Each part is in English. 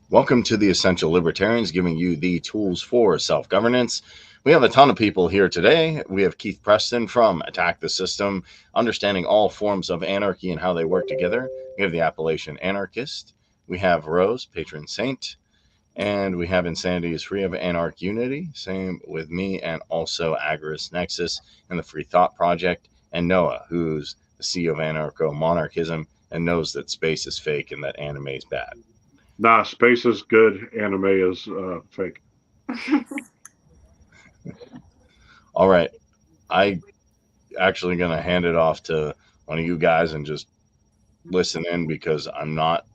Welcome to the Essential Libertarians, giving you the tools for self governance. We have a ton of people here today. We have Keith Preston from Attack the System, understanding all forms of anarchy and how they work together. We have the Appalachian Anarchist. We have Rose, patron saint. And we have Insanity is Free of Anarch Unity. Same with me, and also Agorist Nexus and the Free Thought Project. And Noah, who's the CEO of Anarcho Monarchism and knows that space is fake and that anime is bad. Nah, space is good. Anime is fake. All right. I actually going to hand it off to one of you guys and just listen in because I'm not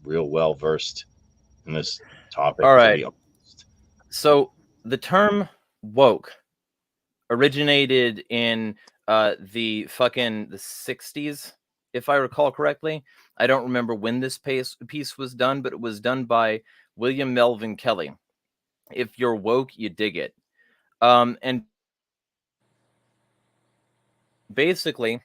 real well versed in this topic, All to right. be honest. So the term woke originated in the 60s, if I recall correctly. I don't remember when this piece was done, but it was done by William Melvin Kelly. If you're woke, you dig it. And basically,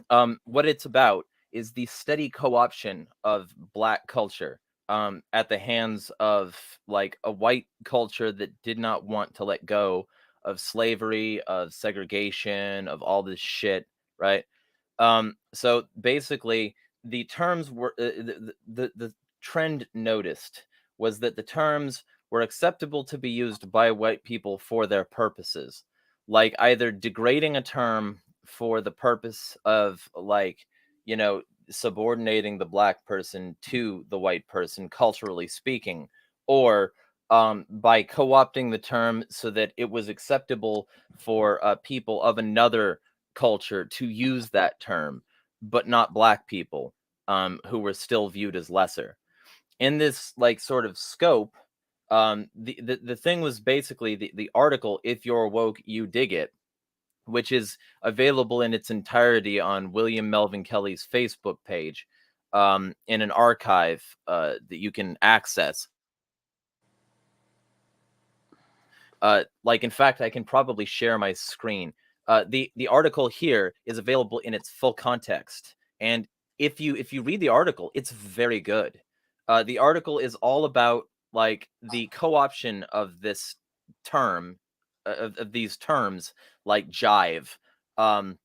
what it's about is the steady co-option of Black culture at the hands of like a white culture that did not want to let go of slavery, of segregation, of all this shit, right? So basically, the terms were the trend noticed was that the terms were acceptable to be used by white people for their purposes, like either degrading a term for the purpose of like, you know, subordinating the Black person to the white person, culturally speaking, or by co-opting the term so that it was acceptable for people of another culture to use that term, but not Black people, who were still viewed as lesser. In this like sort of scope, the thing was basically the article, "If You're Woke, You Dig It," which is available in its entirety on William Melvin Kelly's Facebook page, in an archive that you can access. Like, in fact, I can probably share my screen. The article here is available in its full context, and if you read the article, it's very good. The article is all about like the co-option of this term, of these terms, like jive, um,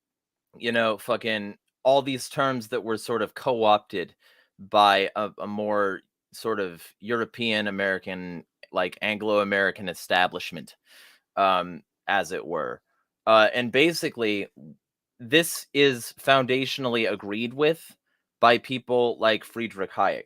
fucking all these terms that were sort of co-opted by a more sort of European American, like Anglo-American establishment, as it were. And basically, this is foundationally agreed with by people like Friedrich Hayek.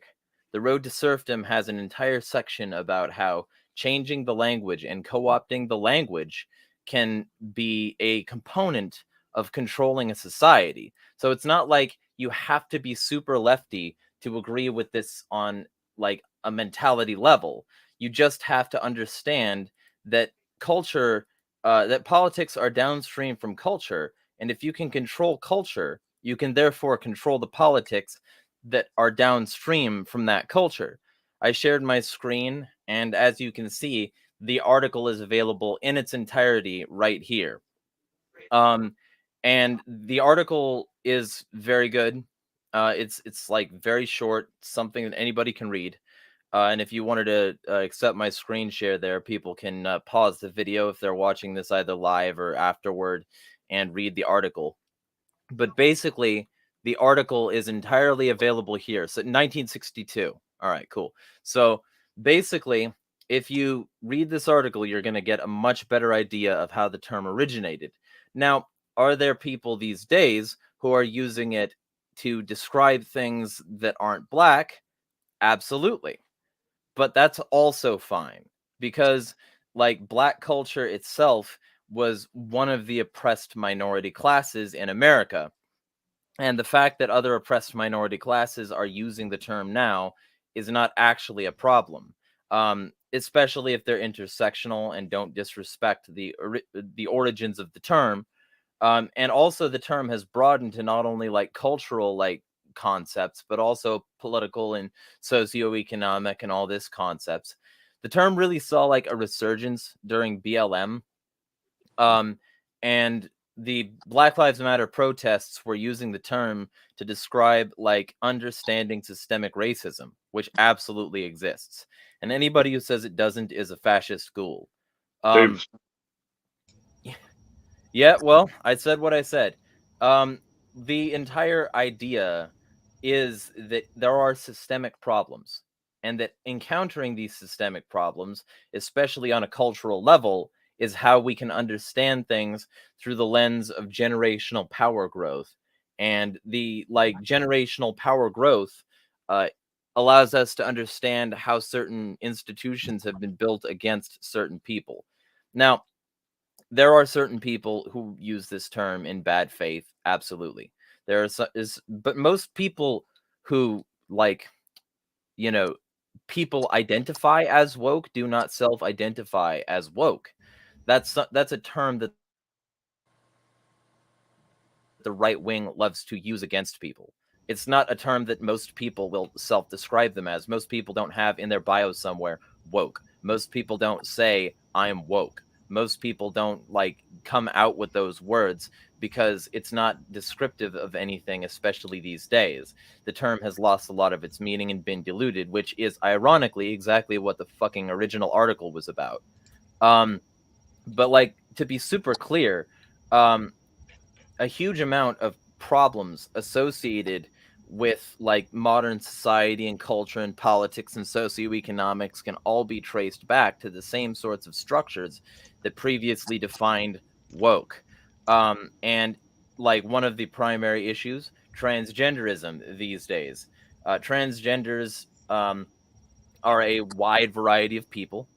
The Road to Serfdom has an entire section about how changing the language and co-opting the language can be a component of controlling a society. So it's not like you have to be super lefty to agree with this on like a mentality level. You just have to understand that culture, that politics are downstream from culture, and if you can control culture, you can therefore control the politics that are downstream from that culture. I shared my screen, and as you can see, the article is available in its entirety right here. Um, and the article is very good. It's like very short, something that anybody can read. And if you wanted to accept my screen share there, people can pause the video if they're watching this either live or afterward and read the article. But basically, the article is entirely available here. So 1962. All right, cool. So basically, if you read this article, you're going to get a much better idea of how the term originated. Now, are there people these days who are using it to describe things that aren't Black? Absolutely. But that's also fine because like Black culture itself was one of the oppressed minority classes in America, and the fact that other oppressed minority classes are using the term now is not actually a problem, especially if they're intersectional and don't disrespect the origins of the term. And also, the term has broadened to not only like cultural like concepts, but also political and socioeconomic and all this concepts. The term really saw like a resurgence during BLM, um, and the Black Lives Matter protests were using the term to describe like understanding systemic racism, which absolutely exists. And anybody who says it doesn't is a fascist ghoul. Um, They've yeah, well, I said what I said. The entire idea is that there are systemic problems, and that encountering these systemic problems, especially on a cultural level, is how we can understand things through the lens of generational power growth. And the like generational power growth uh, allows us to understand how certain institutions have been built against certain people. Now, there are certain people who use this term in bad faith. Absolutely. But most people who like, you know, people identify as woke do not self-identify as woke. That's a term that the right wing loves to use against people. It's not a term that most people will self describe them as. Most people don't have in their bio somewhere woke. Most people don't say, I'm woke. Most people don't like come out with those words because it's not descriptive of anything, especially these days. The term has lost a lot of its meaning and been diluted, which is ironically exactly what the fucking original article was about. Um, but like to be super clear, um, a huge amount of problems associated with like modern society and culture and politics and socioeconomics can all be traced back to the same sorts of structures that previously defined woke. And like one of the primary issues, transgenderism these days. Transgenders are a wide variety of people.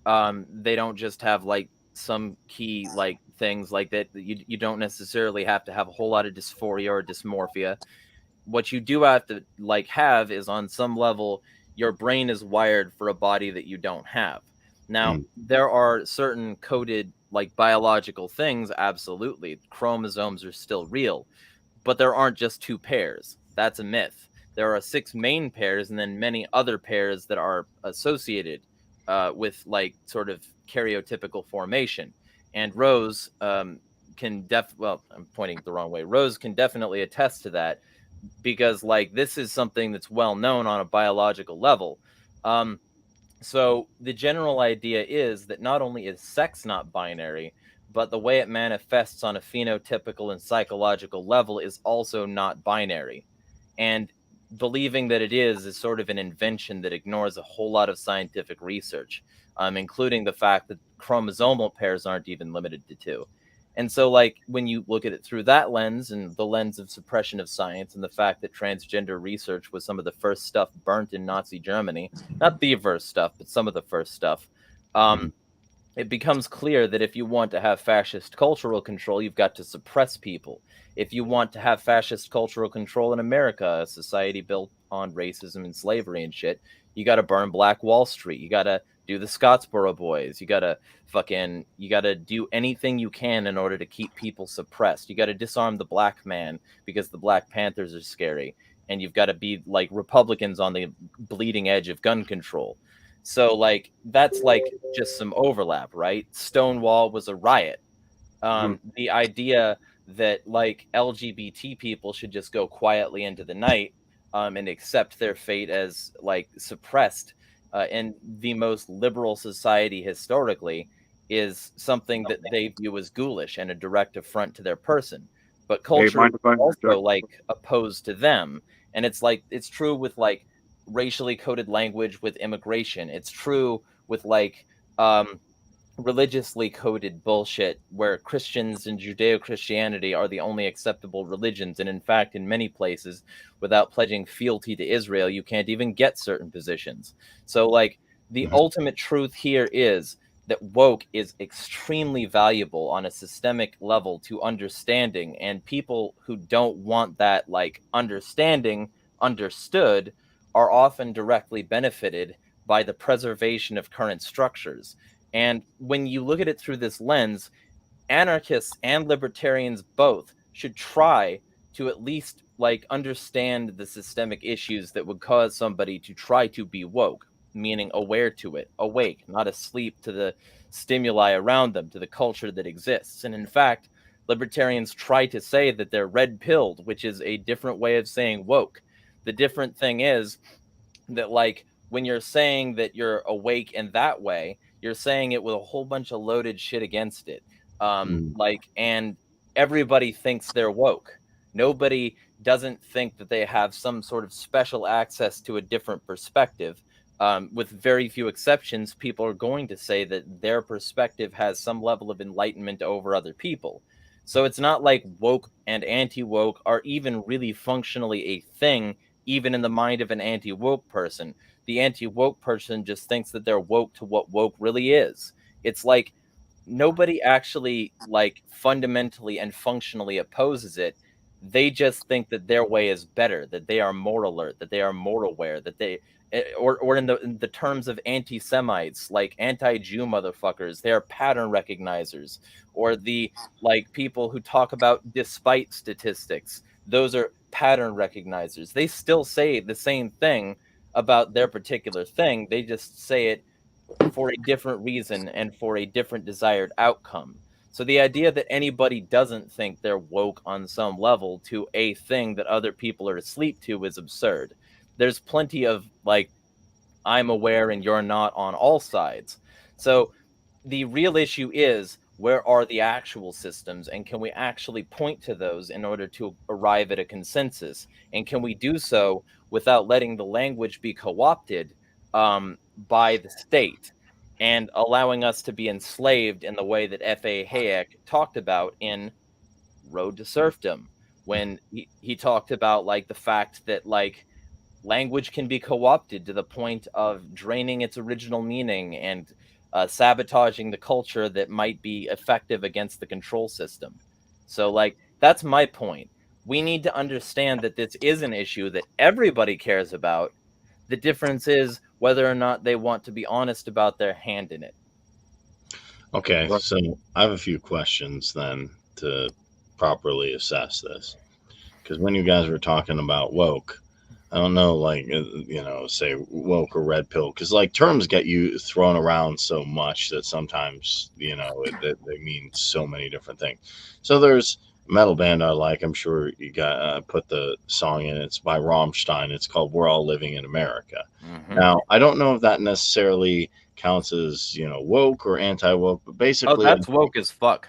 They don't just have like some key like things like that. You don't necessarily have to have a whole lot of dysphoria or dysmorphia. What you do have to like have is on some level your brain is wired for a body that you don't have. Now, Mm. there are certain coded like biological things, absolutely. Chromosomes are still real, but there aren't just two pairs. That's a myth. There are six main pairs and then many other pairs that are associated with like sort of karyotypical formation. And Rose well, I'm pointing the wrong way. Rose can definitely attest to that because like this is something that's well known on a biological level. Um, so the general idea is that not only is sex not binary, but the way it manifests on a phenotypical and psychological level is also not binary. And believing that it is sort of an invention that ignores a whole lot of scientific research, including the fact that chromosomal pairs aren't even limited to two. And so, like, when you look at it through that lens and the lens of suppression of science and the fact that transgender research was some of the first stuff burnt in Nazi Germany, not the first stuff, but some of the first stuff, Mhm. it becomes clear that if you want to have fascist cultural control, you've got to suppress people. If you want to have fascist cultural control in America, a society built on racism and slavery and shit, you got to burn Black Wall Street. You got to do the Scottsboro Boys. You got to do anything you can in order to keep people suppressed. You got to disarm the black man because the Black Panthers are scary. And you've got to be like Republicans on the bleeding edge of gun control. So like that's like just some overlap, right? Stonewall was a riot. mhm. The idea that like LGBT people should just go quietly into the night and accept their fate as like suppressed in the most liberal society historically is something that they view as ghoulish and a direct affront to their person. But Hey, culture is mind if I also interject? like opposed to them, and it's like it's true with like racially coded language with immigration. It's true with like um religiously coded bullshit where Christians and Judeo Christianity are the only acceptable religions. And in fact, in many places, without pledging fealty to Israel, you can't even get certain positions. So, like, the Mhm. ultimate truth here is that woke is extremely valuable on a systemic level to understanding. And people who don't want that, like, understanding understood are often directly benefited by the preservation of current structures. And when you look at it through this lens, anarchists and libertarians both should try to at least like understand the systemic issues that would cause somebody to try to be woke, meaning aware to it, awake, not asleep to the stimuli around them, to the culture that exists. And in fact, Libertarians try to say that they're red-pilled, which is a different way of saying woke. The different thing is that, like, when you're saying that you're awake in that way, you're saying it with a whole bunch of loaded shit against it. And everybody thinks they're woke. Nobody doesn't think that they have some sort of special access to a different perspective. With very few exceptions, people are going to say that their perspective has some level of enlightenment over other people. So it's not like woke and anti-woke are even really functionally a thing, even in the mind of an anti-woke person. The anti-woke person just thinks that they're woke to what woke really is. It's like nobody actually, like, fundamentally and functionally opposes it. They just think that their way is better, that they are more alert, that they are more aware, that they or in the terms of anti-Semites, like anti-Jew motherfuckers, they are pattern recognizers. Or the, like, people who talk about despite statistics, those are pattern recognizers. They still say the same thing about their particular thing. They just say it for a different reason and for a different desired outcome. So the idea that anybody doesn't think they're woke on some level to a thing that other people are asleep to is absurd. There's plenty of, like, I'm aware and you're not on all sides. So the real issue is, where are the actual systems, and can we actually point to those in order to arrive at a consensus? And can we do so without letting the language be co-opted by the state and allowing us to be enslaved in the way that F.A. Hayek talked about in Road to Serfdom, when he talked about, like, the fact that, like, language can be co-opted to the point of draining its original meaning and sabotaging the culture that might be effective against the control system. So, like, that's my point. We need to understand that this is an issue that everybody cares about. The difference is whether or not they want to be honest about their hand in it. Okay, so I have a few questions then to properly assess this. Because when you guys were talking about woke, I don't know, like, say woke or red pill, because like terms get you thrown around so much that sometimes, they mean so many different things. So there's a metal band I like. I'm sure you got put the song in. It's by Rammstein. It's called "We're All Living in America." Now, I don't know if that necessarily counts as woke or anti-woke, but basically, that's woke as fuck.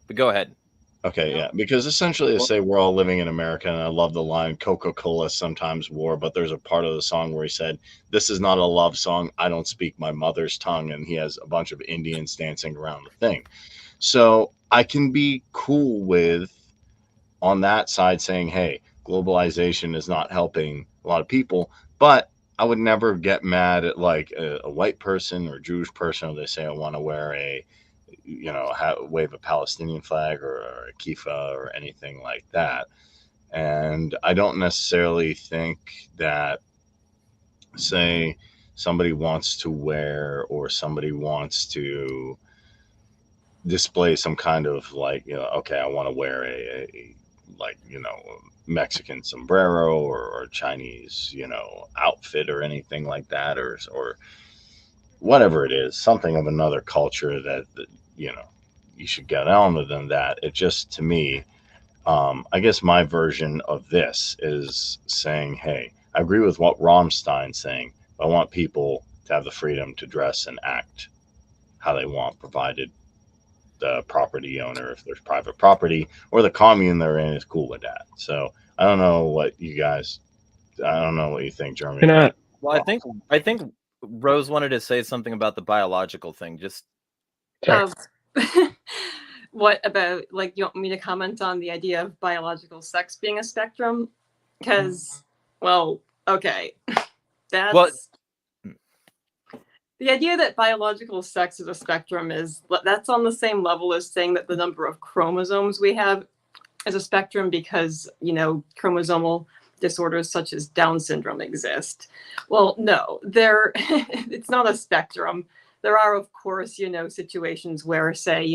But go ahead. Okay, yeah, because essentially they say we're all living in America, and I love the line Coca-Cola sometimes war, but there's a part of the song where he said, "This is not a love song. I don't speak my mother's tongue," and he has a bunch of Indians dancing around the thing. So I can be cool with, on that side, saying, "Hey, globalization is not helping a lot of people," but I would never get mad at like a white person or a Jewish person if they say I want to wear a wave a Palestinian flag or a kifa or anything like that. And I don't necessarily think that, say, somebody wants to wear or somebody wants to display some kind of like, okay, I want to wear a like, Mexican sombrero or Chinese, outfit or anything like that, or whatever it is, something of another culture that you should get on than that. It just, to me, I guess my version of this is saying, hey, I agree with what Rammstein's saying, but I want people to have the freedom to dress and act how they want, provided the property owner, if there's private property, or the commune they're in is cool with that. So I don't know what you think, Jeremy. Well, I think Rose wanted to say something about the biological thing. Just what about, like, you want me to comment on the idea of biological sex being a spectrum? Because, well, okay, that's the idea that biological sex is a spectrum that's on the same level as saying that the number of chromosomes we have is a spectrum, because chromosomal disorders such as Down syndrome exist. Well, no, it's not a spectrum. There are, of course, situations where, say,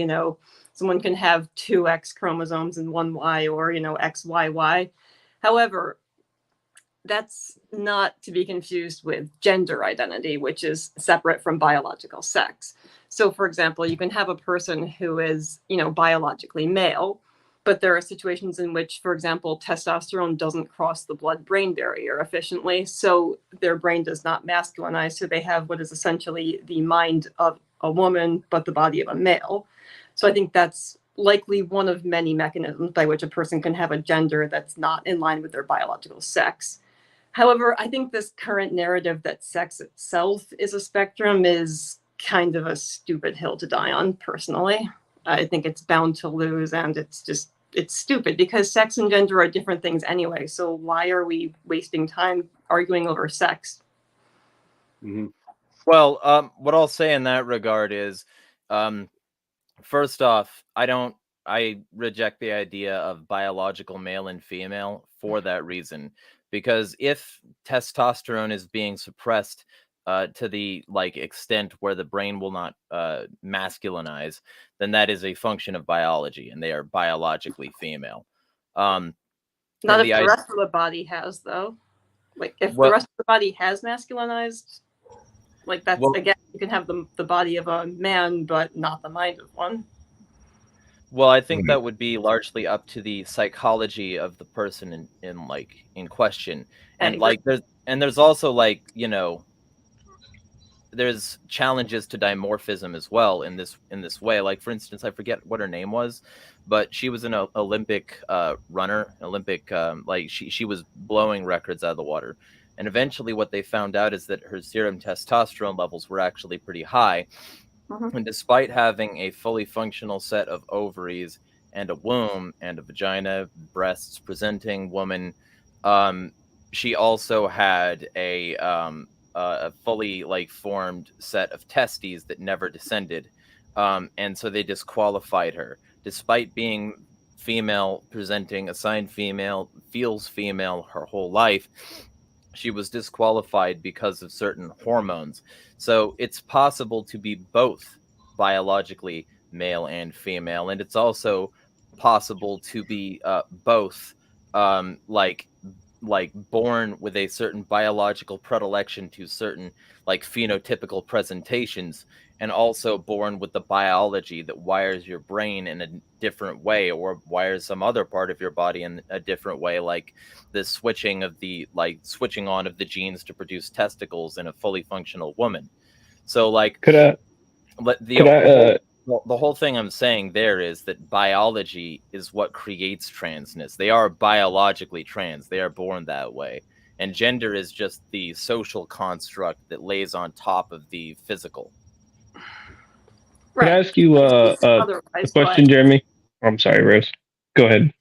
someone can have two X chromosomes and one Y, or, XYY. However, that's not to be confused with gender identity, which is separate from biological sex. So, for example, you can have a person who is, biologically male, but there are situations in which, for example, testosterone doesn't cross the blood-brain barrier efficiently, so their brain does not masculinize, so they have what is essentially the mind of a woman, but the body of a male. So I think that's likely one of many mechanisms by which a person can have a gender that's not in line with their biological sex. However, I think this current narrative that sex itself is a spectrum is kind of a stupid hill to die on, personally. I think it's bound to lose, and it's stupid because sex and gender are different things anyway. So why are we wasting time arguing over sex? Mm-hmm. Well, what I'll say in that regard is, first off, I reject the idea of biological male and female for that reason. Because if testosterone is being suppressed to the extent where the brain will not masculinize, then that is a function of biology, and they are biologically female. Not if the rest of the body has, though. If the rest of the body has masculinized, that's again, you can have the body of a man, but not the mind of one. Well, I think that would be largely up to the psychology of the person in question, and there's also there's challenges to dimorphism as well in this way. Like, for instance, I forget what her name was, but she was an Olympic runner, she was blowing records out of the water, and eventually what they found out is that her serum testosterone levels were actually pretty high. Mm-hmm. And despite having a fully functional set of ovaries and a womb and a vagina, breasts, presenting woman, she also had a fully formed set of testes that never descended, and so they disqualified her, despite being female, presenting, assigned female, feels female her whole life. She was disqualified because of certain hormones. So it's possible to be both biologically male and female, and it's also possible to be both born with a certain biological predilection to certain phenotypical presentations, and also born with the biology that wires your brain in a different way, or wires some other part of your body in a different way, like the switching on of the genes to produce testicles in a fully functional woman. So the whole thing I'm saying there is that biology is what creates transness. They are biologically trans. They are born that way. And gender is just the social construct that lays on top of the physical. Right. Can I ask you a question, Jeremy? Oh, I'm sorry, Rose. Go ahead.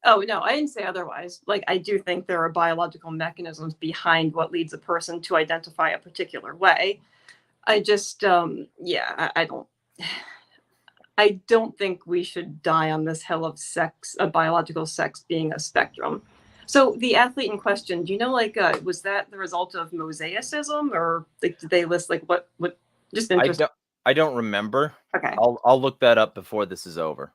Oh, no, I didn't say otherwise. I do think there are biological mechanisms behind what leads a person to identify a particular way. I just, I don't think we should die on this hill of biological sex being a spectrum. So the athlete in question, do you know, was that the result of mosaicism, or did they list what? Just interesting. I don't remember. Okay. I'll look that up before this is over.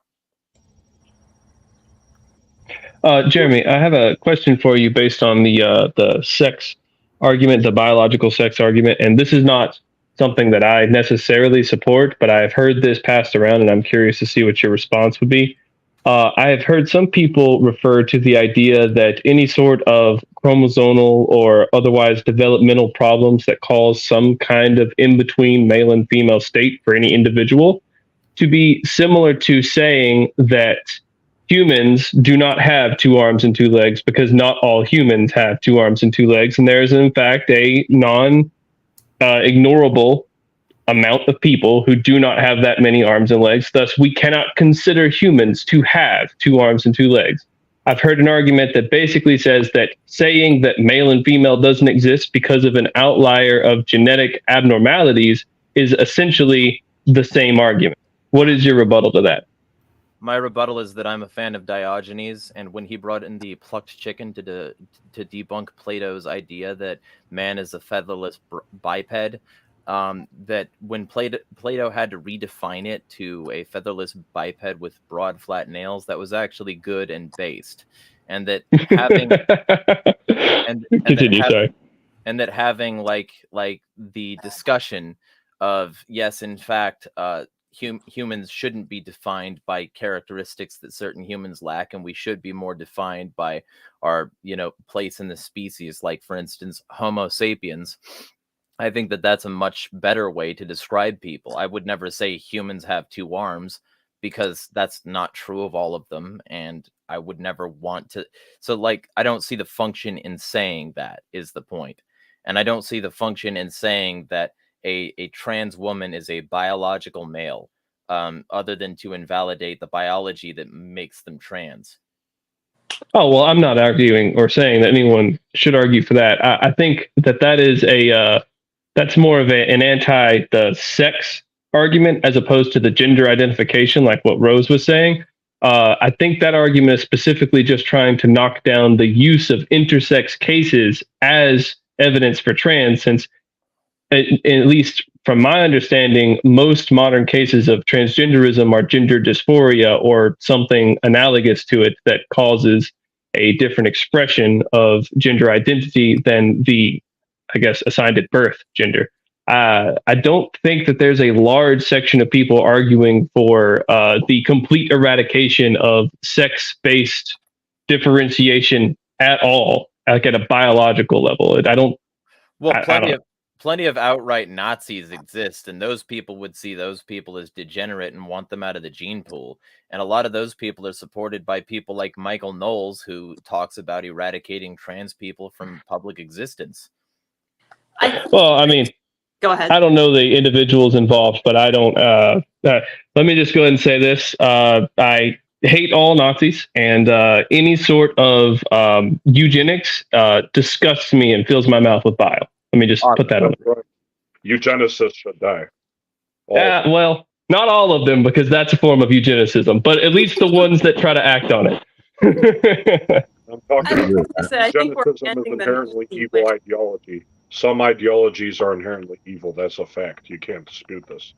Jeremy, I have a question for you based on the sex argument, the biological sex argument, and this is not something that I necessarily support, but I've heard this passed around, and I'm curious to see what your response would be. I have heard some people refer to the idea that any sort of chromosomal or otherwise developmental problems that cause some kind of in-between male and female state for any individual to be similar to saying that humans do not have 2 arms and 2 legs, because not all humans have 2 arms and 2 legs. And there is, in fact, a ignorable amount of people who do not have that many arms and legs. Thus, we cannot consider humans to have 2 arms and 2 legs. I've heard an argument that basically says that saying that male and female doesn't exist because of an outlier of genetic abnormalities is essentially the same argument. What is your rebuttal to that? My rebuttal is that I'm a fan of Diogenes, and when he brought in the plucked chicken to debunk Plato's idea that man is a featherless biped, that when Plato had to redefine it to a featherless biped with broad, flat nails, that was actually good and based. and that having and Continue, sorry. And that having like the discussion of, yes, in fact, humans shouldn't be defined by characteristics that certain humans lack, and we should be more defined by our, place in the species, like, for instance, Homo sapiens. I think that that's a much better way to describe people. I would never say humans have two arms, because that's not true of all of them, and I would never want to. So, like, I don't see the function in saying that, is the point. And I don't see the function in saying that a trans woman is a biological male, other than to invalidate the biology that makes them trans. Oh, well, I'm not arguing or saying that anyone should argue for that. I think that is that's more of an anti the sex argument as opposed to the gender identification, like what Rose was saying. I think that argument is specifically just trying to knock down the use of intersex cases as evidence for trans, since at least from my understanding, most modern cases of transgenderism are gender dysphoria or something analogous to it that causes a different expression of gender identity than the, I guess, assigned at birth gender. I don't think that there's a large section of people arguing for the complete eradication of sex-based differentiation at all, like at a biological level. I don't. Well, I don't. Plenty of outright Nazis exist, and those people would see those people as degenerate and want them out of the gene pool. And a lot of those people are supported by people like Michael Knowles, who talks about eradicating trans people from public existence. Well, I mean, go ahead. I don't know the individuals involved, but I don't. Let me just go ahead and say this: I hate all Nazis, and any sort of eugenics disgusts me and fills my mouth with bile. Let me just put that on. Eugenicists should die. Well, not all of them, because that's a form of eugenicism, but at least the ones that try to act on it. I'm talking about eugenicism is inherently evil ideology. Some ideologies are inherently evil. That's a fact. You can't dispute this.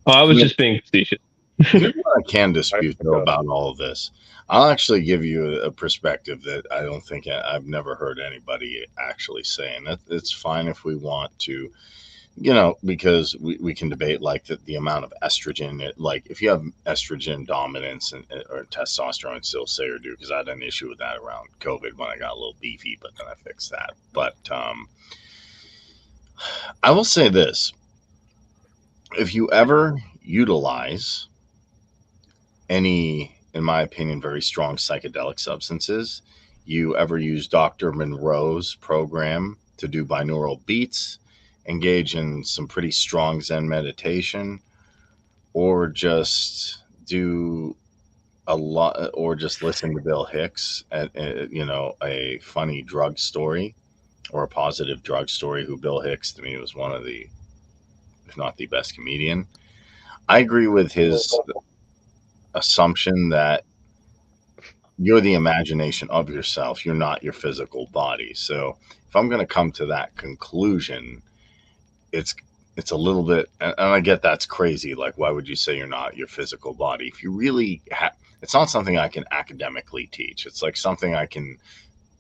Oh, I was just being facetious. I can dispute though about all of this. I'll actually give you a perspective that I don't think I've never heard anybody actually saying. That it's fine if we want to, because we can debate like the amount of estrogen. Like if you have estrogen dominance or testosterone, I'd still say or do, because I had an issue with that around COVID when I got a little beefy, but then I fixed that. But I will say this: if you ever utilize any, in my opinion, very strong psychedelic substances, you ever use Dr. Monroe's program to do binaural beats, engage in some pretty strong Zen meditation, or just do a lot, or just listen to Bill Hicks at a funny drug story or a positive drug story, who Bill Hicks to me was one of the, if not the best comedian. I agree with his assumption that you're the imagination of yourself. You're not your physical body. So if I'm going to come to that conclusion, it's a little bit, and I get that's crazy. Like, why would you say you're not your physical body? If you really it's not something I can academically teach. It's like something I can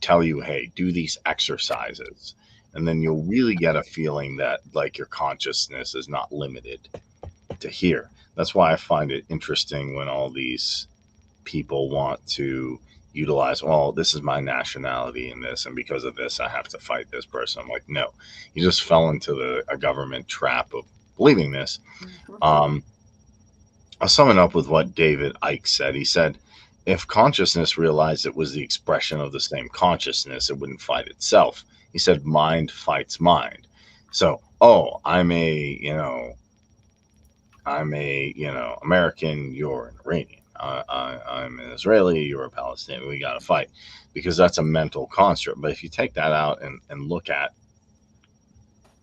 tell you, hey, do these exercises. And then you'll really get a feeling that like your consciousness is not limited to here. That's why I find it interesting when all these people want to utilize, well, this is my nationality in this, and because of this, I have to fight this person. I'm like, no, you just fell into a government trap of believing this. I'll sum it up with what David Icke said. He said, if consciousness realized it was the expression of the same consciousness, it wouldn't fight itself. He said, mind fights mind. So, I'm a American, you're an Iranian. I'm an Israeli, you're a Palestinian. We got to fight, because that's a mental construct. But if you take that out and look at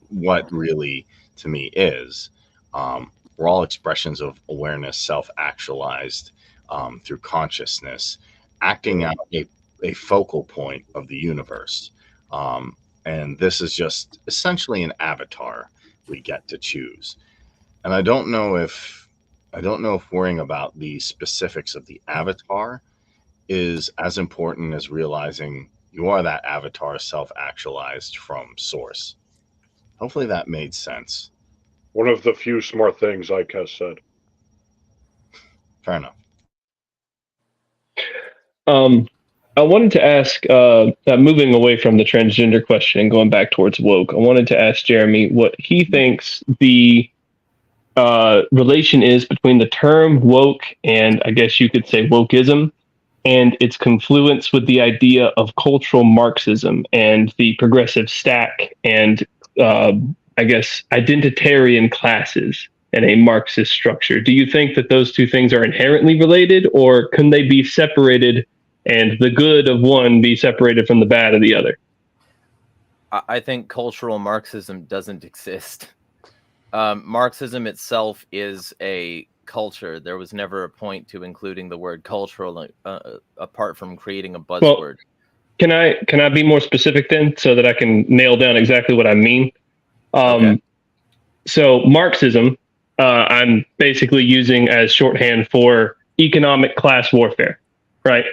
what really, to me, is, we're all expressions of awareness, self-actualized through consciousness, acting out a focal point of the universe. And this is just essentially an avatar we get to choose. And I don't know if worrying about the specifics of the avatar is as important as realizing you are that avatar self-actualized from source. Hopefully that made sense. One of the few smart things Ike has said. Fair enough. I wanted to ask, moving away from the transgender question and going back towards woke, I wanted to ask Jeremy what he thinks the relation is between the term woke and I guess you could say wokeism and its confluence with the idea of cultural Marxism and the progressive stack and I guess identitarian classes in a Marxist structure. Do you think that those two things are inherently related, or can they be separated and the good of one be separated from the bad of the other? I think cultural Marxism doesn't exist. Marxism itself is a culture. There was never a point to including the word cultural apart from creating a buzzword. Well, can I be more specific then, so that I can nail down exactly what I mean? Okay. So Marxism, I'm basically using as shorthand for economic class warfare, right?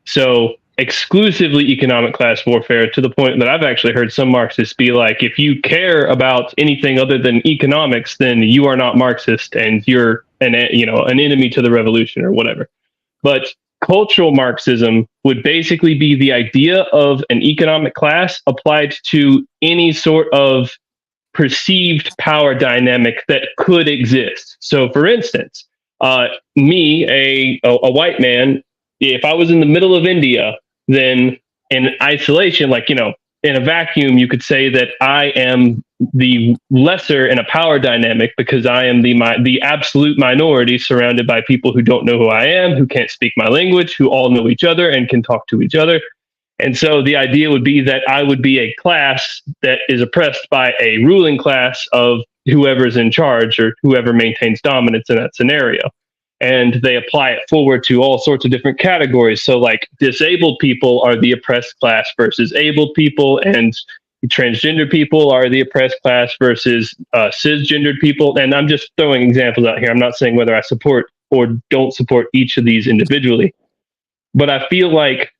So exclusively economic class warfare, to the point that I've actually heard some Marxists be like, if you care about anything other than economics, then you are not Marxist and you're an enemy to the revolution or whatever. But cultural Marxism would basically be the idea of an economic class applied to any sort of perceived power dynamic that could exist. So for instance, me, a white man, if I was in the middle of India, then in isolation, like, in a vacuum, you could say that I am the lesser in a power dynamic because I am the absolute minority surrounded by people who don't know who I am, who can't speak my language, who all know each other and can talk to each other. And so the idea would be that I would be a class that is oppressed by a ruling class of whoever's in charge or whoever maintains dominance in that scenario. And they apply it forward to all sorts of different categories. So like disabled people are the oppressed class versus able people, and transgender people are the oppressed class versus cisgendered people. And I'm just throwing examples out here. I'm not saying whether I support or don't support each of these individually. But I feel like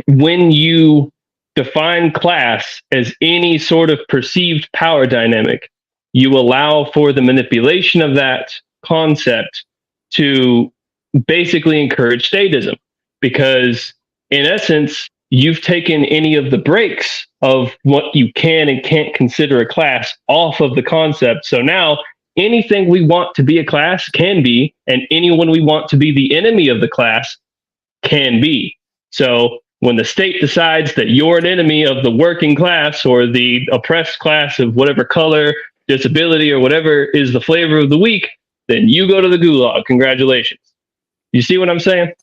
when you define class as any sort of perceived power dynamic, you allow for the manipulation of that concept to basically encourage statism, because in essence, you've taken any of the breaks of what you can and can't consider a class off of the concept. So now anything we want to be a class can be, and anyone we want to be the enemy of the class can be. So when the state decides that you're an enemy of the working class or the oppressed class of whatever color, disability, or whatever is the flavor of the week, then you go to the gulag. Congratulations. You see what I'm saying?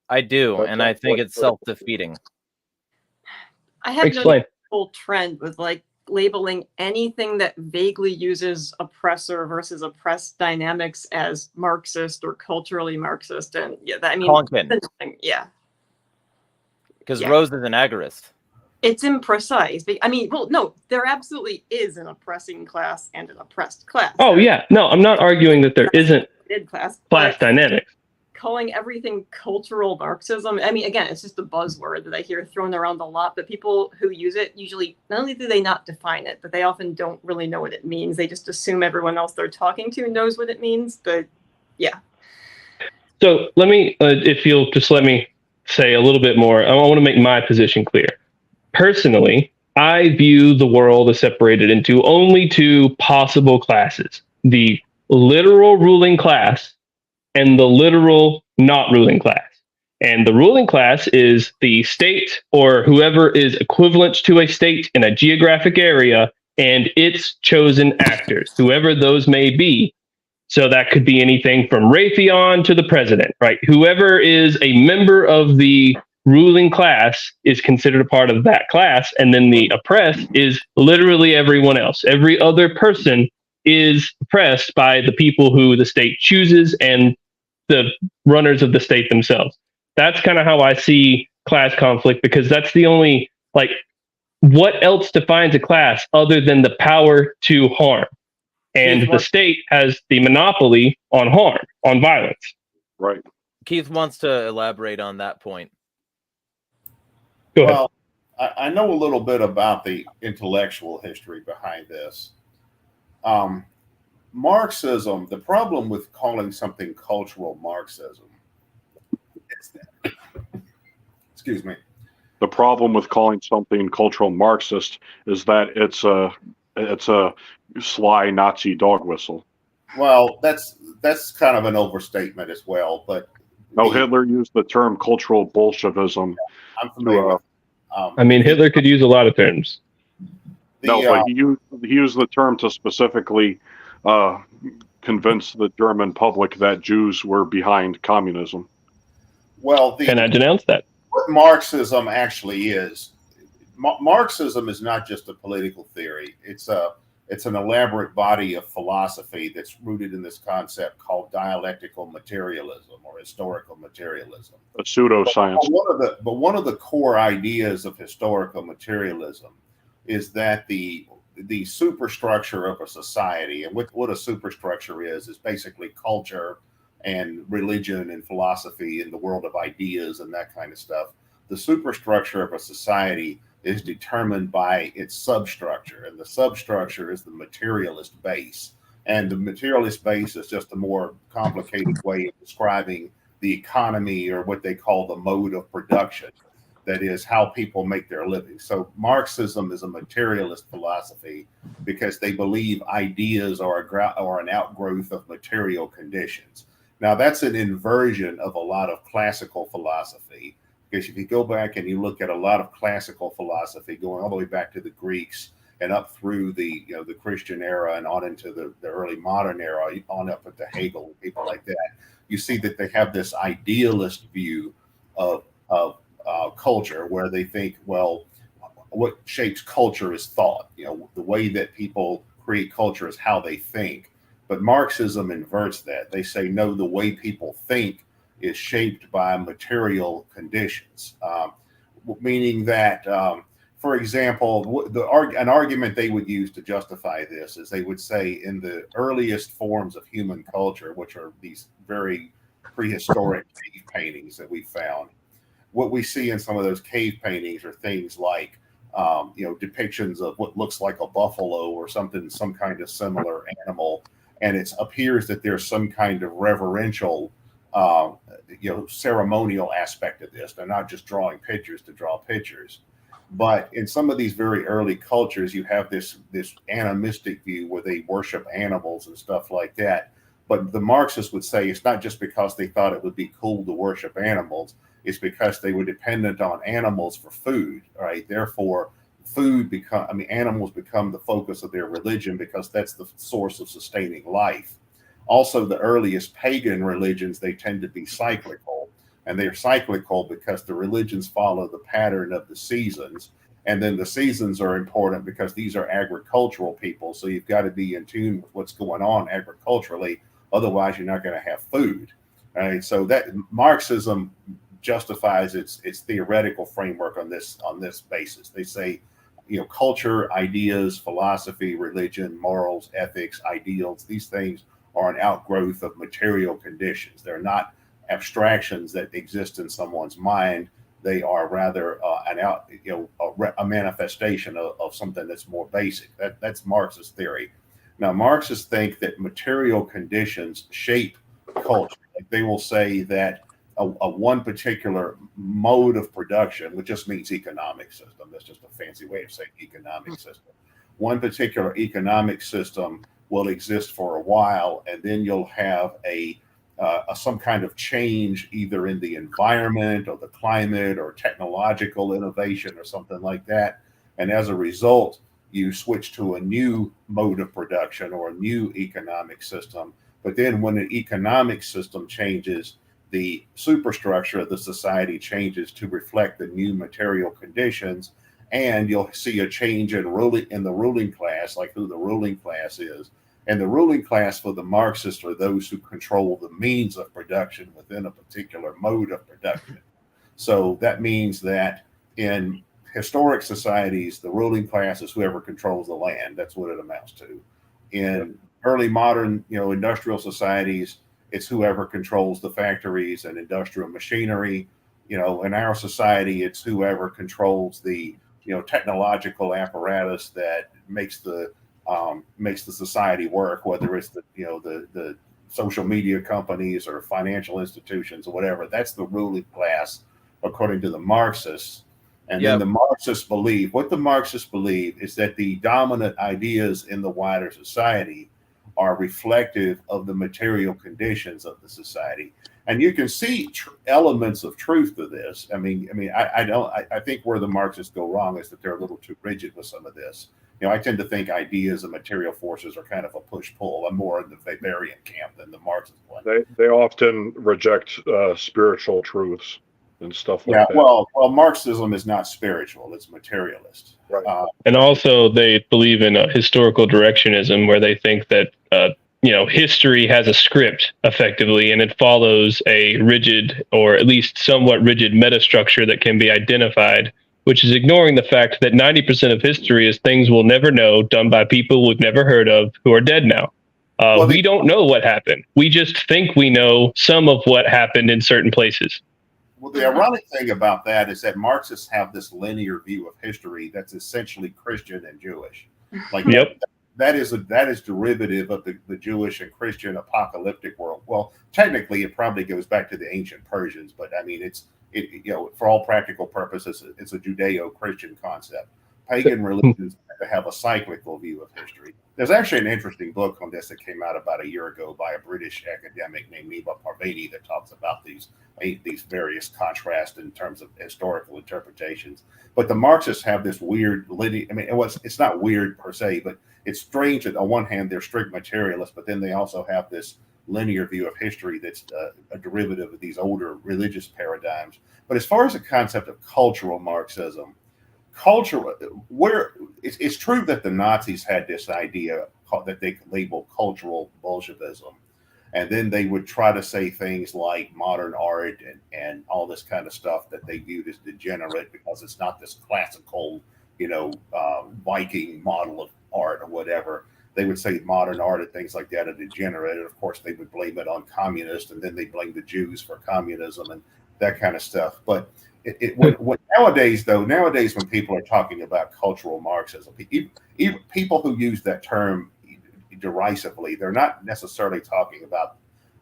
I do, and I think it's self-defeating. I have Explain. noticed a whole trend with like labeling anything that vaguely uses oppressor versus oppressed dynamics as Marxist or culturally Marxist, and yeah. Because Rose is an agorist. It's imprecise. I mean, well, no, there absolutely is an oppressing class and an oppressed class. Oh, yeah. No, I'm not arguing that there isn't class dynamics. Calling everything cultural Marxism, I mean, again, it's just a buzzword that I hear thrown around a lot, but people who use it usually, not only do they not define it, but they often don't really know what it means. They just assume everyone else they're talking to knows what it means, but yeah. So let me, if you'll just let me say a little bit more, I want to make my position clear. Personally, I view the world as separated into only two possible classes: the literal ruling class and the literal not ruling class. And the ruling class is the state or whoever is equivalent to a state in a geographic area and its chosen actors, whoever those may be. So that could be anything from Raytheon to the president, right? Whoever is a member of the ruling class is considered a part of that class. And then the oppressed is literally everyone else. Every other person is oppressed by the people who the state chooses and the runners of the state themselves. That's kind of how I see class conflict, because that's the only, like, what else defines a class other than the power to harm? And the state has the monopoly on harm, on violence. Right. Keith wants to elaborate on that point. Go ahead. Well, I know a little bit about the intellectual history behind this. Marxism, the problem with calling something cultural Marxism is that, excuse me. The problem with calling something cultural Marxist is that it's a sly Nazi dog whistle. Well, that's kind of an overstatement as well. But no, Hitler used the term cultural Bolshevism. I'm familiar with. I mean, Hitler could use a lot of terms. But he used the term to specifically convince the German public that Jews were behind communism. Well, and I denounce that. What Marxism actually is, Marxism is not just a political theory. It's an elaborate body of philosophy that's rooted in this concept called dialectical materialism or historical materialism. A pseudoscience. But one of the core ideas of historical materialism is that the superstructure of a society, and what a superstructure is basically culture and religion and philosophy in the world of ideas and that kind of stuff. The superstructure of a society is determined by its substructure, and the substructure is the materialist base. And the materialist base is just a more complicated way of describing the economy, or what they call the mode of production. That is how people make their living. So Marxism is a materialist philosophy because they believe ideas are an outgrowth of material conditions. Now, that's an inversion of a lot of classical philosophy, because if you go back and you look at a lot of classical philosophy going all the way back to the Greeks and up through the Christian era and on into the early modern era, on up into Hegel and people like that, you see that they have this idealist view of culture, where they think, well, what shapes culture is thought. The way that people create culture is how they think. But Marxism inverts that. They say, no, the way people think is shaped by material conditions, meaning that, for example, an argument they would use to justify this is they would say in the earliest forms of human culture, which are these very prehistoric cave paintings that we found, what we see in some of those cave paintings are things like, depictions of what looks like a buffalo or something, some kind of similar animal. And it appears that there's some kind of reverential, ceremonial aspect of this. They're not just drawing pictures to draw pictures. But in some of these very early cultures, you have this animistic view where they worship animals and stuff like that. But the Marxists would say it's not just because they thought it would be cool to worship animals. It's because they were dependent on animals for food, right? Therefore, animals become the focus of their religion because that's the source of sustaining life. Also, the earliest pagan religions, they tend to be cyclical, and they're cyclical because the religions follow the pattern of the seasons. And then the seasons are important because these are agricultural people. So you've got to be in tune with what's going on agriculturally. Otherwise, you're not going to have food, right? So that Marxism justifies its theoretical framework on this basis. They say, culture, ideas, philosophy, religion, morals, ethics, ideals, these things are an outgrowth of material conditions. They're not abstractions that exist in someone's mind. They are rather a manifestation of something that's more basic. That's Marxist theory. Now, Marxists think that material conditions shape culture. Like they will say that a one particular mode of production, which just means economic system. That's just a fancy way of saying economic system. One particular economic system will exist for a while, and then you'll have some kind of change either in the environment or the climate or technological innovation or something like that. And as a result, you switch to a new mode of production or a new economic system. But then when an economic system changes, the superstructure of the society changes to reflect the new material conditions, and you'll see a change in the ruling class, like who the ruling class is. And the ruling class for the Marxists are those who control the means of production within a particular mode of production. So that means that in historic societies, the ruling class is whoever controls the land. That's what it amounts to. In early modern, industrial societies, it's whoever controls the factories and industrial machinery. You know, in our society, it's whoever controls the, you know, technological apparatus that makes the society work, whether it's the, you know, the social media companies or financial institutions or whatever. That's the ruling class, according to the Marxists. And then the Marxists believe, what the Marxists believe is that the dominant ideas in the wider society are reflective of the material conditions of the society. And you can see elements of truth to this. I think where the Marxists go wrong is that they're a little too rigid with some of this. You know, I tend to think ideas and material forces are kind of a push-pull. I'm more in the Weberian camp than the Marxist one. They often reject spiritual truths and stuff like that. Well, Marxism is not spiritual; it's materialist. Right. And also, they believe in historical directionism, where they think that you know, history has a script effectively, and it follows a rigid, or at least somewhat rigid, metastructure that can be identified, which is ignoring the fact that 90% of history is things we'll never know, done by people we've never heard of who are dead now. We don't know what happened. We just think we know some of what happened in certain places. Well, the ironic thing about that is that Marxists have this linear view of history that's essentially Christian and Jewish. Like, that is derivative of the Jewish and Christian apocalyptic world. Well, technically, it probably goes back to the ancient Persians, but I mean, you know, for all practical purposes, it's a Judeo-Christian concept. Pagan religions have a cyclical view of history. There's actually an interesting book on this that came out about a year ago by a British academic named Neva Parvati that talks about these various contrasts in terms of historical interpretations. But the Marxists have this weird, it's not weird per se, but it's strange that on one hand they're strict materialists, but then they also have this linear view of history that's a derivative of these older religious paradigms. But as far as the concept of cultural Marxism, it's true that the Nazis had this idea that they could label cultural Bolshevism, and then they would try to say things like modern art and all this kind of stuff that they viewed as degenerate because it's not this classical, you know, Viking model of art or whatever. They would say modern art and things like that are degenerate. And of course, they would blame it on communists, and then they blame the Jews for communism and that kind of stuff. But nowadays, when people are talking about cultural Marxism, even people who use that term derisively, they're not necessarily talking about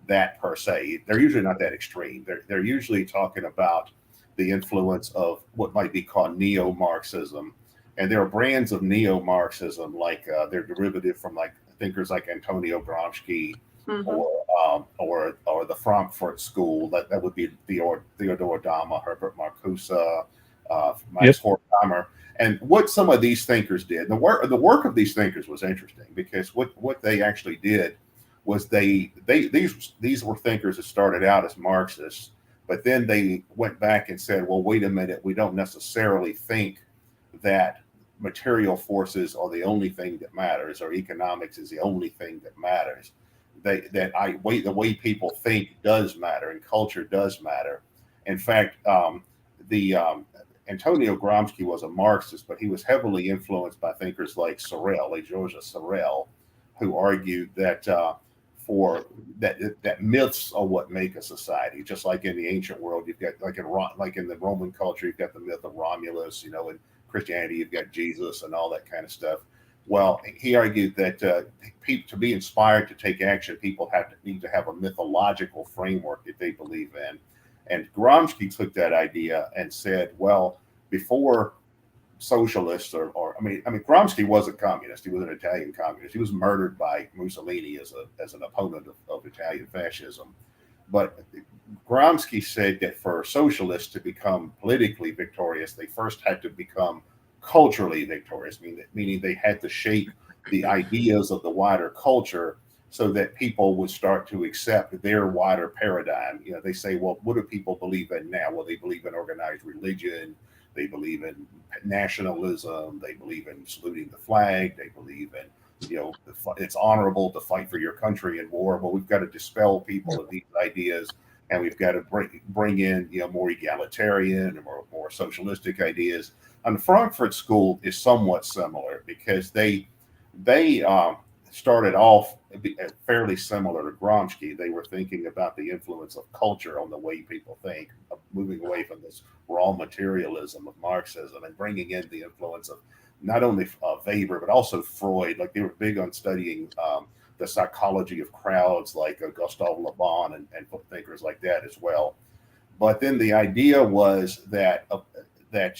that per se. They're usually not that extreme. They're usually talking about the influence of what might be called neo-Marxism. And there are brands of neo-Marxism, like they're derivative from like thinkers like Antonio Gramsci, or the Frankfurt School. That would be Theodor Adorno, Herbert Marcuse, Max Horkheimer. And what some of these thinkers did, the work of these thinkers was interesting, because what they actually did was these were thinkers that started out as Marxists, but then they went back and said, well, wait a minute, we don't necessarily think that material forces are the only thing that matters, or economics is the only thing that matters. The way people think does matter, and culture does matter. In fact, Antonio Gramsci was a Marxist, but he was heavily influenced by thinkers like Georges Sorel, who argued that that myths are what make a society. Just like in the ancient world, you've got like in the Roman culture, you've got the myth of Romulus. You know, in Christianity, you've got Jesus and all that kind of stuff. Well, he argued that to be inspired to take action, people need to have a mythological framework that they believe in. And Gramsci took that idea and said, well, before socialists Gramsci was a communist. He was an Italian communist. He was murdered by Mussolini as an opponent of Italian fascism. But Gramsci said that for socialists to become politically victorious, they first had to become culturally victorious, meaning they had to shape the ideas of the wider culture so that people would start to accept their wider paradigm. You know, they say, well, what do people believe in now? Well, they believe in organized religion. They believe in nationalism. They believe in saluting the flag. They believe in, you know, it's honorable to fight for your country in war. Well, we've got to dispel people of these ideas, and we've got to bring in, you know, more egalitarian and more socialistic ideas. And the Frankfurt School is somewhat similar, because they started off fairly similar to Gramsci. They were thinking about the influence of culture on the way people think, moving away from this raw materialism of Marxism and bringing in the influence of not only Weber, but also Freud. Like they were big on studying the psychology of crowds like Gustave Le Bon and thinkers like that as well. But then the idea was that that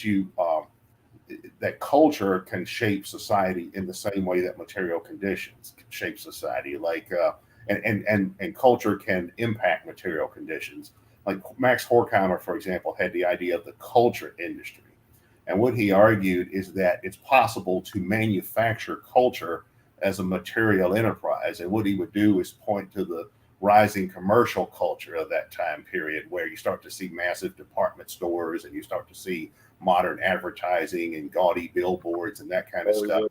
culture can shape society in the same way that material conditions can shape society, and culture can impact material conditions. Like Max Horkheimer, for example, had the idea of the culture industry. And what he argued is that it's possible to manufacture culture as a material enterprise. And what he would do is point to the rising commercial culture of that time period, where you start to see massive department stores and you start to see modern advertising and gaudy billboards and that kind of stuff.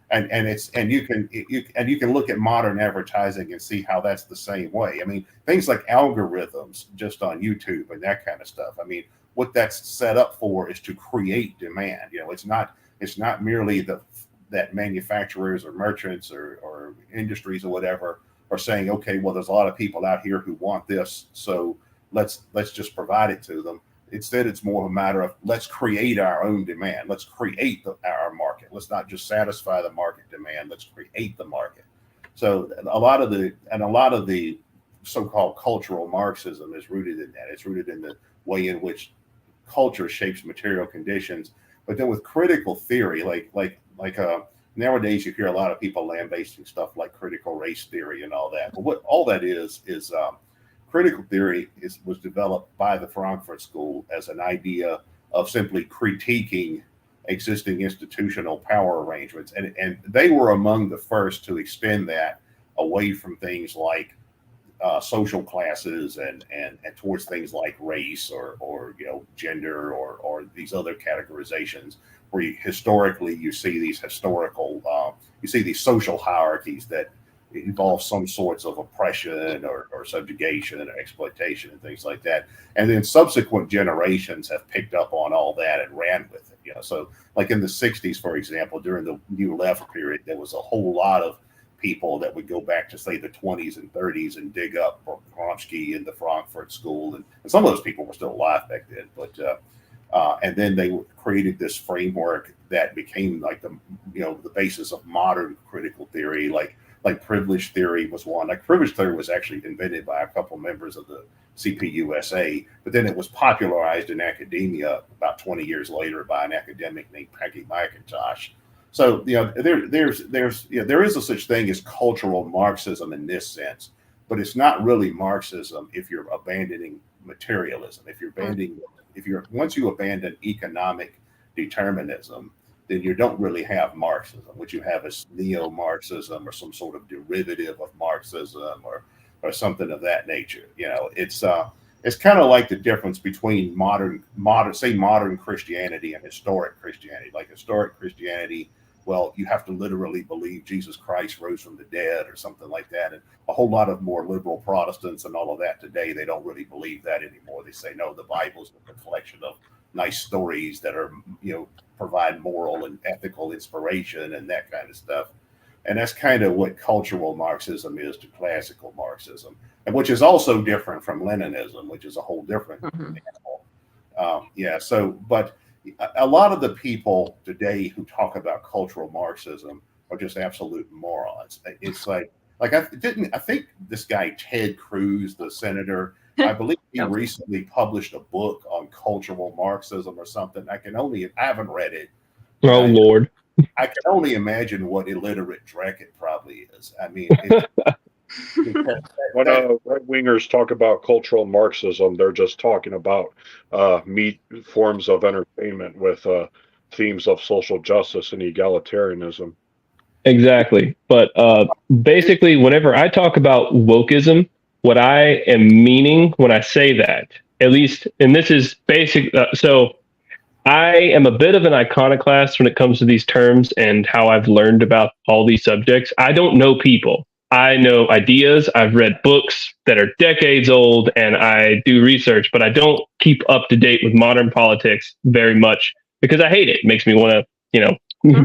And you can look at modern advertising and see how that's the same way. I mean, things like algorithms just on YouTube and that kind of stuff. I mean, what that's set up for is to create demand. You know, it's not merely that manufacturers or merchants or industries or whatever are saying, okay, well, there's a lot of people out here who want this, so let's just provide it to them. Instead, it's more of a matter of let's create our own demand. Let's create our market. Let's not just satisfy the market demand. Let's create the market. So a lot of the so-called cultural Marxism is rooted in that. It's rooted in the way in which culture shapes material conditions. But then with critical theory, nowadays you hear a lot of people lambasting stuff like critical race theory and all that. But what all that is critical theory was developed by the Frankfurt School as an idea of simply critiquing existing institutional power arrangements. And they were among the first to extend that away from things like social classes and towards things like race or gender or these other categorizations where historically you see these social hierarchies that involve some sorts of oppression or subjugation or exploitation and things like that. And then subsequent generations have picked up on all that and ran with it. So like in the 60s, for example, during the New Left period, there was a whole lot of people that would go back to say the 20s and 30s and dig up Gramsci and the Frankfurt School. And some of those people were still alive back then. But and then they created this framework that became like the basis of modern critical theory, like privilege theory was one. Like privilege theory was actually invented by a couple members of the CPUSA, but then it was popularized in academia about 20 years later by an academic named Peggy McIntosh. So there is a such thing as cultural Marxism in this sense, but it's not really Marxism if you're abandoning materialism. Once you abandon economic determinism, then you don't really have Marxism. What you have is neo-Marxism or some sort of derivative of Marxism or something of that nature. It's kind of like the difference between modern Christianity and historic Christianity. Like historic Christianity, well, you have to literally believe Jesus Christ rose from the dead or something like that. And a whole lot of more liberal Protestants and all of that today, they don't really believe that anymore. They say, no, the Bible's a collection of nice stories that are, provide moral and ethical inspiration and that kind of stuff. And that's kind of what cultural Marxism is to classical Marxism, and which is also different from Leninism, which is a whole different animal. But a lot of the people today who talk about cultural Marxism are just absolute morons. It's like I think this guy, Ted Cruz, the senator, I believe he recently published a book on cultural Marxism or something. I haven't read it. Oh, Lord. I can only imagine what illiterate dreck it probably is. I mean, when right-wingers talk about cultural Marxism, they're just talking about forms of entertainment with themes of social justice and egalitarianism. Exactly. But basically, whenever I talk about wokeism, what I am meaning when I say that, at least, and this is basic, so I am a bit of an iconoclast when it comes to these terms and how I've learned about all these subjects. I don't know people. I know ideas. I've read books that are decades old and I do research, but I don't keep up to date with modern politics very much because I hate it. It makes me want to,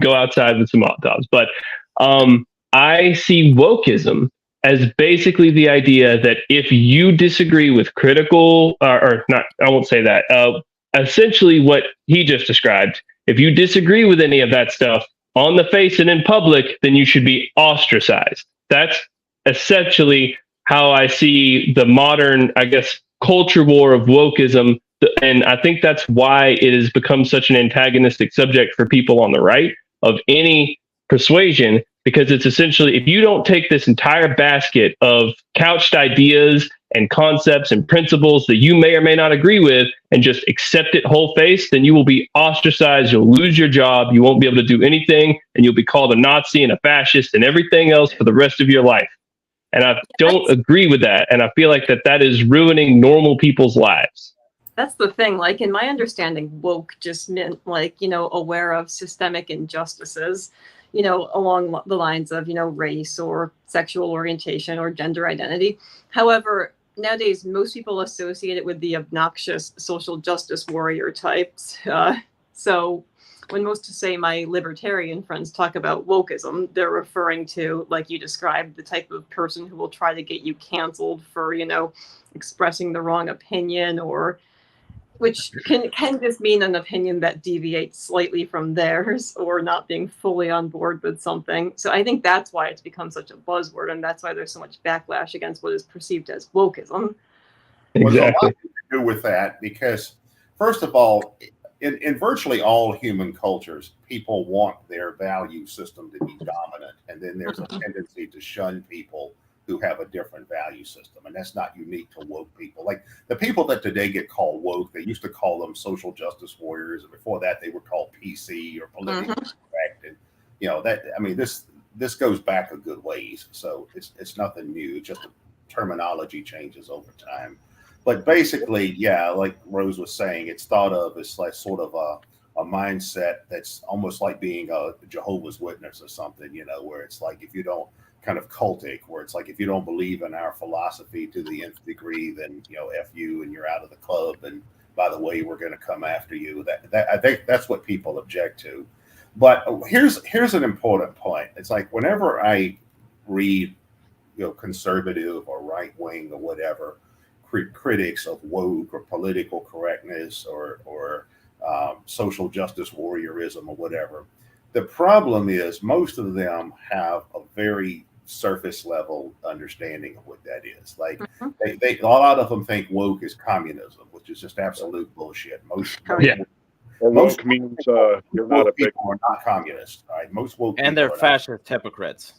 go outside with some hot dogs. But I see wokeism as basically the idea that if you disagree with critical, or not, I won't say that, essentially what he just described, if you disagree with any of that stuff on the face and in public, then you should be ostracized. That's essentially how I see the modern, I guess, culture war of wokeism. And I think that's why it has become such an antagonistic subject for people on the right of any persuasion, because it's essentially, if you don't take this entire basket of couched ideas and concepts and principles that you may or may not agree with and just accept it whole face, then you will be ostracized. You'll lose your job. You won't be able to do anything, and you'll be called a Nazi and a fascist and everything else for the rest of your life. And I don't agree with that. And I feel like that is ruining normal people's lives. That's the thing. Like, in my understanding, woke just meant, like, aware of systemic injustices, along the lines of, race or sexual orientation or gender identity. However, nowadays, most people associate it with the obnoxious social justice warrior types. So when most, say, my libertarian friends talk about wokeism, they're referring to, like you described, the type of person who will try to get you canceled for, expressing the wrong opinion, or which can just mean an opinion that deviates slightly from theirs, or not being fully on board with something. So I think that's why it's become such a buzzword, and that's why there's so much backlash against what is perceived as wokeism. Exactly. Well, there's a lot to do with that, because first of all, in virtually all human cultures, people want their value system to be dominant, and then there's a tendency to shun people who have a different value system. And that's not unique to woke people. Like the people that today get called woke, they used to call them social justice warriors, and before that they were called PC or politically correct. And this goes back a good ways. So it's nothing new, it's just terminology changes over time. But basically, yeah, like Rose was saying, it's thought of as like sort of a mindset that's almost like being a Jehovah's Witness or something, where it's like, if you don't, kind of cultic, where it's like, if you don't believe in our philosophy to the nth degree, then F you and you're out of the club, and by the way, we're going to come after you. That I think that's what people object to. But here's an important point. It's like, whenever I read conservative or right wing or whatever critics of woke or political correctness or social justice warriorism or whatever, the problem is most of them have a very surface level understanding of what that is. Like they a lot of them think woke is communism, which is just absolute bullshit. Most woke means you're not a big people are not communist. Right? Most woke and they're fascist hypocrites.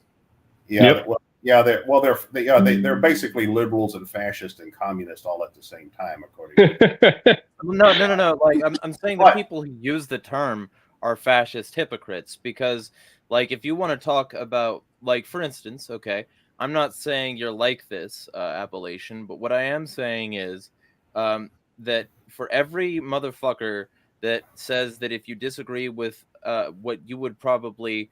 Yeah, they're basically liberals and fascists and communists all at the same time, according to No. Like I'm saying the people who use the term are fascist hypocrites, because, like, if you want to talk about, like, for instance, okay, I'm not saying you're like this, Appalachian, but what I am saying is that for every motherfucker that says that if you disagree with what you would probably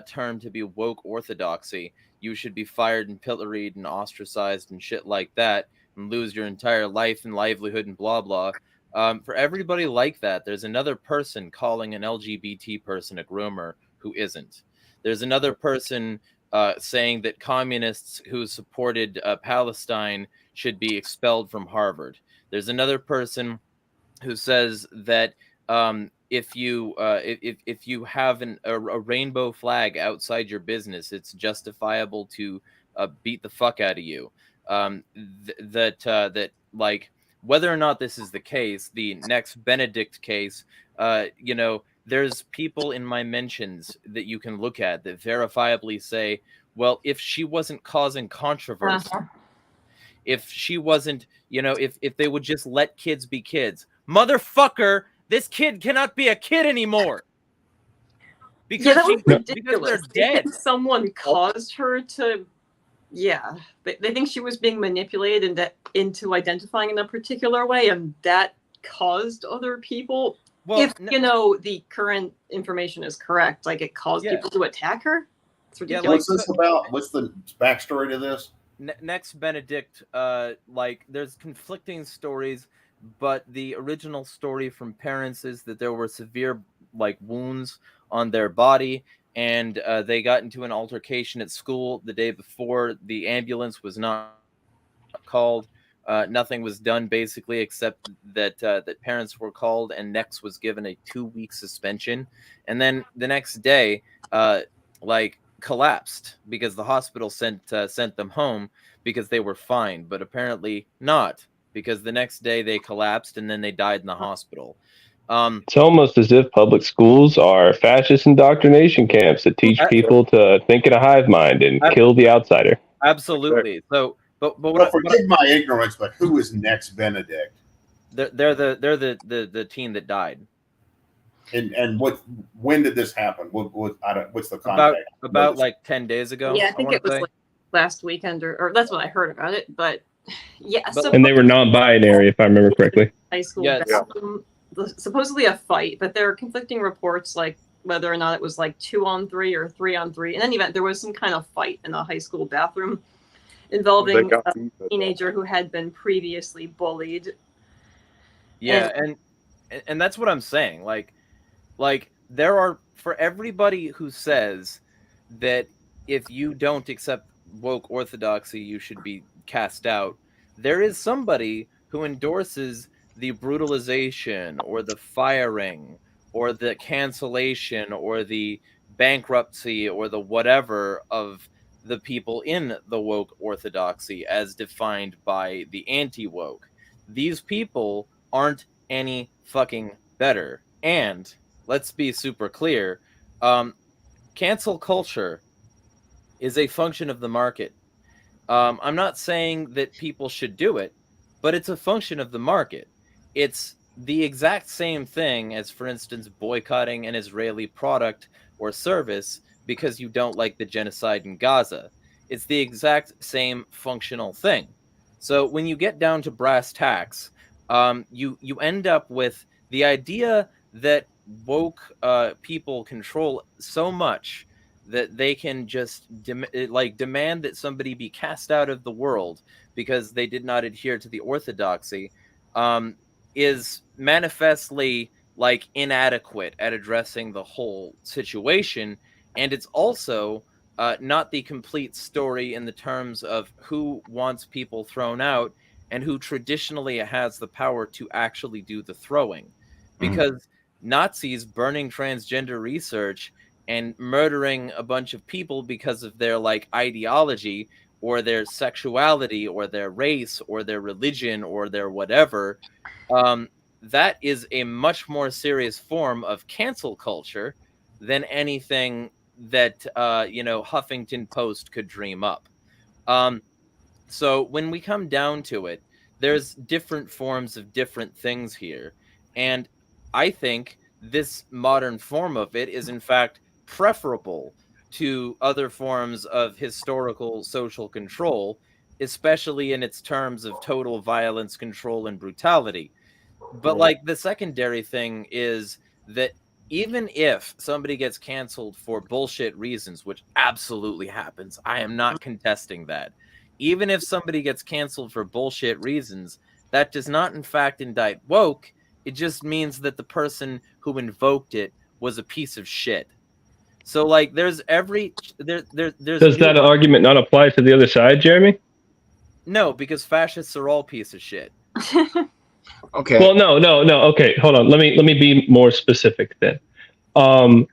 term to be woke orthodoxy, you should be fired and pilloried and ostracized and shit like that, and lose your entire life and livelihood and blah blah. For everybody like that, there's another person calling an LGBT person a groomer who isn't. There's another person saying that communists who supported Palestine should be expelled from Harvard. There's another person who says that if you have a rainbow flag outside your business, it's justifiable to beat the fuck out of you. That like, whether or not this is the case, the next Benedict case, there's people in my mentions that you can look at that verifiably say, well, if she wasn't causing controversy, if she wasn't, if they would just let kids be kids, motherfucker, this kid cannot be a kid anymore. Because, because they're dead. Think someone caused her to, they think she was being manipulated into identifying in a particular way, and that caused other people. Well, if the current information is correct, like it caused people to attack her. It's ridiculous. What's this about? What's the backstory to this? Next Benedict, like, there's conflicting stories, but the original story from parents is that there were severe, like, wounds on their body, and they got into an altercation at school the day before. The ambulance was not called. Nothing was done basically, except that that parents were called, and Nex was given a 2-week suspension, and then the next day, like collapsed because the hospital sent them home because they were fine, but apparently not, because the next day they collapsed and then they died in the hospital. It's almost as if public schools are fascist indoctrination camps that teach people to think in a hive mind and kill the outsider. Absolutely. So, but well, forgive my ignorance, but who is Nex Benedict? They're the teen that died. And when did this happen? What's the context? About like 10 days ago. Yeah, I think it was like last weekend, or that's what I heard about it. But yeah, and they were non-binary, if I remember correctly. High school bathroom, supposedly a fight, but there are conflicting reports, like whether or not it was like 2-on-3 or 3-on-3. In any event, there was some kind of fight in a high school bathroom involving a teenager who had been previously bullied. Yeah, and that's what I'm saying. Like there are, for everybody who says that if you don't accept woke orthodoxy, you should be cast out, there is somebody who endorses the brutalization or the firing or the cancellation or the bankruptcy or the whatever of the people in the woke orthodoxy as defined by the anti-woke. These people aren't any fucking better. And let's be super clear, cancel culture is a function of the market. I'm not saying that people should do it, but it's a function of the market. It's the exact same thing as, for instance, boycotting an Israeli product or service because you don't like the genocide in Gaza. It's the exact same functional thing. So when you get down to brass tacks, you end up with the idea that woke people control so much that they can just demand that somebody be cast out of the world because they did not adhere to the orthodoxy, is manifestly like inadequate at addressing the whole situation. And it's also not the complete story in the terms of who wants people thrown out and who traditionally has the power to actually do the throwing. Because Nazis burning transgender research and murdering a bunch of people because of their like ideology or their sexuality or their race or their religion or their whatever, that is a much more serious form of cancel culture than anything that Huffington Post could dream up. So when we come down to it, there's different forms of different things here, and I think this modern form of it is in fact preferable to other forms of historical social control, especially in its terms of total violence, control, and brutality. But like the secondary thing is that even if somebody gets canceled for bullshit reasons, which absolutely happens, I am not contesting that. Even if somebody gets canceled for bullshit reasons, that does not in fact indict woke. It just means that the person who invoked it was a piece of shit. So like there's Does that argument not apply to the other side, Jeremy? No, because fascists are all piece of shit. Okay. Well, no. Okay, hold on. Let me be more specific then.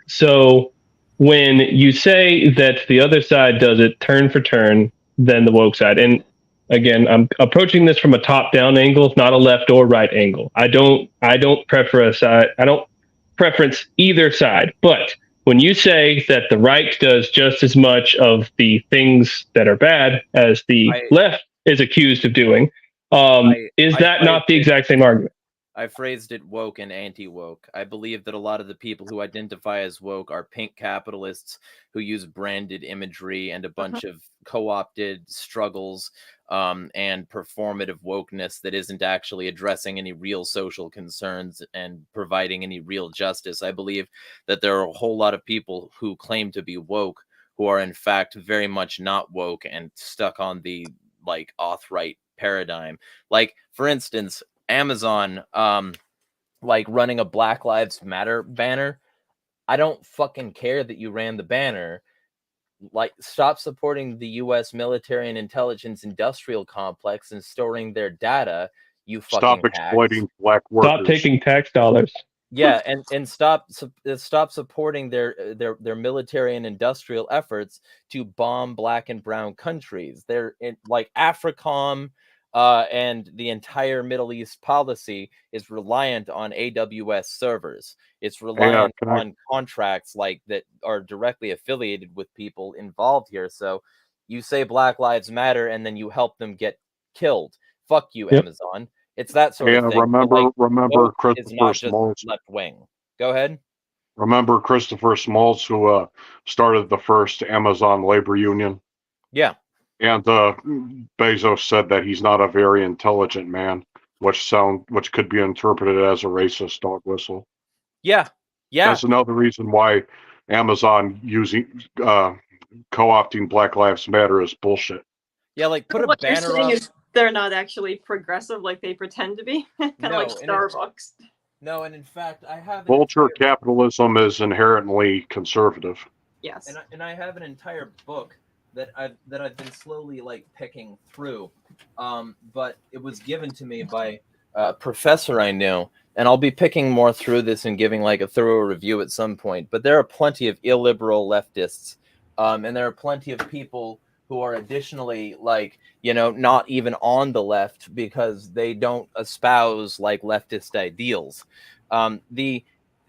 So when you say that the other side does it turn for turn, then the woke side, and again, I'm approaching this from a top-down angle, not a left or right angle. I don't prefer a side. I don't preference either side. But when you say that the right does just as much of the things that are bad as the left is accused of doing, is that not the exact same argument? I phrased it woke and anti-woke. I believe that a lot of the people who identify as woke are pink capitalists who use branded imagery and a bunch of co-opted struggles and performative wokeness that isn't actually addressing any real social concerns and providing any real justice. I believe that there are a whole lot of people who claim to be woke who are in fact very much not woke and stuck on the like auth-right paradigm. Like, for instance, Amazon like running a Black Lives Matter banner. I don't fucking care that you ran the banner. Like, stop supporting the U.S. military and intelligence industrial complex and storing their data, you fucking Stop hacks. exploiting black workers. Stop taking tax dollars. Yeah, and stop supporting their military and industrial efforts to bomb black and brown countries. They're like AFRICOM, and the entire Middle East policy is reliant on AWS servers. It's reliant on contracts like that are directly affiliated with people involved here. So you say Black Lives Matter and then you help them get killed. Fuck you, Yep. Amazon. It's that sort of thing. Remember Woke is Christopher not just Smalls. left wing. Go ahead. Remember Christopher Smalls, who started the first Amazon labor union? Yeah. And Bezos said that he's not a very intelligent man, which could be interpreted as a racist dog whistle. Yeah. Yeah. That's another reason why Amazon using co-opting Black Lives Matter is bullshit. Yeah, like put a what banner you're saying up. is they're not actually progressive like they pretend to be. Kind of No, like and Starbucks. No, and in fact, I have Vulture capitalism is inherently conservative. Yes. And I have an entire book that I've been slowly like picking through, but it was given to me by a professor I knew, and I'll be picking more through this and giving like a thorough review at some point. But there are plenty of illiberal leftists, and there are plenty of people who are additionally like, you know, not even on the left because they don't espouse like leftist ideals. The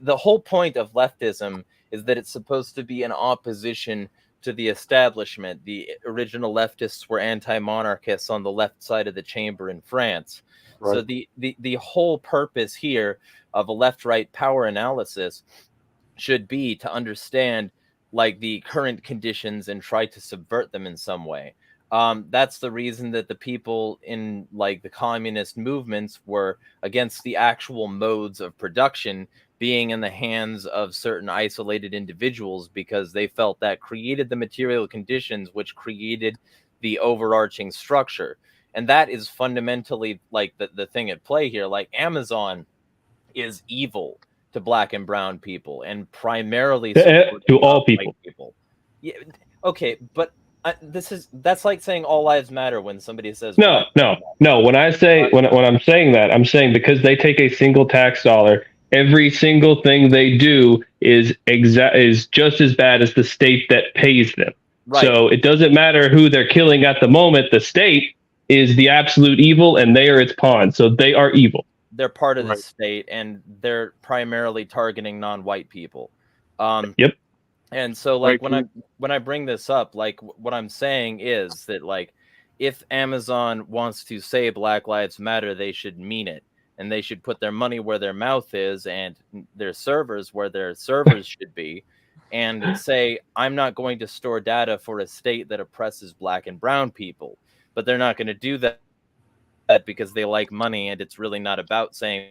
whole point of leftism is that it's supposed to be in opposition to the establishment. The original leftists were anti-monarchists on the left side of the chamber in France. Right. So the whole purpose here of a left-right power analysis should be to understand like the current conditions and try to subvert them in some way. That's the reason that the people in like the communist movements were against the actual modes of production being in the hands of certain isolated individuals, because they felt that created the material conditions which created the overarching structure. And that is fundamentally like the thing at play here. Like Amazon is evil to black and brown people and primarily to all people. Yeah, okay, but that's like saying all lives matter when somebody says no. When I say when I'm saying that, I'm saying because they take a single tax dollar, every single thing they do is just as bad as the state that pays them. Right. So it doesn't matter who they're killing at the moment. The state is the absolute evil, and they are its pawn. So they are evil. They're part of the state, and they're primarily targeting non-white people. Yep. And so, like, when I bring this up, like, what I'm saying is that, like, if Amazon wants to say Black Lives Matter, they should mean it, and they should put their money where their mouth is and their servers where their servers should be, and say, I'm not going to store data for a state that oppresses black and brown people. But they're not going to do that because they like money, and it's really not about saying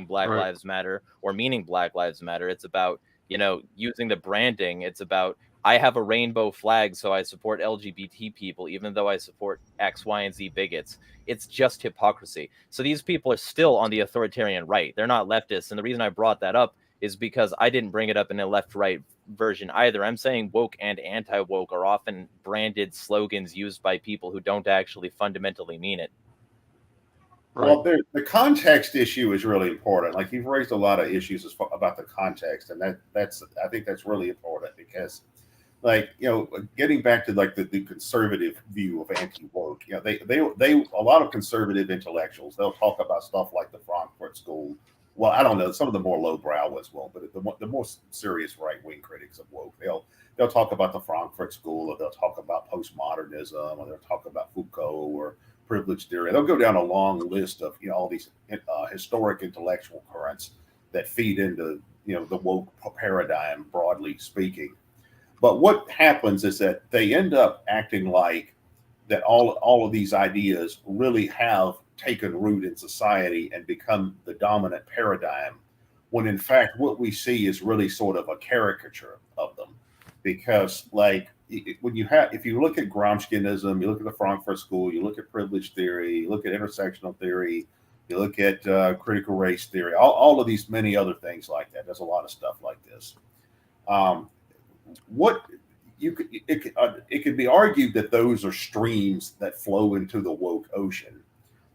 Black Lives Matter or meaning Black Lives Matter. It's about, you know, using the branding. It's about, I have a rainbow flag, so I support LGBT people, even though I support X, Y, and Z bigots. It's just hypocrisy. So these people are still on the authoritarian right. They're not leftists. And the reason I brought that up is because I didn't bring it up in a left-right version either. I'm saying woke and anti-woke are often branded slogans used by people who don't actually fundamentally mean it. Well, the context issue is really important. Like, you've raised a lot of issues about the context, and I think that's really important because, like, you know, getting back to like the conservative view of anti-woke, you know, they a lot of conservative intellectuals, they'll talk about stuff like the Frankfurt School. Well, I don't know, some of the more lowbrow ones will, but the more serious right-wing critics of woke, they'll talk about the Frankfurt School, or they'll talk about postmodernism, or they'll talk about Foucault or privilege theory. They'll go down a long list of, you know, all these historic intellectual currents that feed into, you know, the woke paradigm, broadly speaking. But what happens is that they end up acting like that all of these ideas really have taken root in society and become the dominant paradigm, when in fact what we see is really sort of a caricature of them. Because, like, if you look at Gramscianism, you look at the Frankfurt School, you look at privilege theory, you look at intersectional theory, You look at critical race theory, all of these many other things like that. There's a lot of stuff like this. What you could it could be argued that those are streams that flow into the woke ocean,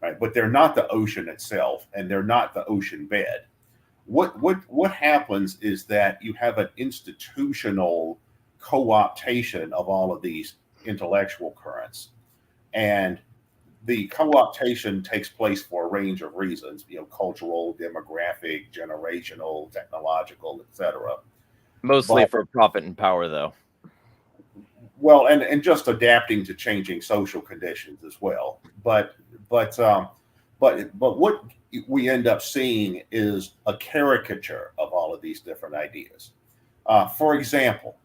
right? But they're not the ocean itself, and they're not the ocean bed. What happens is that you have an institutional co-optation of all of these intellectual currents, and the co-optation takes place for a range of reasons, cultural, demographic, generational, technological, etc. Mostly for profit and power, though. Well, and just adapting to changing social conditions as well. But what we end up seeing is a caricature of all of these different ideas. For example,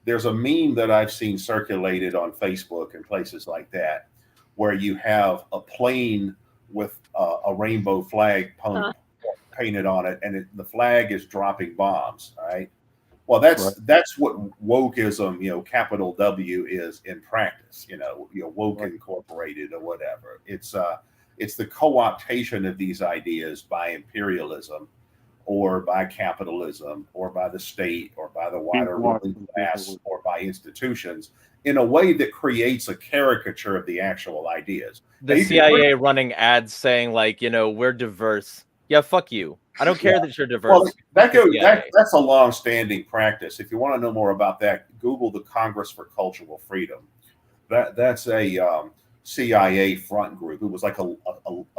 there's a meme that I've seen circulated on Facebook and places like that, where you have a plane with a rainbow flag painted on it, and the flag is dropping bombs. Right. Well, that's what wokeism, capital W, is in practice. Woke Incorporated or whatever. It's the co-optation of these ideas by imperialism, or by capitalism, or by the state, or by the wider ruling class, or by institutions, in a way that creates a caricature of the actual ideas. The CIA running ads saying we're diverse. Yeah, fuck you. I don't care that you're diverse. Well, that's a long-standing practice. If you want to know more about that, Google the Congress for Cultural Freedom. That's a CIA front group. It was like a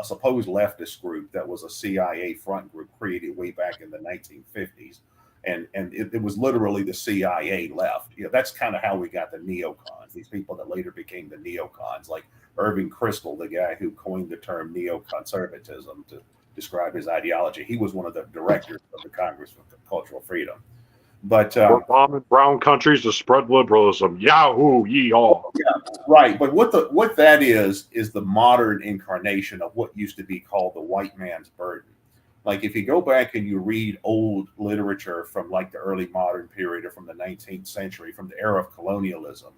supposed leftist group that was a CIA front group created way back in the 1950s. And it was literally the CIA left. That's kind of how we got the neocons, these people that later became the neocons, like Irving Kristol, the guy who coined the term neoconservatism to describe his ideology. He was one of the directors of the Congress for Cultural Freedom. But we're bombing brown countries to spread liberalism. Yahoo, ye all. Yeah, right. But what that is the modern incarnation of what used to be called the white man's burden. Like if you go back and you read old literature from like the early modern period or from the 19th century, from the era of colonialism,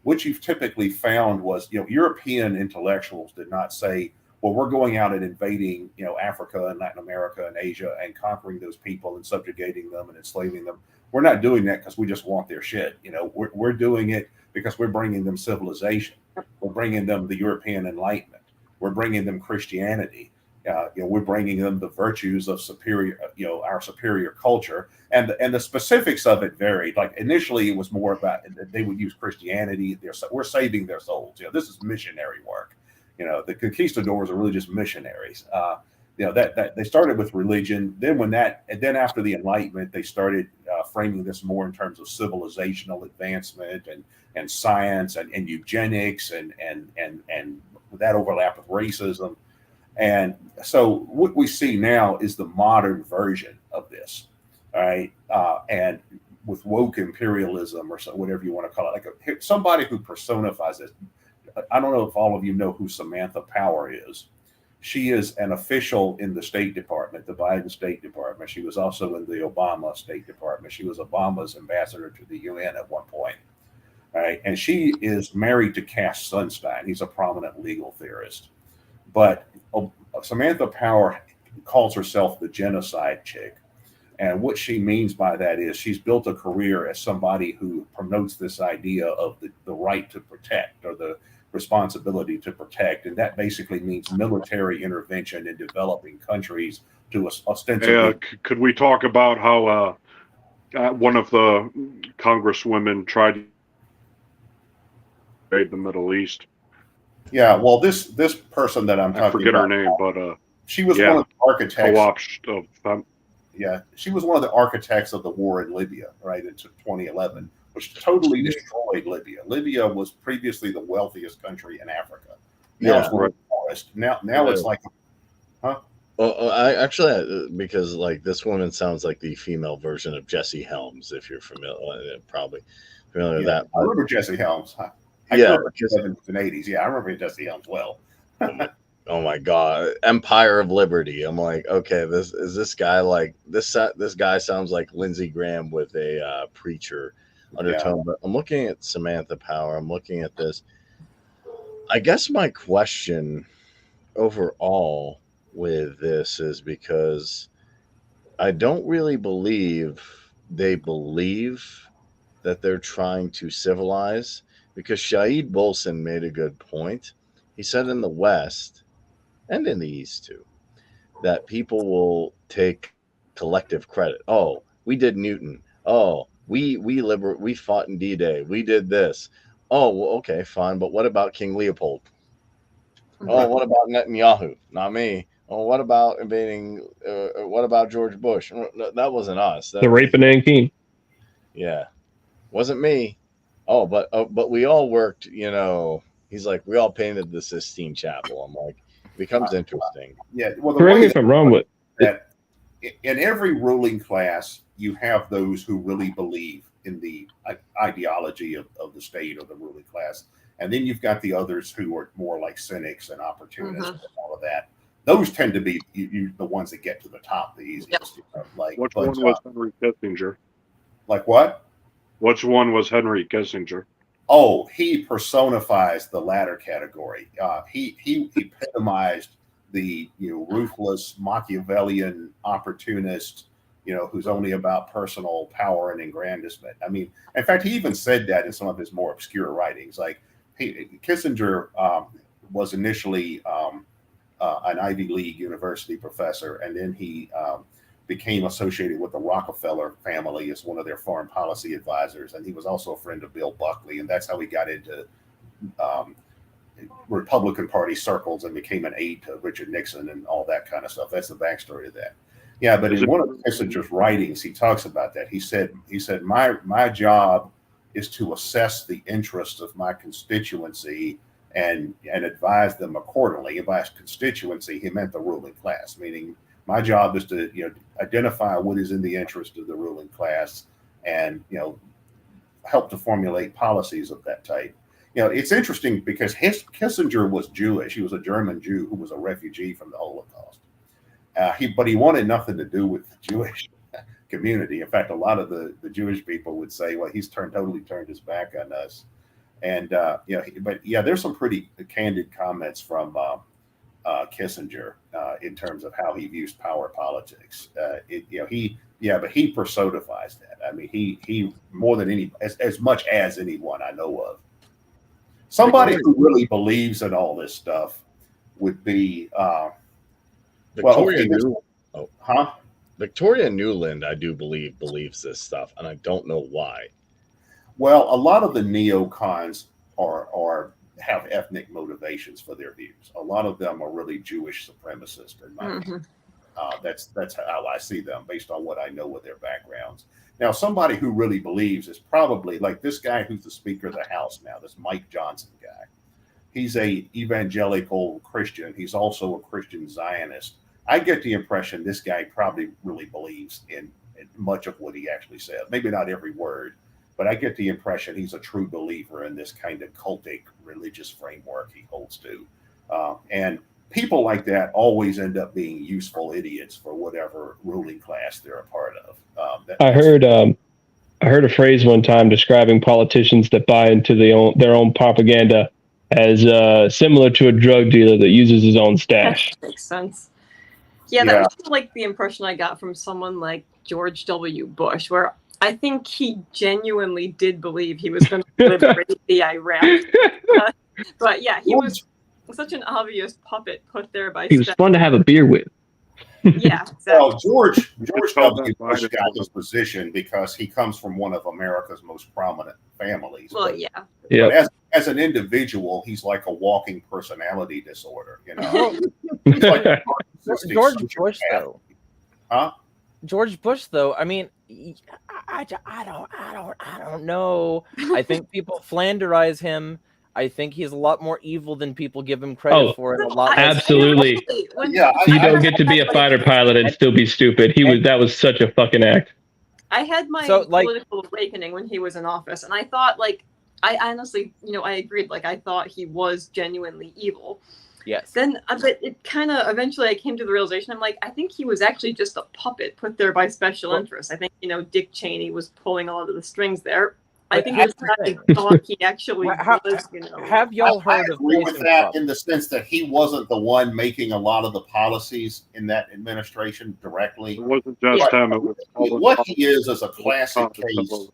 what you've typically found was, European intellectuals did not say, well, we're going out and invading, Africa and Latin America and Asia and conquering those people and subjugating them and enslaving them. We're not doing that because we just want their shit. We're doing it because we're bringing them civilization. We're bringing them the European Enlightenment. We're bringing them Christianity. We're bringing them the virtues of our superior culture, and the specifics of it varied. Like initially, it was more about they would use Christianity. We're saving their souls. This is missionary work. The conquistadors are really just missionaries. That they started with religion. Then after the Enlightenment, they started framing this more in terms of civilizational advancement and science and eugenics and that overlap with racism. And so what we see now is the modern version of this, all right? And with woke imperialism or whatever you want to call it, like somebody who personifies it. I don't know if all of you know who Samantha Power is. She is an official in the State Department, the Biden State Department. She was also in the Obama State Department. She was Obama's ambassador to the UN at one point. All right? And she is married to Cass Sunstein. He's a prominent legal theorist. But Samantha Power calls herself the genocide chick. And what she means by that is she's built a career as somebody who promotes this idea of the right to protect, or the responsibility to protect. And that basically means military intervention in developing countries to ostensibly. Could we talk about how one of the congresswomen tried to invade the Middle East? Yeah, well, this person that I'm talking about, I forget her name, but she was one of the architects. Yeah, she was one of the architects of the war in Libya, right, in 2011, which totally destroyed Libya. Libya was previously the wealthiest country in Africa. Now it's one of the poorest. Now it's like, huh? Well, I actually, because like this woman sounds like the female version of Jesse Helms, if you're familiar, probably familiar with that. I remember Jesse Helms. I grew up in the 70s and 80s. Yeah, I remember Jesse Helms well. Oh my God, Empire of Liberty. I'm like, okay, this guy like this guy sounds like Lindsey Graham with a preacher undertone. But I'm looking at Samantha Power. I'm looking at this. I guess my question overall with this is because I don't really believe they believe that they're trying to civilize, because Shahid Bolson made a good point. He said in the West and in the East too that people will take collective credit. Oh, we did Newton. Oh, we fought in D-Day. We did this. Oh, well, okay, fine. But what about King Leopold? Oh, what about Netanyahu? Not me. Oh, what about invading? What about George Bush? No, that wasn't us. The rape of Nanking. Yeah, wasn't me. Oh, but we all worked. He's like, we all painted the Sistine Chapel. I'm like, it becomes interesting. Yeah. Well, the Correct me way if I'm wrong with that in every ruling class, you have those who really believe in the ideology of the state or the ruling class. And then you've got the others who are more like cynics and opportunists and all of that. Those tend to be the ones that get to the top the easiest. Which one was Henry Kissinger? Like what? Which one was Henry Kissinger? Oh, he personifies the latter category. He epitomized the ruthless Machiavellian opportunist, who's only about personal power and aggrandizement. I mean, in fact, he even said that in some of his more obscure writings. Like Kissinger was initially an Ivy League university professor, and then he became associated with the Rockefeller family as one of their foreign policy advisors, and he was also a friend of Bill Buckley, and that's how he got into Republican Party circles and became an aide to Richard Nixon and all that kind of stuff. That's the backstory of that. Yeah, but in one of Kissinger's writings, he talks about that. He said, my job is to assess the interests of my constituency and advise them accordingly. And by constituency, he meant the ruling class, meaning my job is to identify what is in the interest of the ruling class and help to formulate policies of that type. It's interesting because Kissinger was Jewish. He was a German Jew who was a refugee from the Holocaust. But he wanted nothing to do with the Jewish community. In fact, a lot of the Jewish people would say, well, he's totally turned his back on us. And, there's some pretty candid comments from Kissinger in terms of how he views power politics. But he personifies that. I mean, he more than as much as anyone I know of. Somebody who really believes in all this stuff would be Victoria Nuland, I do believe, believes this stuff, and I don't know why. Well, a lot of the neocons have ethnic motivations for their views. A lot of them are really Jewish supremacists, in my opinion. That's how I see them, based on what I know of their backgrounds. Now, somebody who really believes is probably like this guy who's the Speaker of the House now, this Mike Johnson guy. He's a evangelical Christian. He's also a Christian Zionist. I get the impression this guy probably really believes in much of what he actually said. Maybe not every word, but I get the impression he's a true believer in this kind of cultic religious framework he holds to. And people like that always end up being useful idiots for whatever ruling class they're a part of. I heard a phrase one time describing politicians that buy into their own propaganda as similar to a drug dealer that uses his own stash. That makes sense. Yeah, that was like the impression I got from someone like George W. Bush, where I think he genuinely did believe he was going to liberate the Iraq. But yeah, he was such an obvious puppet put there by. He was fun to have a beer with. Yeah, exactly. Well, George W. Bush got his position because he comes from one of America's most prominent families. Well, but, yeah. But as an individual, he's like a walking personality disorder. He's like George Bush, though. Huh? George Bush, though. I mean, I don't know. I think people Flanderize him. I think he's a lot more evil than people give him credit for. And a lot. Absolutely. You don't get to be a fighter pilot and still be stupid. That was such a fucking act. I had my political awakening when he was in office, and I thought, I honestly, I agreed. I thought he was genuinely evil. Yes. Then, but it kind of eventually I came to the realization. I'm like, I think he was actually just a puppet put there by special interests. I think Dick Cheney was pulling a lot of the strings there. I think this guy thought he actually was, Have y'all heard I of agree with that Crop? in the sense that he wasn't the one making a lot of the policies in that administration directly. It wasn't just him. It was What he is a classic case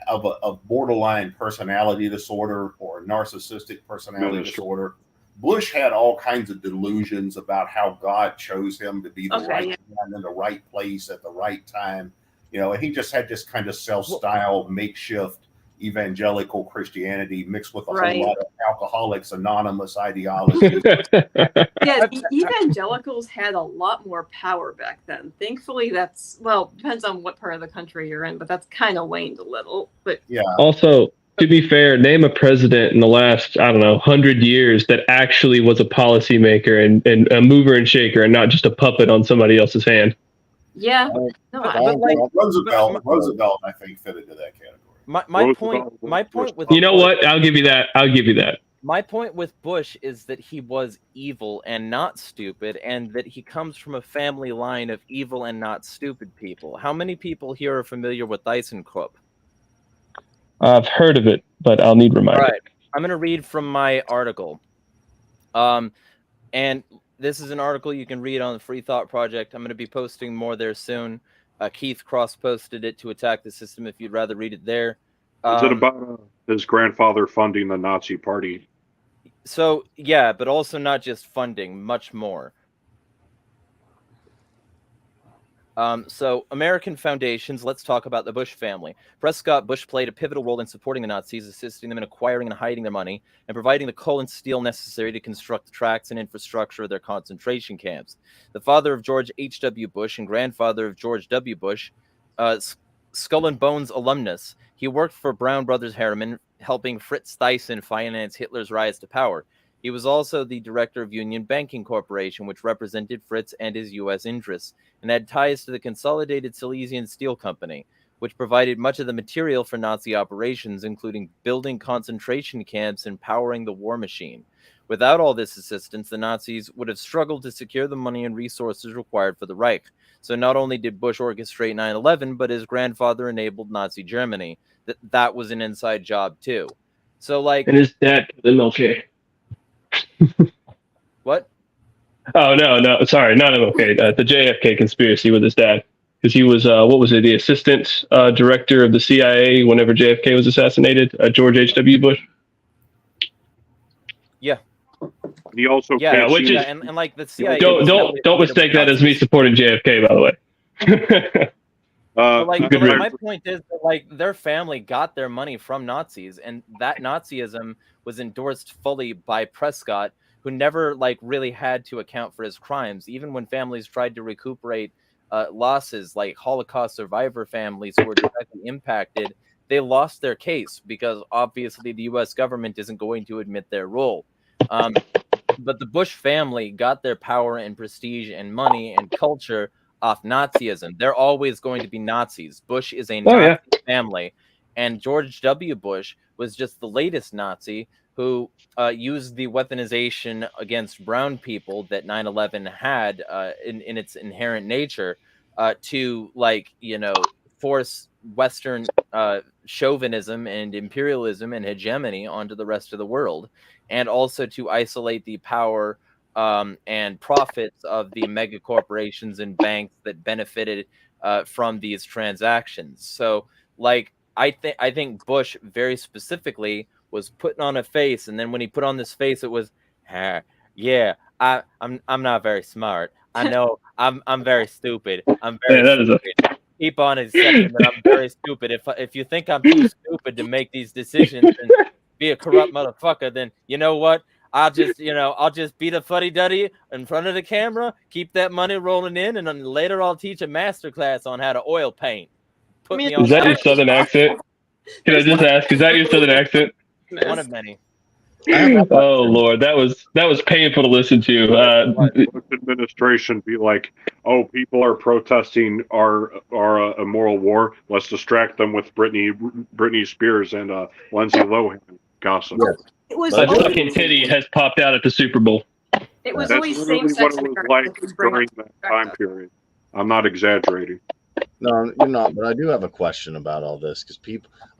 of a borderline personality disorder or narcissistic personality disorder. Bush had all kinds of delusions about how God chose him to be the right man in the right place at the right time. And he just had this kind of self-styled makeshift evangelical Christianity mixed with a whole lot of Alcoholics Anonymous ideology. Yeah, the evangelicals had a lot more power back then. Thankfully, depends on what part of the country you're in, but that's kind of waned a little. But yeah. Also, to be fair, name a president in the last, 100 years that actually was a policymaker and a mover and shaker and not just a puppet on somebody else's hand. Yeah. Roosevelt, I think, fit into that category. My point with you know what? I'll give you that. My point with Bush is that he was evil and not stupid, and that he comes from a family line of evil and not stupid people. How many people here are familiar with ThyssenKrupp? I've heard of it, but I'll need reminding. All right, I'm going to read from my article. And this is an article you can read on the Free Thought Project. I'm going to be posting more there soon. Keith cross-posted it to Attack the System if you'd rather read it there. Is it about his grandfather funding the Nazi party? So, yeah, but also not just funding, much more. So, American foundations, let's talk about the Bush family. Prescott Bush played a pivotal role in supporting the Nazis, assisting them in acquiring and hiding their money, and providing the coal and steel necessary to construct the tracks and infrastructure of their concentration camps. The father of George H.W. Bush and grandfather of George W. Bush, Skull and Bones alumnus, he worked for Brown Brothers Harriman, helping Fritz Thyssen finance Hitler's rise to power. He was also the director of Union Banking Corporation, which represented Fritz and his U.S. interests, and had ties to the Consolidated Silesian Steel Company, which provided much of the material for Nazi operations, including building concentration camps and powering the war machine. Without all this assistance, the Nazis would have struggled to secure the money and resources required for the Reich. So not only did Bush orchestrate 9/11, but his grandfather enabled Nazi Germany. That was an inside job too. So and his dad the MLK. What? Oh no, sorry, not MLK. The JFK conspiracy with his dad, because he was the assistant director of the CIA whenever JFK was assassinated. George H.W. Bush. Yeah. He also and the CIA. Don't mistake that as me supporting JFK, by the way. My point is that their family got their money from Nazis, and that Nazism was endorsed fully by Prescott, who never really had to account for his crimes. Even when families tried to recuperate losses, like Holocaust survivor families who were directly impacted, they lost their case because obviously the U.S. government isn't going to admit their role. But the Bush family got their power and prestige and money and culture off Nazism. They're always going to be Nazis. Bush is a Nazi family, and George W. Bush was just the latest Nazi who used the weaponization against brown people that 9/11 had in its inherent nature to force Western chauvinism and imperialism and hegemony onto the rest of the world, and also to isolate the power and profits of the mega corporations and banks that benefited from these transactions. So, I think Bush very specifically was putting on a face, and then when he put on this face, it was, I'm not very smart. I know I'm very stupid. I'm very stupid. Keep on accepting that I'm very stupid. If you think I'm too stupid to make these decisions and be a corrupt motherfucker, then you know what? I'll just be the fuddy-duddy in front of the camera, keep that money rolling in, and then later I'll teach a master class on how to oil paint. Is that your southern accent? Can I just ask, is that your southern accent? One of many. Oh Lord, that was painful to listen to. Administration be like, oh, people are protesting our immoral war. Let's distract them with Britney Spears and Lindsay Lohan gossip. Yeah. It was a fucking titty has popped out at the Super Bowl. It was That's always literally same-sex what it was like during that time period. I'm not exaggerating. No, you're not. But I do have a question about all this because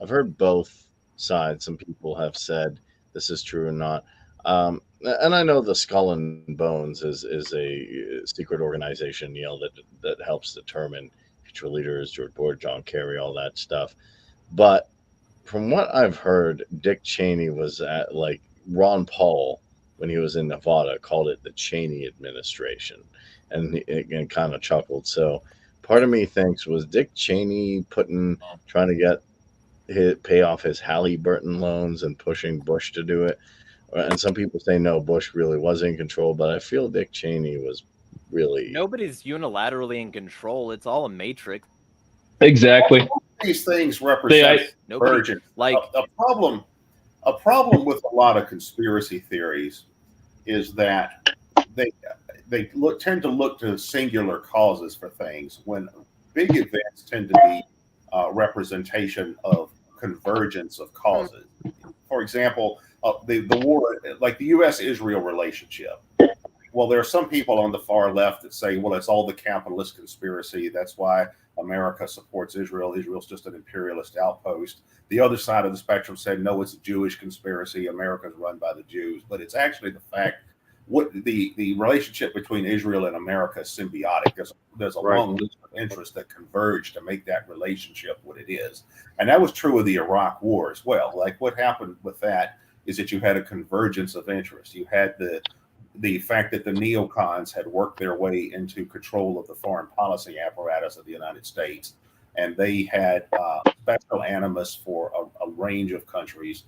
I've heard both sides. Some people have said this is true or not. And I know the Skull and Bones is a secret organization, that helps determine future leaders, George Bush, John Kerry, all that stuff. But from what I've heard, Dick Cheney was at like Ron Paul when he was in Nevada called it the Cheney administration, and kind of chuckled. So part of me thinks was Dick Cheney trying to pay off his Halliburton loans and pushing Bush to do it. And some people say no, Bush really was in control, but I feel Dick Cheney was really. Nobody's unilaterally in control. It's all a matrix. Exactly. These things represent Nobody convergence. like A problem with a lot of conspiracy theories is that they tend to look to singular causes for things when big events tend to be representation of convergence of causes. For example, the war, like the U.S.-Israel relationship. Well, there are some people on the far left that say, well, it's all the capitalist conspiracy. That's why America supports Israel. Israel's just an imperialist outpost. The other side of the spectrum said, no, it's a Jewish conspiracy. America's run by the Jews. But it's actually the fact what the relationship between Israel and America is symbiotic. There's a long list of interests that converge to make that relationship what it is. And that was true of the Iraq War as well. Like what happened with that is that you had a convergence of interests. You had the fact that the neocons had worked their way into control of the foreign policy apparatus of the United States, and they had special animus for a range of countries,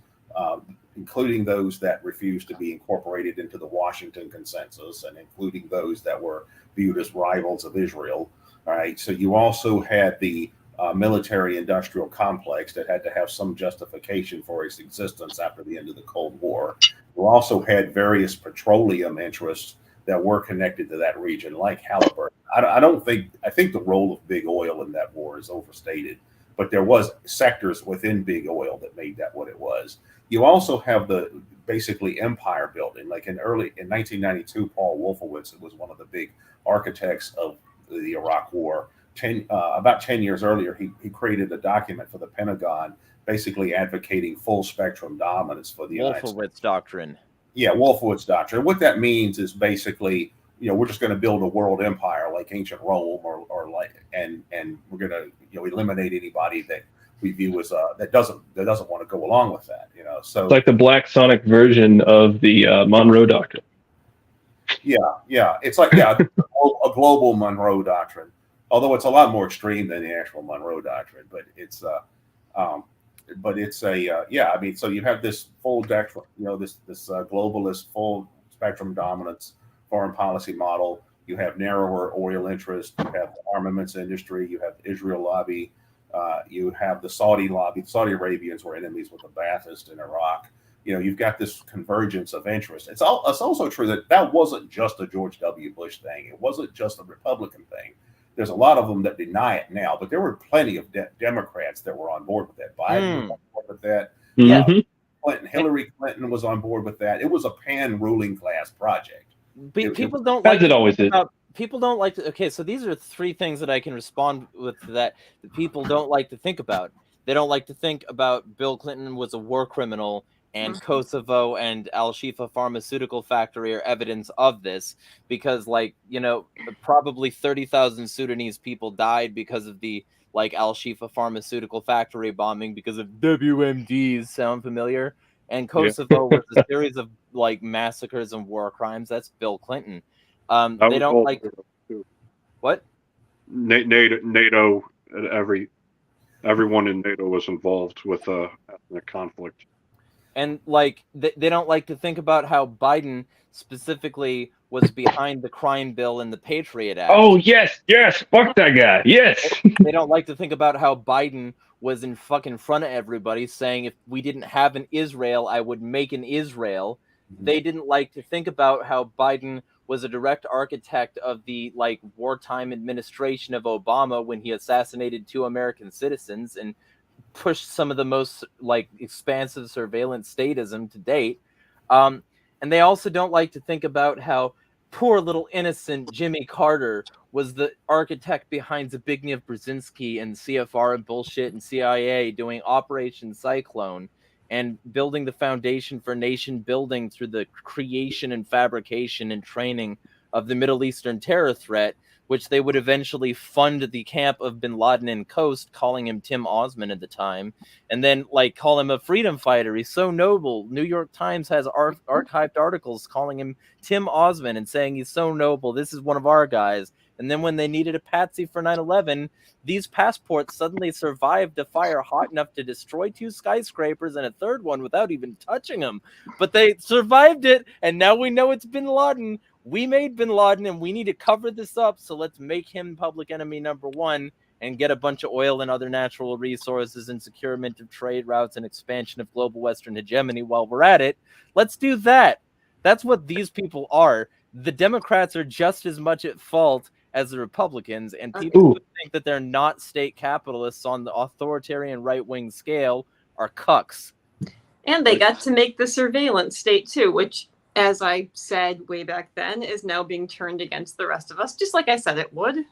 including those that refused to be incorporated into the Washington Consensus, and including those that were viewed as rivals of Israel. All right, so you also had the military-industrial complex that had to have some justification for its existence after the end of the Cold War. You also had various petroleum interests that were connected to that region, like Halliburton. I think the role of big oil in that war is overstated, but there was sectors within big oil that made that what it was. You also have the basically empire building, like in 1992, Paul Wolfowitz was one of the big architects of the Iraq War. About 10 years earlier, he created a document for the Pentagon basically advocating full spectrum dominance for the United States. Wolfowitz doctrine. Yeah, Wolfowitz doctrine. What that means is basically, we're just going to build a world empire like ancient Rome, or like, and we're going to, eliminate anybody that we view as that doesn't want to go along with that. So it's like the Black Sonic version of the Monroe Doctrine. Yeah, it's like a global Monroe Doctrine, although it's a lot more extreme than the actual Monroe Doctrine. But it's I mean, so you have this full doctrine, this globalist full spectrum dominance foreign policy model. You have narrower oil interests. You have the armaments industry. You have the Israel lobby. You have the Saudi lobby. The Saudi Arabians were enemies with the Baathists in Iraq. You've got this convergence of interest. It's also true that wasn't just a George W. Bush thing. It wasn't just a Republican thing. There's a lot of them that deny it now, but there were plenty of Democrats that were on board with that. Biden was on board with that. Yeah. Hillary Clinton was on board with that. It was a pan-ruling class project. People don't like it always is. People don't like to. Okay, so these are three things that I can respond with that people don't like to think about. They don't like to think about Bill Clinton was a war criminal, and Kosovo and Al Shifa Pharmaceutical Factory are evidence of this, because probably 30,000 Sudanese people died because of the Al Shifa Pharmaceutical Factory bombing because of WMDs. Sound familiar? And Kosovo was a series of massacres and war crimes. That's Bill Clinton. They don't like what? NATO, everyone in NATO was involved with ethnic conflict. And they don't like to think about how Biden specifically was behind the crime bill and the Patriot Act. Oh, yes, fuck that guy, yes. They don't like to think about how Biden was in fucking front of everybody saying, if we didn't have an Israel, I would make an Israel. They didn't like to think about how Biden was a direct architect of the wartime administration of Obama when he assassinated 2 American citizens and pushed some of the most expansive surveillance statism to date. And they also don't like to think about how poor little innocent Jimmy Carter was the architect behind Zbigniew Brzezinski and CFR and bullshit and CIA doing Operation Cyclone and building the foundation for nation building through the creation and fabrication and training of the Middle Eastern terror threat, which they would eventually fund the camp of bin Laden in Khost, calling him Tim Osman at the time, and then like call him a freedom fighter. He's so noble. New York Times has archived articles calling him Tim Osman and saying he's so noble. This is one of our guys. And then when they needed a patsy for 9/11, these passports suddenly survived a fire hot enough to destroy 2 skyscrapers and a third one without even touching them. But they survived it, and now we know it's bin Laden. We made bin Laden, and we need to cover this up, so let's make him public enemy number 1 and get a bunch of oil and other natural resources and securement of trade routes and expansion of global Western hegemony while we're at it. Let's do that. That's what these people are. The Democrats are just as much at fault as the Republicans, and people who think that they're not state capitalists on the authoritarian right-wing scale are cucks. And they got to make the surveillance state too, which, as I said way back then, is now being turned against the rest of us, just like I said it would.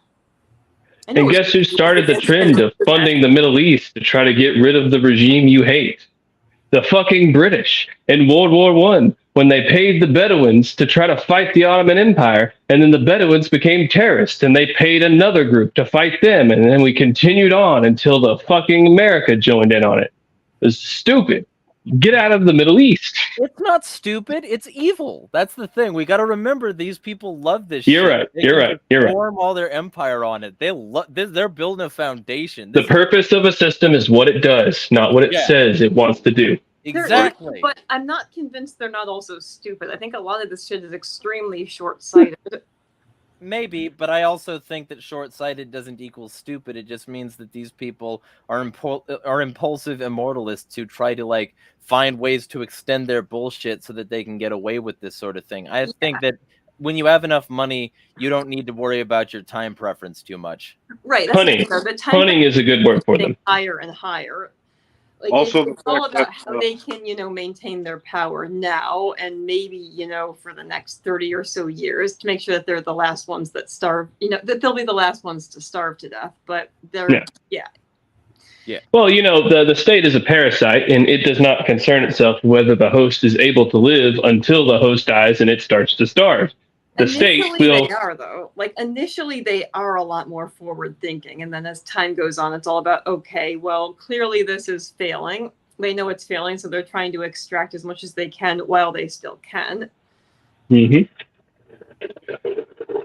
And guess who started the trend of funding the Middle East to try to get rid of the regime you hate? The fucking British in World War I, when they paid the Bedouins to try to fight the Ottoman Empire, and then the Bedouins became terrorists, and they paid another group to fight them, and then we continued on until the fucking America joined in on it. It was stupid. Get out of the Middle East. It's not stupid. It's evil. That's the thing. We got to remember these people love this You're shit. right. They You're right. You're right. form all their empire on it. They're building a foundation. The purpose of a system is what it does, not what it says it wants to do. Exactly. But I'm not convinced they're not also stupid. I think a lot of this shit is extremely short-sighted. Maybe, but I also think that short-sighted doesn't equal stupid. It just means that these people are impulsive immortalists who try to like find ways to extend their bullshit so that they can get away with this sort of thing. I think that when you have enough money, you don't need to worry about your time preference too much. Right. Hunting is a good word for them. Higher and higher. Like, Also, it's all about how they can, maintain their power now and maybe, for the next 30 or so years to make sure that they're the last ones that starve, that they'll be the last ones to starve to death. But they're, yeah. Well, the state is a parasite, and it does not concern itself whether the host is able to live until the host dies and it starts to starve. The state will. They are, though. Like, initially, they are a lot more forward-thinking, and then as time goes on, it's all about, okay, well, clearly this is failing. They know it's failing, so they're trying to extract as much as they can while they still can. Mm-hmm.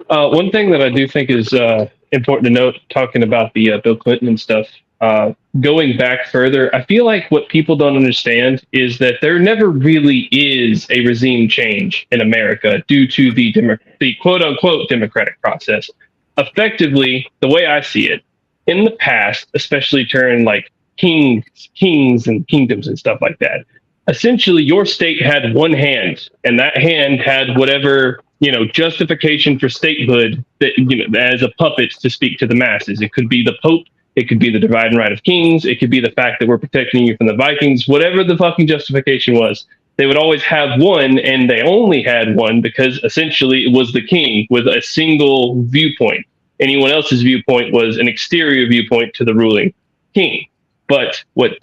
One thing that I do think is important to note, talking about the Bill Clinton and stuff, going back further, I feel like what people don't understand is that there never really is a regime change in America due to the quote-unquote democratic process. Effectively, the way I see it, in the past, especially during like kings and kingdoms and stuff like that, essentially your state had one hand, and that hand had whatever justification for statehood that as a puppet to speak to the masses. It could be the Pope. It could be the divide and right of kings. It could be the fact that we're protecting you from the Vikings. Whatever the fucking justification was, they would always have one, and they only had one because essentially it was the king with a single viewpoint. Anyone else's viewpoint was an exterior viewpoint to the ruling king. But what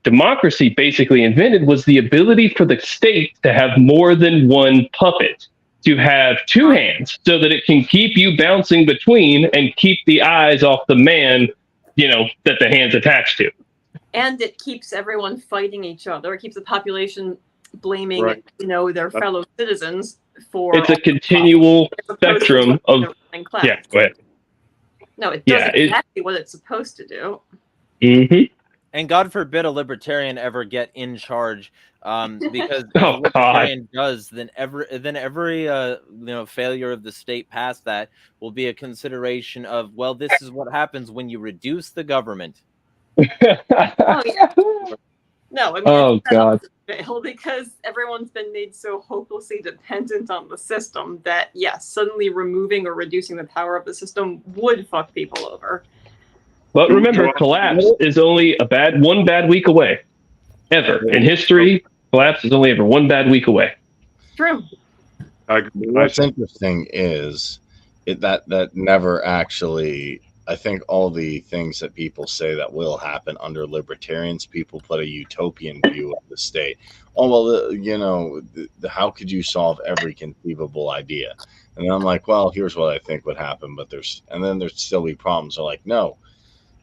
democracy basically invented was the ability for the state to have more than one puppet, to have two hands so that it can keep you bouncing between and keep the eyes off the man that the hand's attached to. And it keeps everyone fighting each other. It keeps the population blaming, their fellow citizens for... It's a continual spectrum of... Yeah, go ahead. No, it does exactly what it's supposed to do. Mm-hmm. And God forbid a libertarian ever get in charge, because if a libertarian does, then every failure of the state past that will be a consideration of, well, this is what happens when you reduce the government. Oh, yeah. No, God. Fail because everyone's been made so hopelessly dependent on the system that, yes, suddenly removing or reducing the power of the system would fuck people over. But remember, collapse is only one bad week away. Ever. In history, collapse is only ever one bad week away. True. What's interesting is that never actually. I think all the things that people say that will happen under libertarians, people put a utopian view of the state. Oh well, how could you solve every conceivable idea? And then I'm like, well, here's what I think would happen, but there's still be problems. They're like, no,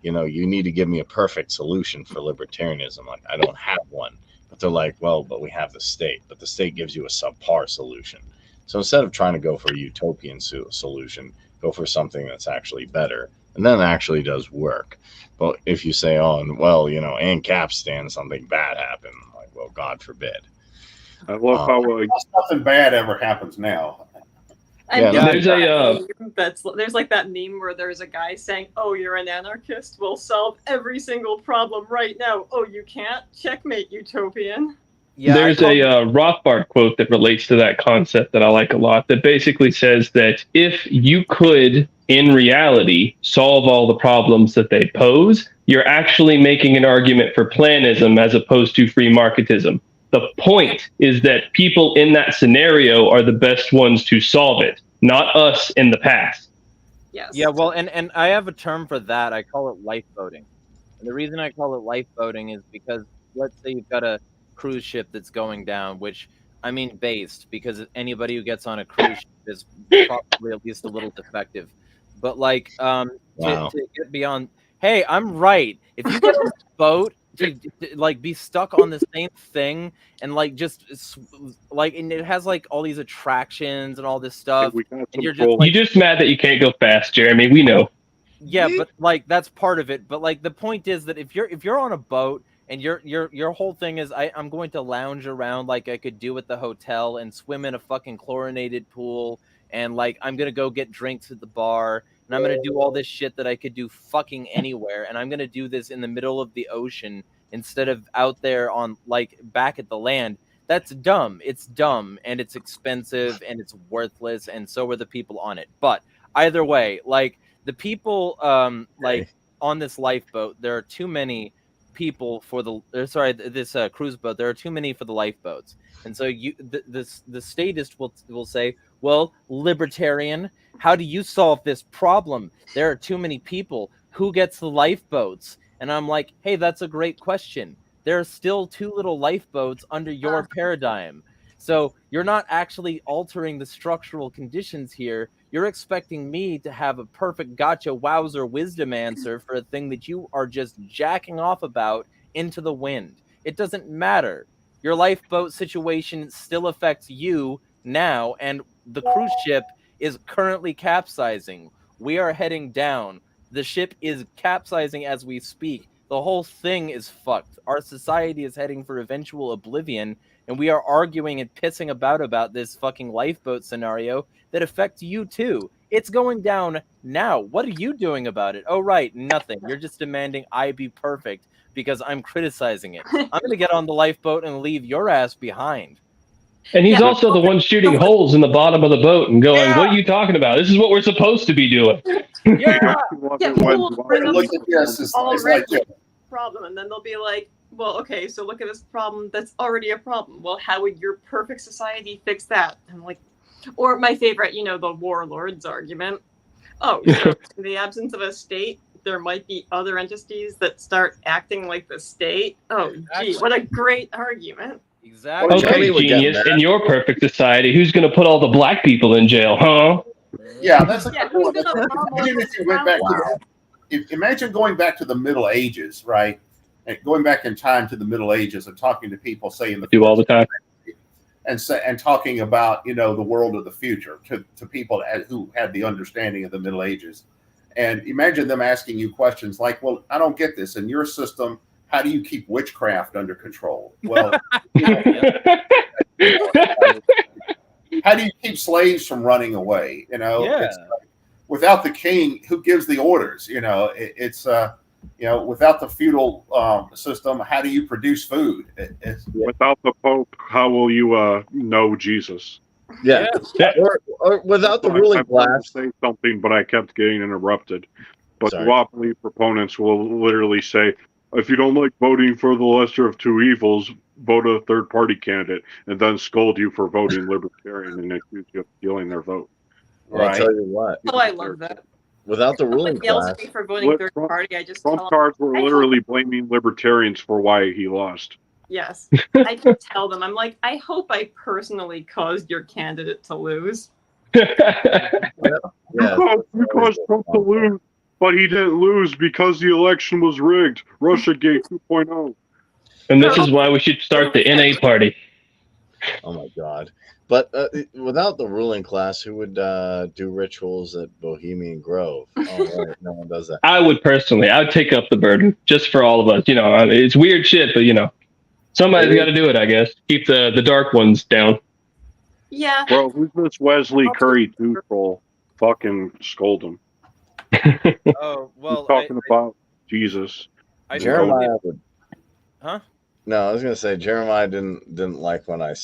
you need to give me a perfect solution for libertarianism. Like, I don't have one. But they're like, well, but we have the state. But the state gives you a subpar solution. So instead of trying to go for a utopian solution, go for something that's actually better. And then it actually does work. But if you say, oh, well, ANCAP something bad happened, like, well, God forbid. I love how nothing bad ever happens now. And Yeah, there's like that meme where there's a guy saying, "Oh, you're an anarchist. We'll solve every single problem right now." Oh, you can't? Checkmate, utopian. Yeah, there's a Rothbard quote that relates to that concept that I like a lot, that basically says that if you could, in reality, solve all the problems that they pose, you're actually making an argument for planism as opposed to free marketism. The point is that people in that scenario are the best ones to solve it, not us in the past. Yes. Yeah, well, and I have a term for that. I call it lifeboating. And the reason I call it lifeboating is because, let's say you've got a cruise ship that's going down, which, I mean, based, because anybody who gets on a cruise ship is probably at least a little defective. But, like, wow. to get beyond, hey, I'm right. If you get on a boat to like be stuck on the same thing and like just like, and it has like all these attractions and all this stuff, and you're just like, you're just mad that you can't go fast, Jeremy. We know. Yeah, but like that's part of it. But like the point is that if you're on a boat and your whole thing is I'm going to lounge around like I could do at the hotel and swim in a fucking chlorinated pool, and like I'm gonna go get drinks at the bar, and I'm gonna do all this shit that I could do fucking anywhere, and I'm gonna do this in the middle of the ocean instead of out there on like back at the land. That's dumb. It's dumb and it's expensive and it's worthless, and so are the people on it. But either way, like the people like on this lifeboat, there are too many people for this cruise boat. There are too many for the lifeboats, and so the statist will say, well, libertarian, how do you solve this problem? There are too many people. Who gets the lifeboats? And I'm like, hey, that's a great question. There are still too little lifeboats under your paradigm. So you're not actually altering the structural conditions here. You're expecting me to have a perfect gotcha wowzer wisdom answer for a thing that you are just jacking off about into the wind. It doesn't matter. Your lifeboat situation still affects you now, and the cruise ship is currently capsizing. We are heading down. The ship is capsizing as we speak. The whole thing is fucked. Our society is heading for eventual oblivion, and we are arguing and pissing about this fucking lifeboat scenario that affects you too. It's going down now. What are you doing about it? Oh, right, nothing. You're just demanding I be perfect because I'm criticizing it. I'm going to get on the lifeboat and leave your ass behind. And he's also the one shooting holes in the bottom of the boat and going, what are you talking about? This is what we're supposed to be doing. Problem, and then they'll be like, well, okay, so look at this problem that's already a problem. Well, how would your perfect society fix that? I'm like, or my favorite, the warlords argument. Oh, so in the absence of a state, there might be other entities that start acting like the state. Oh, gee, what a great argument. Exactly. Okay, genius. In your perfect society, who's going to put all the black people in jail, huh? Yeah, that's a good point. Imagine going back to the Middle Ages, right? And going back in time to the Middle Ages and talking to people, say in the do all the time, and talking about the world of the future to people who had the understanding of the Middle Ages, and imagine them asking you questions like, "Well, I don't get this. In your system, how do you keep witchcraft under control? Well, how do you keep slaves from running away? It's like, without the king, who gives the orders? It's without the feudal system, how do you produce food? Without the Pope, how will you know Jesus? Yeah. Or without the ruling class. Say something, but I kept getting interrupted. But duopoly proponents will literally say, if you don't like voting for the lesser of two evils, vote a third-party candidate, and then scold you for voting libertarian and accuse you of stealing their vote. Well, I'll Right. tell you what. Oh, I love that. Without the ruling Somebody yells class, at me for voting third Trump- party. I just Trump tell them, cards were I literally blaming libertarians for why he lost. yes. I just tell them, I'm like, I hope I personally caused your candidate to lose. You caused Trump to lose, but he didn't lose because the election was rigged. Russiagate 2.0. And this is why we should start the NA party. Oh my God! But without the ruling class, who would do rituals at Bohemian Grove? Oh, right, no one does that. I would personally, I would take up the burden just for all of us. You know, I mean, it's weird shit, but you know, somebody's got to do it. I guess keep the dark ones down. Yeah. Bro, who's this Wesley Curry 2 troll? Fucking scold him. Oh well, He's talking about Jesus. Jeremiah would. Huh? No, I was gonna say Jeremiah didn't like when I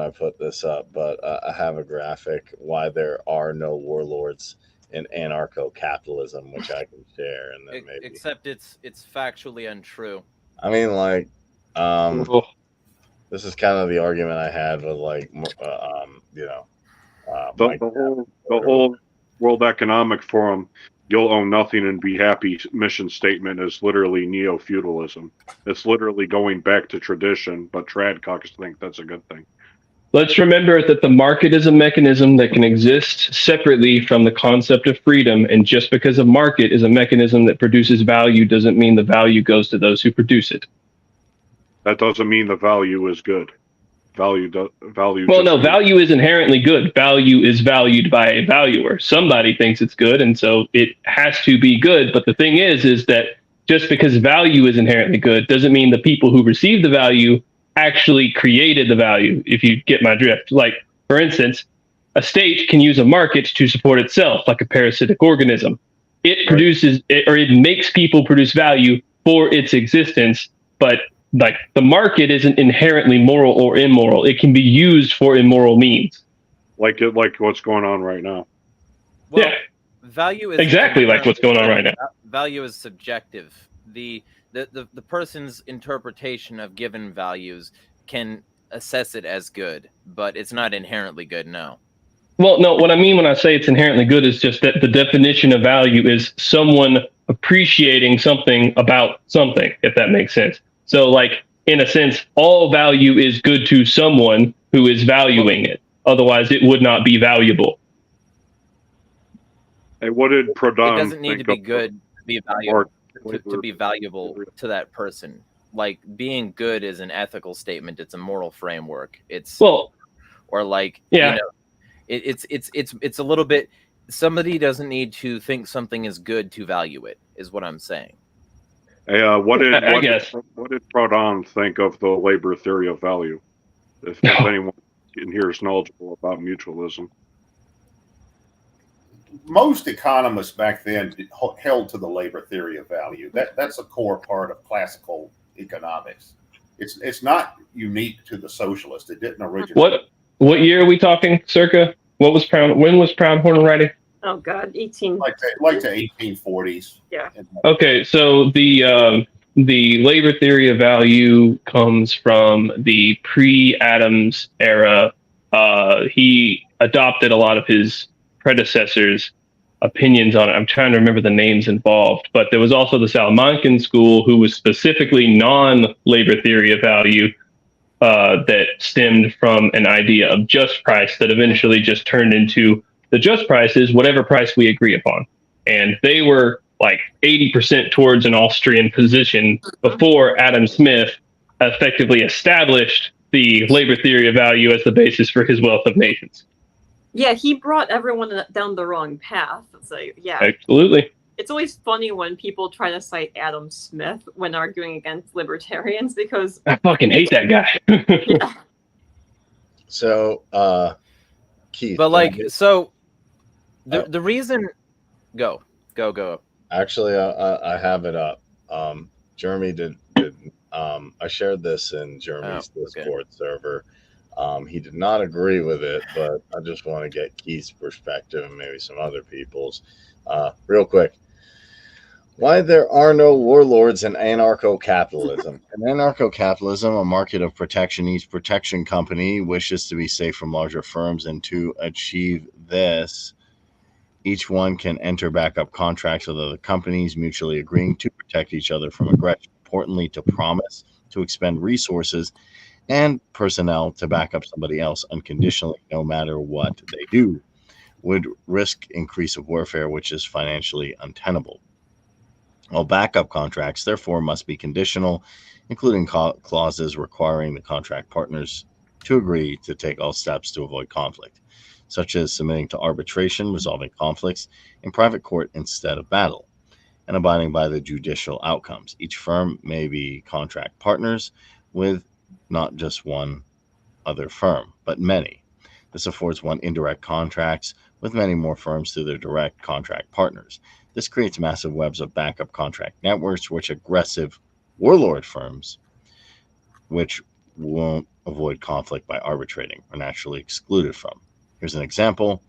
put this up, but I have a graphic why there are no warlords in anarcho-capitalism, which I can share, and then maybe. Except it's factually untrue. I mean, like, Oh. this is kind of the argument I had with like, you know, The whole World Economic Forum, you'll own nothing and be happy mission statement is literally neo-feudalism. It's literally going back to tradition, but tradcocks think that's a good thing. Let's remember that the market is a mechanism that can exist separately from the concept of freedom. And just because a market is a mechanism that produces value doesn't mean the value goes to those who produce it. That doesn't mean the value is good. Value. Well, no, value is inherently good. Value is valued by a valuer. Somebody thinks it's good, and so it has to be good. But the thing is that just because value is inherently good doesn't mean the people who receive the value actually created the value, if you get my drift. Like, for instance, a state can use a market to support itself, like a parasitic organism. It produces, or it makes people produce value for its existence, but like the market isn't inherently moral or immoral. It can be used for immoral means. Like what's going on right now. Well, yeah, value is exactly like what's going on right now. Value is subjective. The person's interpretation of given values can assess it as good, but it's not inherently good. No. Well, no, what I mean when I say it's inherently good is just that the definition of value is someone appreciating something about something, if that makes sense. So, like, in a sense, all value is good to someone who is valuing it. Otherwise, it would not be valuable. And what did Proudhon It doesn't need to be good to be valuable. To be valuable to that person. Like, being good is an ethical statement. It's a moral framework. It's or like, yeah, you know, it's a little bit. Somebody doesn't need to think something is good to value it. Is what I'm saying. Hey, what did Proudhon think of the labor theory of value? If anyone in here is knowledgeable about mutualism. Most economists back then held to the labor theory of value. That's a core part of classical economics. It's not unique to the socialists. It didn't originate. What year are we talking? Circa? When was Proudhon writing? Oh God, 18. Like the 1840s. Yeah. Okay, so the labor theory of value comes from the pre-Adams era. He adopted a lot of his predecessors' opinions on it. I'm trying to remember the names involved, but there was also the Salamancan school, who was specifically non-labor theory of value, that stemmed from an idea of just price that eventually just turned into the just price is whatever price we agree upon. And they were like 80% towards an Austrian position before Adam Smith effectively established the labor theory of value as the basis for his Wealth of Nations. Yeah, he brought everyone down the wrong path. So, yeah. Absolutely. It's always funny when people try to cite Adam Smith when arguing against libertarians because I fucking hate that guy. yeah. So, Keith. But like, so the reason, go. Actually, I have it up. Jeremy did. I shared this in Jeremy's Discord server. He did not agree with it, but I just want to get Keith's perspective and maybe some other people's. Real quick. Why there are no warlords in anarcho-capitalism. In anarcho-capitalism, a market of protection, each protection company wishes to be safe from larger firms, and to achieve this, Each one can enter backup contracts with other companies, mutually agreeing to protect each other from aggression. Importantly, to promise to expend resources and personnel to back up somebody else unconditionally, no matter what they do, would risk increase of warfare, which is financially untenable. All backup contracts, therefore, must be conditional, including clauses requiring the contract partners to agree to take all steps to avoid conflict, such as submitting to arbitration, resolving conflicts in private court instead of battle, and abiding by the judicial outcomes. Each firm may be contract partners with not just one other firm, but many. This affords one indirect contracts with many more firms through their direct contract partners. This creates massive webs of backup contract networks, which aggressive warlord firms, which won't avoid conflict by arbitrating, are naturally excluded from. Here's an example.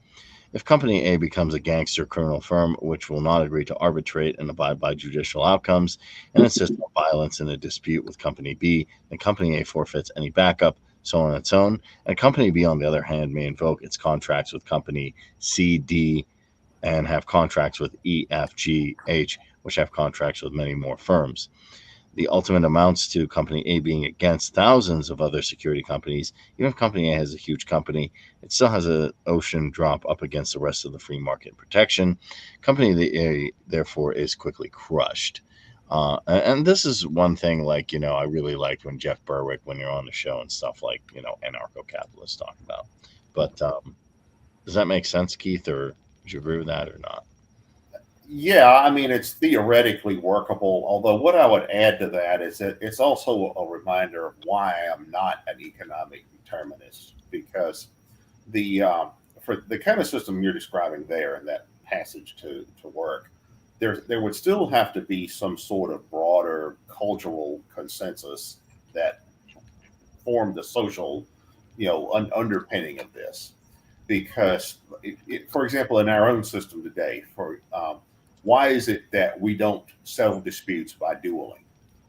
If Company A becomes a gangster criminal firm which will not agree to arbitrate and abide by judicial outcomes and insist on violence in a dispute with Company B, then Company A forfeits any backup, so on its own. And Company B, on the other hand, may invoke its contracts with Company C, D, and have contracts with E, F, G, H, which have contracts with many more firms. The ultimate amounts to Company A being against thousands of other security companies. Even if Company A has a huge company, it still has an ocean drop up against the rest of the free market protection. Company A, therefore, is quickly crushed. And this is one thing, like, I really liked when Jeff Berwick, when you're on the show and stuff, like, anarcho-capitalists talk about. But does that make sense, Keith, or would you agree with that or not? Yeah, I mean, it's theoretically workable. Although, what I would add to that is that it's also a reminder of why I'm not an economic determinist. Because the for the kind of system you're describing there in that passage to work, there would still have to be some sort of broader cultural consensus that formed the social, underpinning of this. Because, for example, in our own system today, why is it that we don't settle disputes by dueling?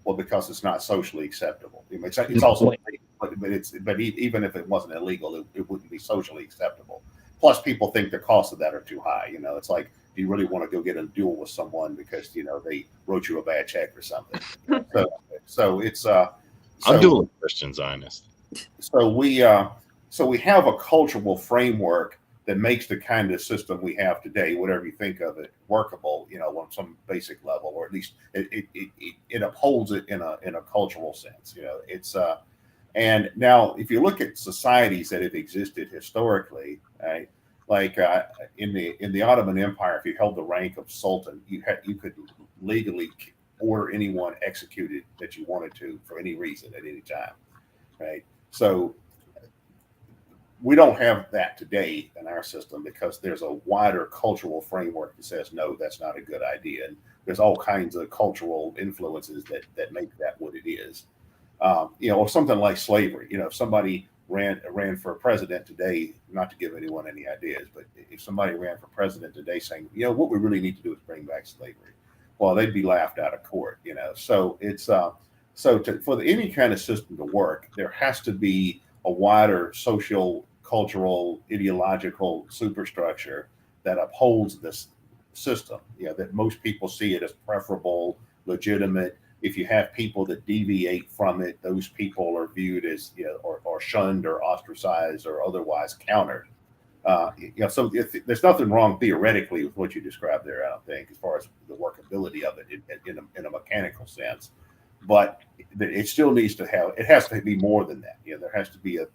Well, because it's not socially acceptable. I mean, it's also, but even if it wasn't illegal, it wouldn't be socially acceptable. Plus, people think the costs of that are too high. It's like, do you really want to go get a duel with someone because they wrote you a bad check or something? So it's I'm dueling Christian Zionist. So we have a cultural framework that makes the kind of system we have today, whatever you think of it, workable, on some basic level, or at least it upholds it in a cultural sense. It's and now if you look at societies that have existed historically, right, like in the Ottoman Empire, if you held the rank of sultan, you could legally order anyone executed that you wanted to for any reason at any time, right? So we don't have that today in our system because there's a wider cultural framework that says, no, that's not a good idea. And there's all kinds of cultural influences that make that what it is. Or something like slavery. If somebody ran for president today, not to give anyone any ideas, but if somebody ran for president today saying, what we really need to do is bring back slavery, well, they'd be laughed out of court. So it's for any kind of system to work, there has to be a wider social, cultural, ideological superstructure that upholds this system. That most people see it as preferable, legitimate. If you have people that deviate from it, those people are viewed as or shunned or ostracized or otherwise countered. So there's nothing wrong theoretically with what you described there, I don't think, as far as the workability of it in a mechanical sense. But it still needs to it has to be more than that. There has to be a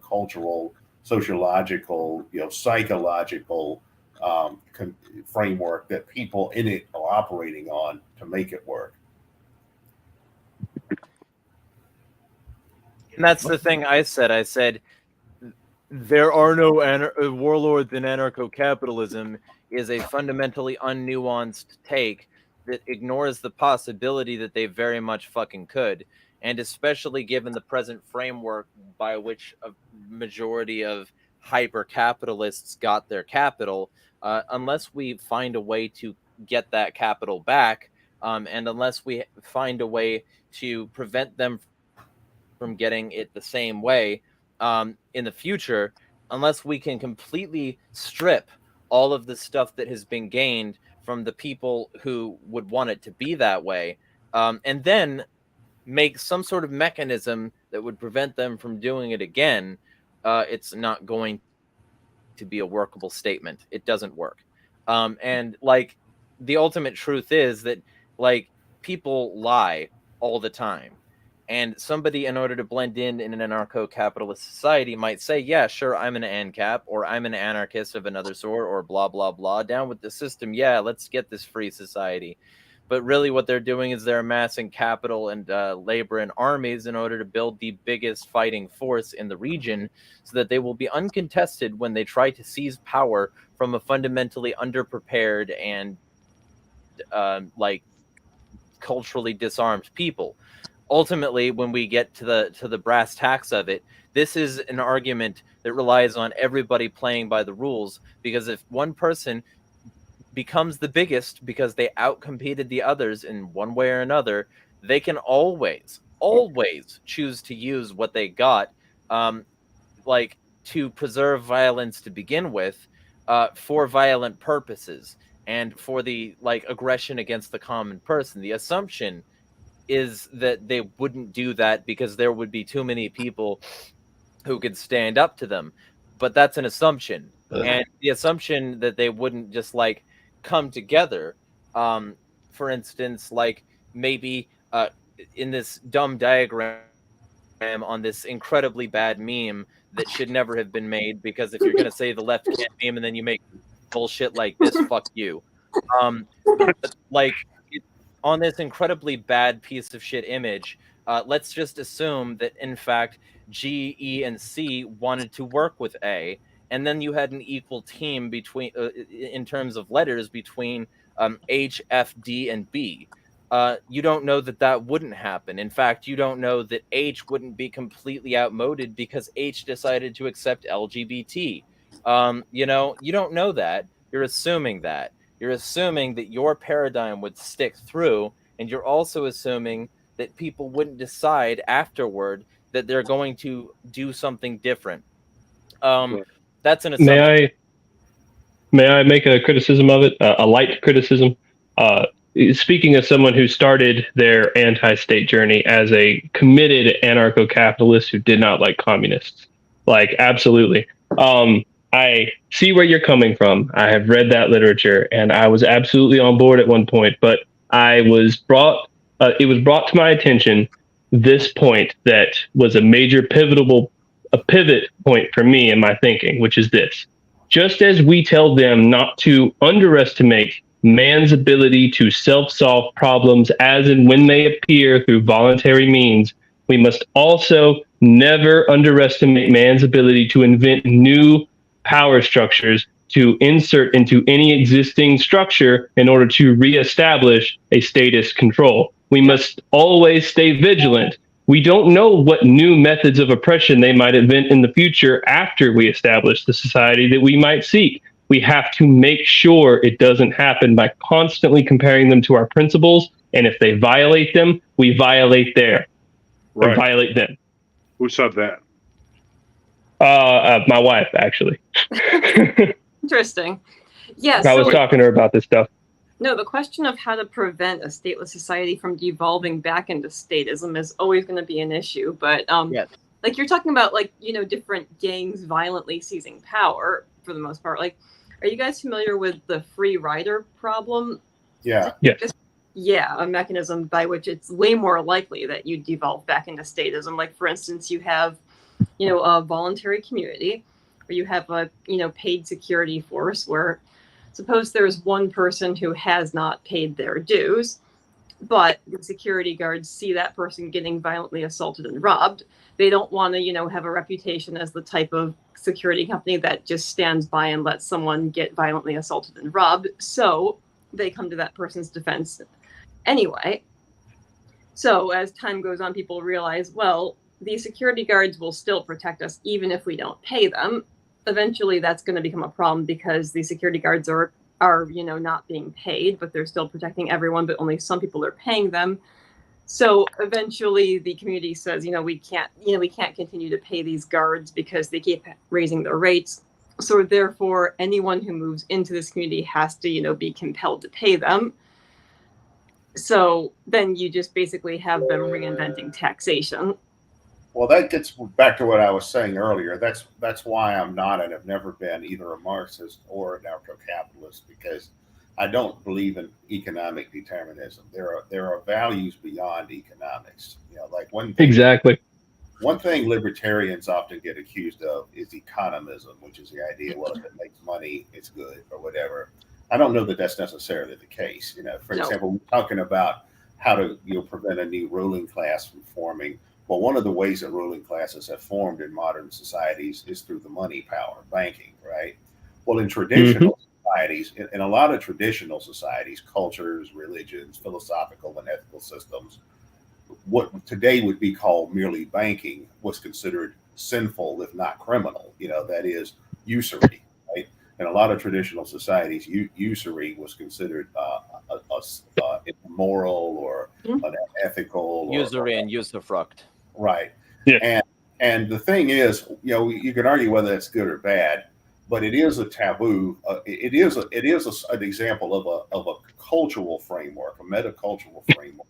cultural, sociological, psychological framework that people in it are operating on to make it work. And that's the thing I said. I said, there are no warlords in anarcho-capitalism is a fundamentally unnuanced take that ignores the possibility that they very much fucking could. And especially given the present framework by which a majority of hyper-capitalists got their capital, unless we find a way to get that capital back, and unless we find a way to prevent them from getting it the same way in the future, unless we can completely strip all of the stuff that has been gained from the people who would want it to be that way, and then make some sort of mechanism that would prevent them from doing it again, it's not going to be a workable statement. It doesn't work. And like the ultimate truth is that like people lie all the time. And somebody, in order to blend in an anarcho-capitalist society, might say, yeah, sure, I'm an ANCAP, or I'm an anarchist of another sort, or blah, blah, blah. Down with the system. Yeah, let's get this free society. But really what they're doing is they're amassing capital and labor and armies in order to build the biggest fighting force in the region so that they will be uncontested when they try to seize power from a fundamentally underprepared and like culturally disarmed people. Ultimately, when we get to the brass tacks of it, this is an argument that relies on everybody playing by the rules, because if one person becomes the biggest because they outcompeted the others in one way or another, they can always choose to use what they got, like to preserve violence to begin with, for violent purposes and for the like aggression against the common person. The assumption is that they wouldn't do that because there would be too many people who could stand up to them. But that's an assumption. And the assumption that they wouldn't just like come together, for instance, like maybe in this dumb diagram on this incredibly bad meme that should never have been made, because if you're going to say the left can't meme and then you make bullshit like this, fuck you. Like on this incredibly bad piece of shit image, let's just assume that in fact G, E, and C wanted to work with A, and then you had an equal team between, in terms of letters, between H, F, D, and B. You don't know that that wouldn't happen. In fact, you don't know that H wouldn't be completely outmoded because H decided to accept LGBT. You know, you don't know that. You're assuming that. You're assuming that your paradigm would stick through, and you're also assuming that people wouldn't decide afterward that they're going to do something different. That's an assumption. May I make a criticism of it? A light criticism. Speaking as someone who started their anti-state journey as a committed anarcho-capitalist who did not like communists, like absolutely. I see where you're coming from. I have read that literature, and I was absolutely on board at one point. But I was brought. It was brought to my attention this point that was a major pivot point for me in my thinking, which is this: just as we tell them not to underestimate man's ability to self-solve problems as and when they appear through voluntary means, we must also never underestimate man's ability to invent new power structures to insert into any existing structure in order to reestablish a status control. We must always stay vigilant. We don't know what new methods of oppression they might invent in the future after we establish the society that we might seek. We have to make sure it doesn't happen by constantly comparing them to our principles. And if they violate them, we violate violate them. Who said that? My wife, actually. Interesting. Yeah. I was talking to her about this stuff. No, the question of how to prevent a stateless society from devolving back into statism is always going to be an issue. But Yes. like you're talking about, like, you know, different gangs violently seizing power for the most part. Like, are you guys familiar with the free rider problem? Yeah. Yes. Yeah, a mechanism by which it's way more likely that you devolve back into statism. Like, for instance, you have, you know, a voluntary community, or you have a, you know, paid security force where suppose there's one person who has not paid their dues, but the security guards see that person getting violently assaulted and robbed. They don't want to, you know, have a reputation as the type of security company that just stands by and lets someone get violently assaulted and robbed. So they come to that person's defense anyway. So as time goes on, people realize, well, these security guards will still protect us even if we don't pay them. Eventually that's going to become a problem because the security guards are, you know, not being paid, but they're still protecting everyone, but only some people are paying them. So eventually the community says, you know, we can't continue to pay these guards because they keep raising their rates. So therefore, anyone who moves into this community has to, be compelled to pay them. So then you just basically have them reinventing taxation. Well, that gets back to what I was saying earlier. That's why I'm not and have never been either a Marxist or a anarcho-capitalist, because I don't believe in economic determinism. There are values beyond economics. Like Exactly. one thing libertarians often get accused of is economism, which is the idea, well, if it makes money, it's good or whatever. I don't know that that's necessarily the case. For example, we're talking about how to prevent a new ruling class from forming. Well, one of the ways that ruling classes have formed in modern societies is through the money power, banking, right? Well, in traditional societies, in a lot of traditional societies, cultures, religions, philosophical and ethical systems, what today would be called merely banking was considered sinful, if not criminal. That is usury, right? In a lot of traditional societies, usury was considered immoral or unethical. Usury and usufruct. Right. Yeah. And the thing is, you can argue whether it's good or bad, but it is a taboo. It is an example of a cultural framework, a metacultural framework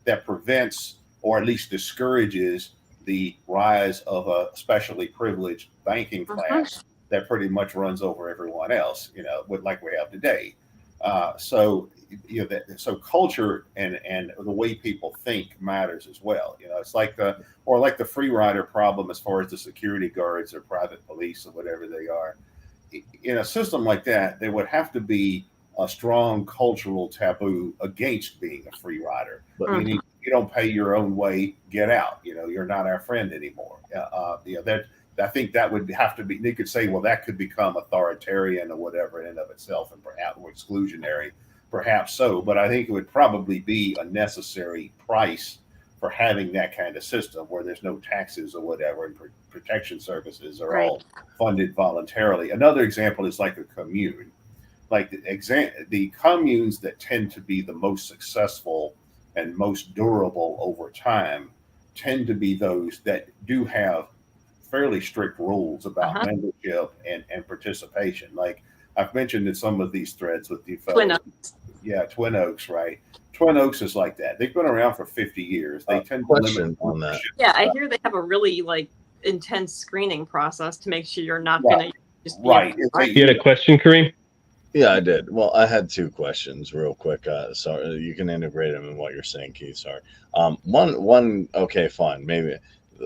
that prevents or at least discourages the rise of a specially privileged banking class that pretty much runs over everyone else, like we have today. So culture and the way people think matters as well. It's like the free rider problem as far as the security guards or private police or whatever they are. In a system like that, there would have to be a strong cultural taboo against being a free rider. Meaning, you don't pay your own way, get out. You're not our friend anymore. That I think that would have to be. They could say, well, that could become authoritarian or whatever in and of itself, and perhaps or exclusionary, perhaps so. But I think it would probably be a necessary price for having that kind of system where there's no taxes or whatever, and protection services are all funded voluntarily. Another example is like a commune. Like the communes that tend to be the most successful and most durable over time tend to be those that do have fairly strict rules about membership and participation. Like I've mentioned in some of these threads with you fellows. Twin Oaks, right? Twin Oaks is like that. They've been around for 50 years. They tend to limit on that. Yeah, I hear they have a really intense screening process to make sure you're not going to just be You had a question, Kareem? Yeah, I did. Well, I had two questions real quick. So you can integrate them in what you're saying, Keith. Sorry. One. Okay, fine. Maybe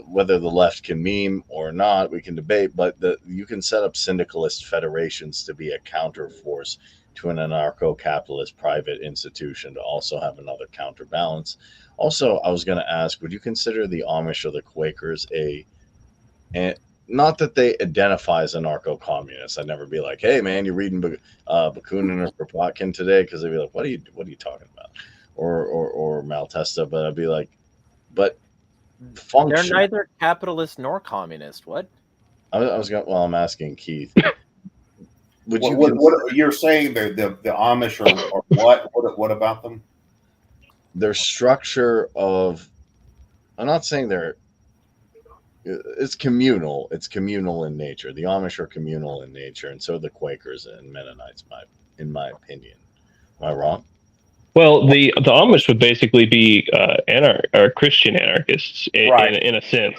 whether the left can meme or not, we can debate. But you can set up syndicalist federations to be a counterforce to an anarcho-capitalist private institution to also have another counterbalance. Also, I was going to ask, would you consider the Amish or the Quakers not that they identify as anarcho-communists. I'd never be like, "Hey, man, you're reading Bakunin or Kropotkin today," because they'd be like, "What are you talking about?" Or Maltesta. But I'd be like, "But function." They're neither capitalist nor communist. What? I was going. Well, I'm asking Keith. Would what you're saying? The Amish or what? What about them? Their structure of. I'm not saying they're. It's communal. It's communal in nature. The Amish are communal in nature, and so are the Quakers and Mennonites. In my opinion, am I wrong? Well, the Amish would basically be Christian anarchists in a sense,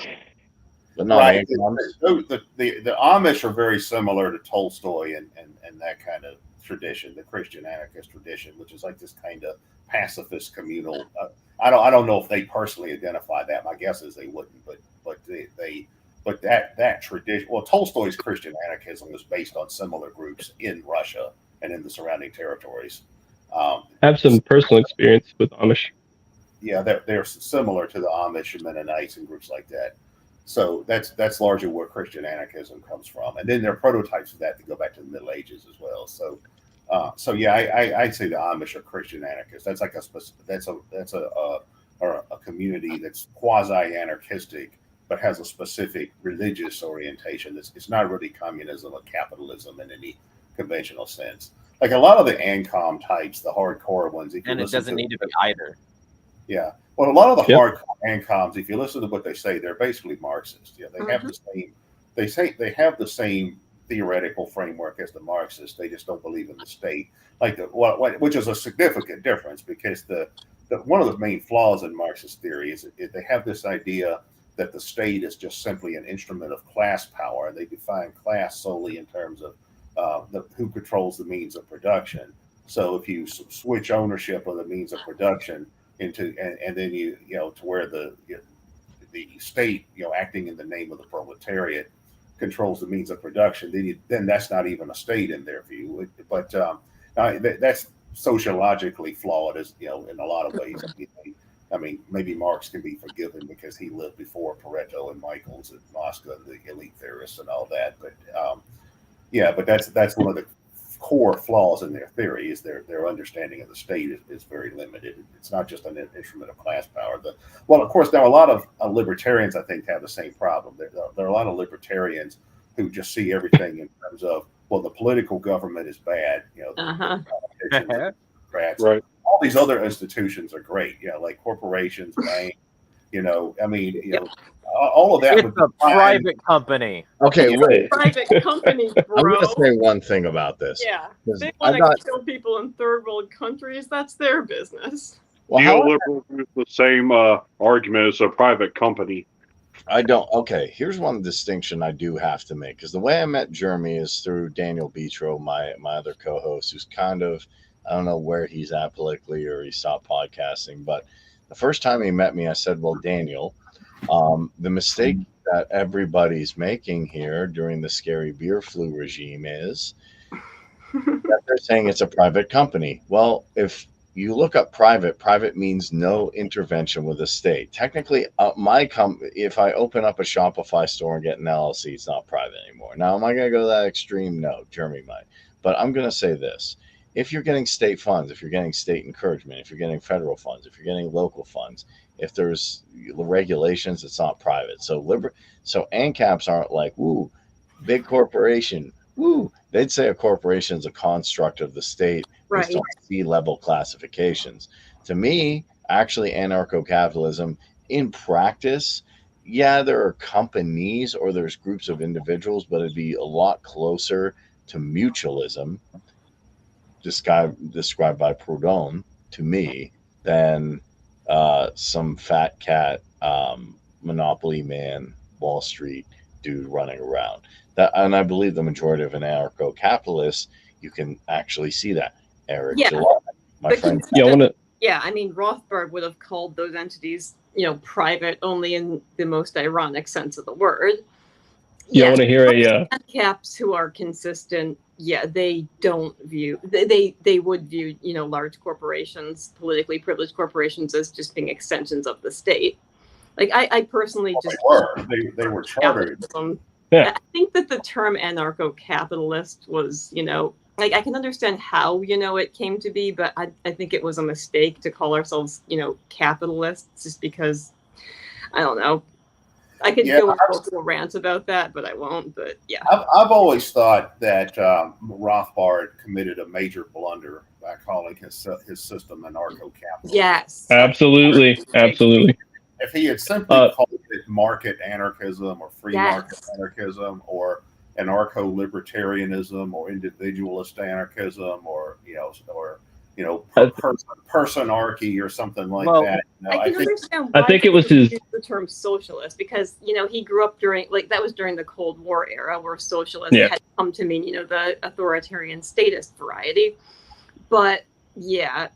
but not right. The Amish are very similar to Tolstoy and that kind of tradition, the Christian anarchist tradition, which is like this kind of pacifist communal. I don't know if they personally identify that. My guess is they wouldn't, but that tradition. Well, Tolstoy's Christian anarchism was based on similar groups in Russia and in the surrounding territories. I have some personal experience with Amish. Yeah, they're similar to the Amish and Mennonites and groups like that. So that's largely where Christian anarchism comes from, and then there are prototypes of that that go back to the Middle Ages as well. So yeah, I'd say the Amish are Christian anarchists. That's like a community that's quasi-anarchistic, but has a specific religious orientation. It's not really communism or capitalism in any conventional sense. Like a lot of the ANCOM types, the hardcore ones, and it doesn't need to be either. Yeah, well, a lot of the hardcore ANCOMs, if you listen to what they say, they're basically Marxist. Yeah, they have the same. They say they have the same theoretical framework as the Marxists. They just don't believe in the state, which is a significant difference, because one of the main flaws in Marxist theory is they have this idea that the state is just simply an instrument of class power, and they define class solely in terms of who controls the means of production. So if you switch ownership of the means of production into, and then to where the state, acting in the name of the proletariat, controls the means of production, then that's not even a state in their view. But that's sociologically flawed, as in a lot of ways. I mean, maybe Marx can be forgiven because he lived before Pareto and Michaels and Mosca and the elite theorists and all that. But but that's one of the core flaws in their theory, is their understanding of the state is very limited. It's not just an instrument of class power. Well, of course, now a lot of libertarians, I think, have the same problem. There are a lot of libertarians who just see everything in terms of, well, the political government is bad. The politicians, right. All these other institutions are great. Like corporations, banks. All of that. It's a private company. Okay, wait. Private company, bro. I'm going to say one thing about this. Yeah, 'Cause they I'm want to not- kill people in third world countries. That's their business. well, how- Neoliberals use the same argument as a private company. I don't. Okay, here's one distinction I do have to make, because the way I met Jeremy is through Daniel Betro, my other co-host, who's kind of, I don't know where he's at politically, or he stopped podcasting. But the first time he met me, I said, well, Daniel, the mistake that everybody's making here during the scary beer flu regime is that they're saying it's a private company. Well, if you look up private means no intervention with the state. Technically, if I open up a Shopify store and get an LLC, it's not private anymore. Now, am I going to go that extreme? No, Jeremy might. But I'm going to say this. If you're getting state funds, if you're getting state encouragement, if you're getting federal funds, if you're getting local funds, if there's regulations, it's not private. So ANCAPs aren't like, woo, big corporation, woo. They'd say a corporation is a construct of the state based on C-level classifications. To me, actually, anarcho-capitalism in practice, yeah, there are companies or there's groups of individuals, but it'd be a lot closer to mutualism, described by Proudhon, to me, than some fat cat monopoly man, Wall Street dude running around. And I believe the majority of anarcho-capitalists, you can actually see that. Eric July, my friend. I mean, Rothbard would have called those entities, private only in the most ironic sense of the word. I want to hear caps who are consistent. Yeah, they don't view they would view large corporations, politically privileged corporations, as just being extensions of the state. Like I personally they were chartered. I think that the term anarcho-capitalist was, I can understand how, it came to be, but I think it was a mistake to call ourselves, capitalists, just because, I don't know. I could go into a rant about that, but I won't. But yeah, I've always thought that Rothbard committed a major blunder by calling his system anarcho-capitalist. Yes, absolutely. If he had simply called it market anarchism or free market anarchism or anarcho-libertarianism or individualist anarchism or personarchy or something like that. I can understand why I think it was the term socialist, because he grew up during that was during the Cold War era, where socialist had come to mean the authoritarian statist variety. But I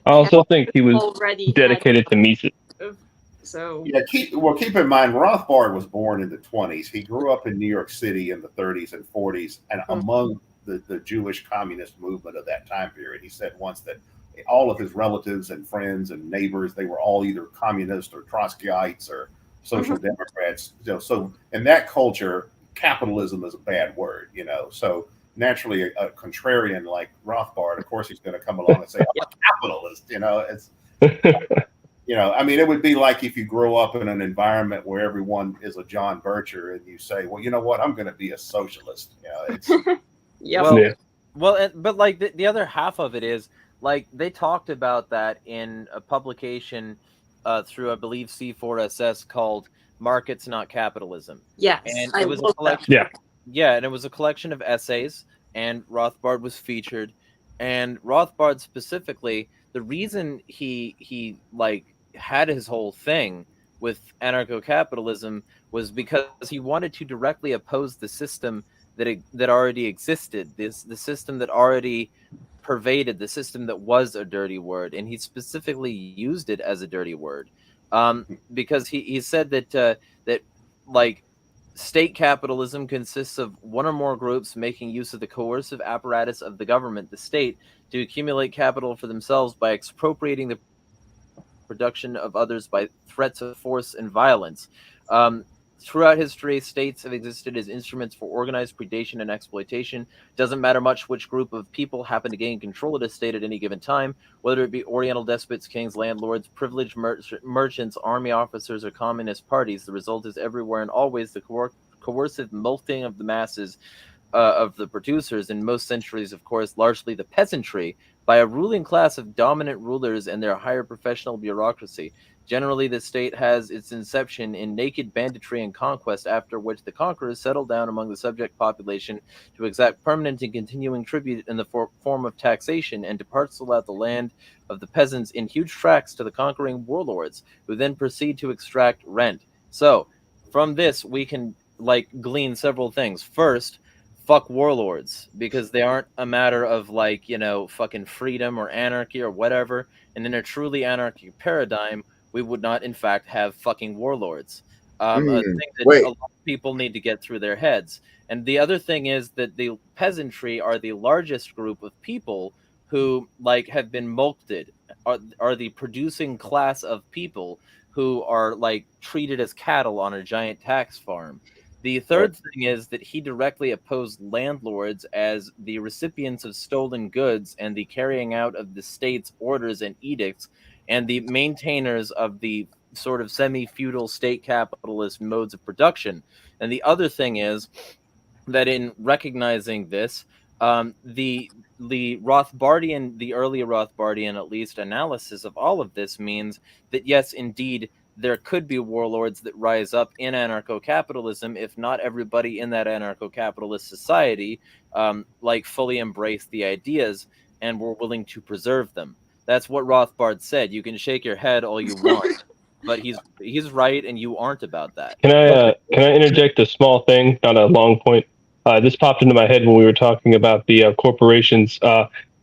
also think he was already dedicated to Mises. So keep in mind, Rothbard was born in the 1920s. He grew up in New York City in the 30s and 40s, and among the Jewish communist movement of that time period. He said once that all of his relatives and friends and neighbors, they were all either communists or Trotskyites or social democrats. So in that culture, capitalism is a bad word, So naturally, a contrarian like Rothbard, of course, he's going to come along and say, I'm a capitalist. It would be like if you grow up in an environment where everyone is a John Bircher and you say, well, you know what, I'm going to be a socialist. But like the other half of it is, like, they talked about that in a publication through, I believe, C4SS called Markets Not Capitalism. Yes. And it was a collection. Yeah, and it was a collection of essays, and Rothbard was featured. And Rothbard specifically, the reason he like had his whole thing with anarcho-capitalism was because he wanted to directly oppose the system that already existed, the system that already pervaded, the system that was a dirty word, and he specifically used it as a dirty word, because he said that like state capitalism consists of one or more groups making use of the coercive apparatus of the government, the state, to accumulate capital for themselves by expropriating the production of others by threats of force and violence. Throughout history, states have existed as instruments for organized predation and exploitation. Doesn't matter much which group of people happen to gain control of a state at any given time, whether it be Oriental despots, kings, landlords, privileged merchants, army officers, or communist parties. The result is everywhere and always the coercive melting of the masses of the producers, in most centuries, of course, largely the peasantry, by a ruling class of dominant rulers and their higher professional bureaucracy. Generally, the state has its inception in naked banditry and conquest, after which the conquerors settle down among the subject population to exact permanent and continuing tribute in the form of taxation, and to parcel out the land of the peasants in huge tracts to the conquering warlords, who then proceed to extract rent. So, from this, we can like glean several things. First, fuck warlords, because they aren't a matter of like, fucking freedom or anarchy or whatever. And in a truly anarchic paradigm, we would not in fact have fucking warlords. A thing that Wait, a lot of people need to get through their heads. And the other thing is that the peasantry are the largest group of people who like have been mulcted, are the producing class of people who are like treated as cattle on a giant tax farm. The third thing is that he directly opposed landlords as the recipients of stolen goods and the carrying out of the state's orders and edicts, and the maintainers of the sort of semi-feudal state capitalist modes of production. And the other thing is that in recognizing this, the Rothbardian, the early Rothbardian at least, analysis of all of this means that yes, indeed, there could be warlords that rise up in anarcho-capitalism if not everybody in that anarcho-capitalist society like fully embraced the ideas and were willing to preserve them. That's what Rothbard said. You can shake your head all you want, but he's right, and you aren't about that. Can I interject a small thing, not a long point? This popped into my head when we were talking about the corporations.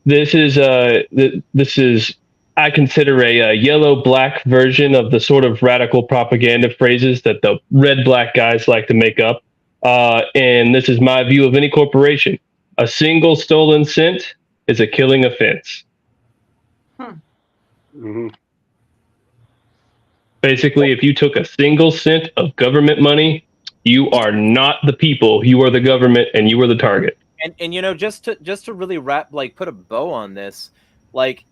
This is I consider a yellow black version of the sort of radical propaganda phrases that the red black guys like to make up. And this is my view of any corporation: a single stolen cent is a killing offense. Mm-hmm. Basically, if you took a single cent of government money, you are not the people. You are the government, and you are the target. And just to really put a bow on this, like,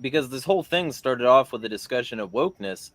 because this whole thing started off with a discussion of wokeness.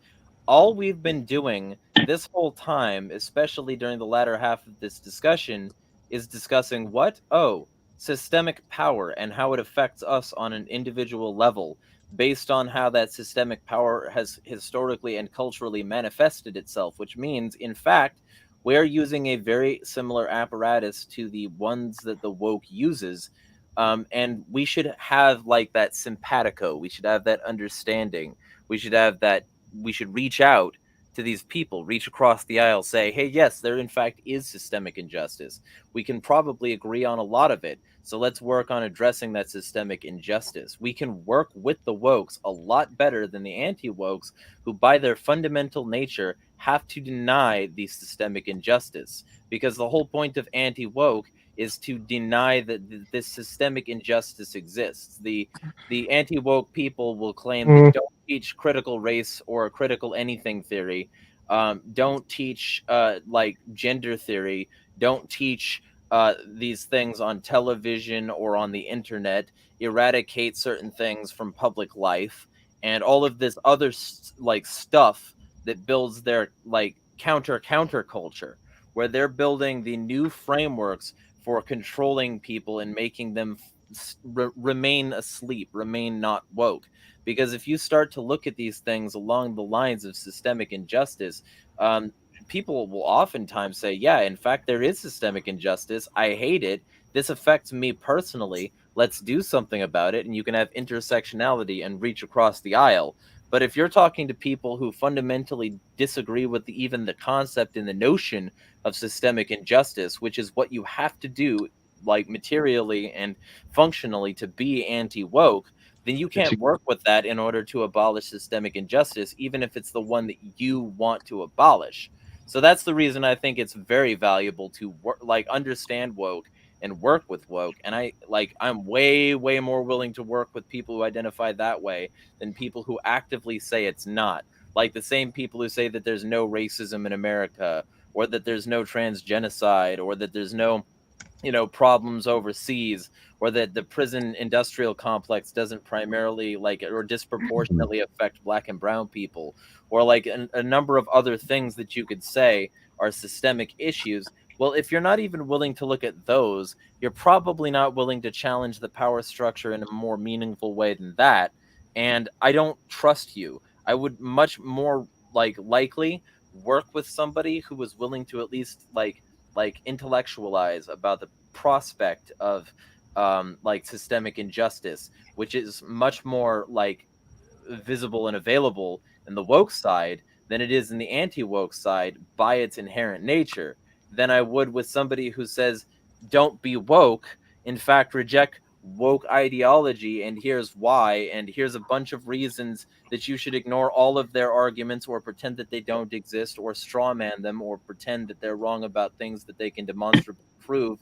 All we've been doing this whole time, especially during the latter half of this discussion, is discussing what? Oh, systemic power and how it affects us on an individual level, based on how that systemic power has historically and culturally manifested itself, which means, in fact, we're using a very similar apparatus to the ones that the woke uses. And we should have like that simpatico. We should have that understanding. We should reach out to these people, reach across the aisle, say, hey, yes, there in fact is systemic injustice. We can probably agree on a lot of it. So let's work on addressing that systemic injustice. We can work with the wokes a lot better than the anti-wokes, who by their fundamental nature have to deny the systemic injustice. Because the whole point of anti-woke is to deny that this systemic injustice exists. The anti-woke people will claim that don't teach critical race or critical anything theory, don't teach like gender theory, don't teach these things on television or on the internet, eradicate certain things from public life, and all of this other like stuff that builds their like counter culture, where they're building the new frameworks for controlling people and making them remain asleep, remain not woke. Because if you start to look at these things along the lines of systemic injustice, people will oftentimes say, yeah, in fact, there is systemic injustice. I hate it. This affects me personally. Let's do something about it. And you can have intersectionality and reach across the aisle. But if you're talking to people who fundamentally disagree with even the concept and the notion of systemic injustice, which is what you have to do, like materially and functionally, to be anti-woke, then you can't work with that in order to abolish systemic injustice, even if it's the one that you want to abolish. So that's the reason I think it's very valuable to work, like, understand woke and work with woke. And I'm way more willing to work with people who identify that way than people who actively say it's not. Like the same people who say that there's no racism in America, or that there's no transgenocide, or that there's no problems overseas, or that the prison industrial complex doesn't primarily or disproportionately affect Black and brown people, or like a number of other things that you could say are systemic issues. Well, if you're not even willing to look at those, you're probably not willing to challenge the power structure in a more meaningful way than that. And I don't trust you. I would much more likely work with somebody who was willing to at least intellectualize about the prospect of systemic injustice, which is much more visible and available in the woke side than it is in the anti-woke side by its inherent nature, than I would with somebody who says, don't be woke, in fact, reject woke ideology, and here's why, and here's a bunch of reasons that you should ignore all of their arguments, or pretend that they don't exist, or strawman them, or pretend that they're wrong about things that they can demonstrably prove.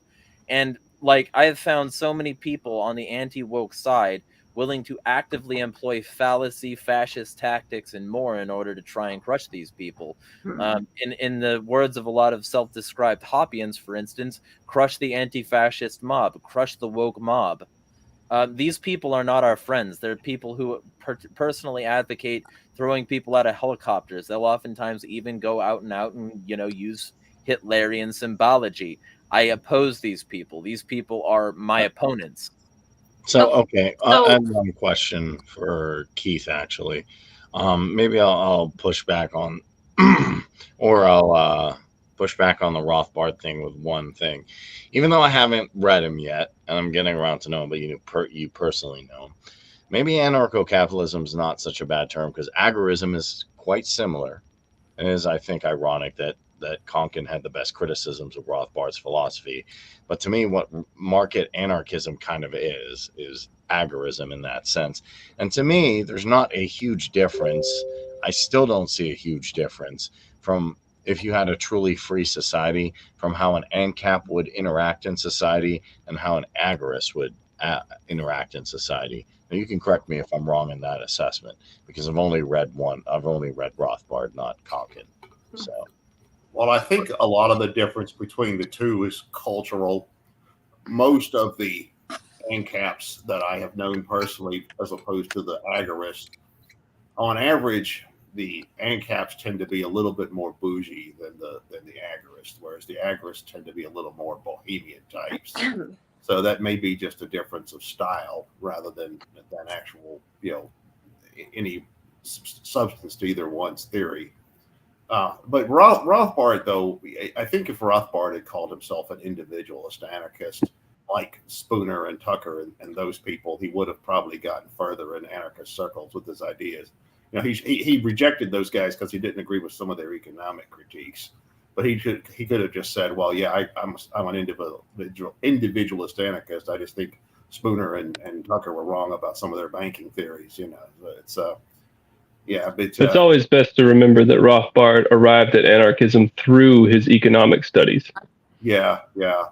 And I have found so many people on the anti-woke side willing to actively employ fallacy, fascist tactics, and more in order to try and crush these people. In the words of a lot of self-described Hoppians, for instance, crush the anti-fascist mob, crush the woke mob. These people are not our friends. They're people who personally advocate throwing people out of helicopters. They'll oftentimes even go out and use Hitlerian symbology. I oppose these people. These people are my opponents. So, okay, I have one question for Keith, actually. Maybe I'll push back on, or I'll push back on the Rothbard thing with one thing. Even though I haven't read him yet, and I'm getting around to know him, but you personally know him, maybe anarcho-capitalism is not such a bad term, because agorism is quite similar. It is, I think, ironic that Konkin had the best criticisms of Rothbard's philosophy. But to me, what market anarchism kind of is agorism in that sense. And to me, there's not a huge difference. I still don't see a huge difference from if you had a truly free society, from how an ANCAP would interact in society and how an agorist would interact in society. Now, you can correct me if I'm wrong in that assessment, because I've only read Rothbard, not Konkin. So. Well, I think a lot of the difference between the two is cultural. Most of the ANCAPs that I have known personally, as opposed to the agorists, on average, the ANCAPs tend to be a little bit more bougie than the agorists, whereas the agorists tend to be a little more bohemian types. So that may be just a difference of style rather than actual, any substance to either one's theory. But Rothbard, though, I think if Rothbard had called himself an individualist anarchist, like Spooner and Tucker and those people, he would have probably gotten further in anarchist circles with his ideas. He rejected those guys because he didn't agree with some of their economic critiques. But he could have just said, well, yeah, I'm an individualist anarchist. I just think Spooner and Tucker were wrong about some of their banking theories. It's yeah, but it's always best to remember that Rothbard arrived at anarchism through his economic studies. Yeah. The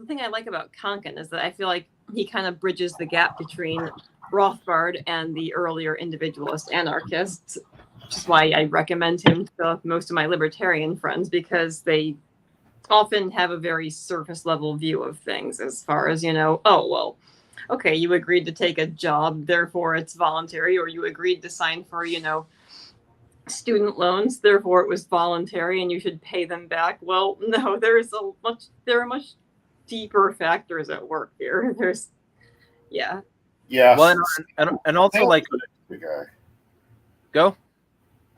thing I like about Konkin is that I feel like he kind of bridges the gap between Rothbard and the earlier individualist anarchists, which is why I recommend him to most of my libertarian friends, because they often have a very surface level view of things, as far as, okay, you agreed to take a job, therefore it's voluntary, or you agreed to sign for, student loans, therefore it was voluntary and you should pay them back. Well, no, there are much deeper factors at work here. Yeah. Well, and also go.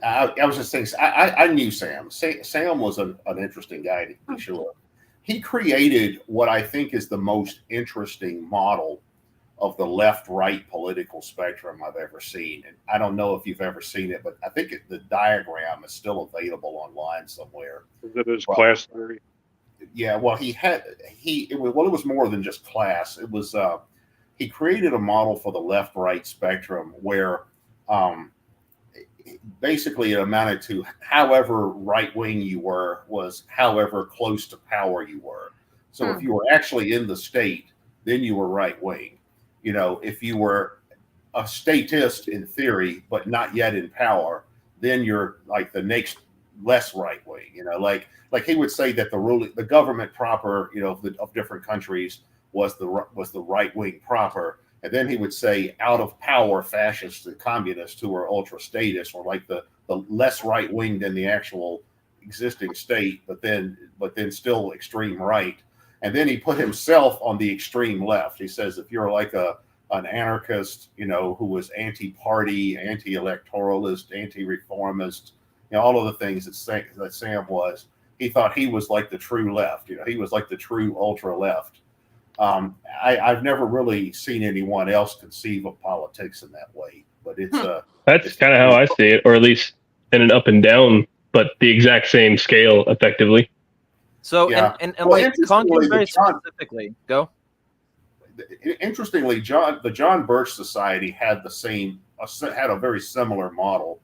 I was just saying, I knew Sam. Sam was an interesting guy to be sure. He created what I think is the most interesting model of the left-right political spectrum I've ever seen. And I don't know if you've ever seen it, but I think the diagram is still available online somewhere. Is it his class theory? Yeah, well, it was more than just class. It was he created a model for the left-right spectrum where basically it amounted to however right-wing you were was however close to power you were. So if you were actually in the state, then you were right-wing. You know, if you were a statist in theory, but not yet in power, then you're like the next less right wing. You know, like he would say that the government proper, you know, of different countries was the right wing proper, and then he would say out of power fascists and communists who are ultra statists were like the less right wing than the actual existing state, but then still extreme right. And then he put himself on the extreme left. He says, if you're like an anarchist, you know, who was anti-party, anti-electoralist, anti-reformist, you know, all of the things that Sam was, he thought he was like the true left. You know, he was like the true ultra left. I've never really seen anyone else conceive of politics in that way, but that's kind of how I see it, or at least in an up and down, but the exact same scale, effectively. So, yeah. and like Conkin very specifically, go. Interestingly, the John Birch Society had had a very similar model,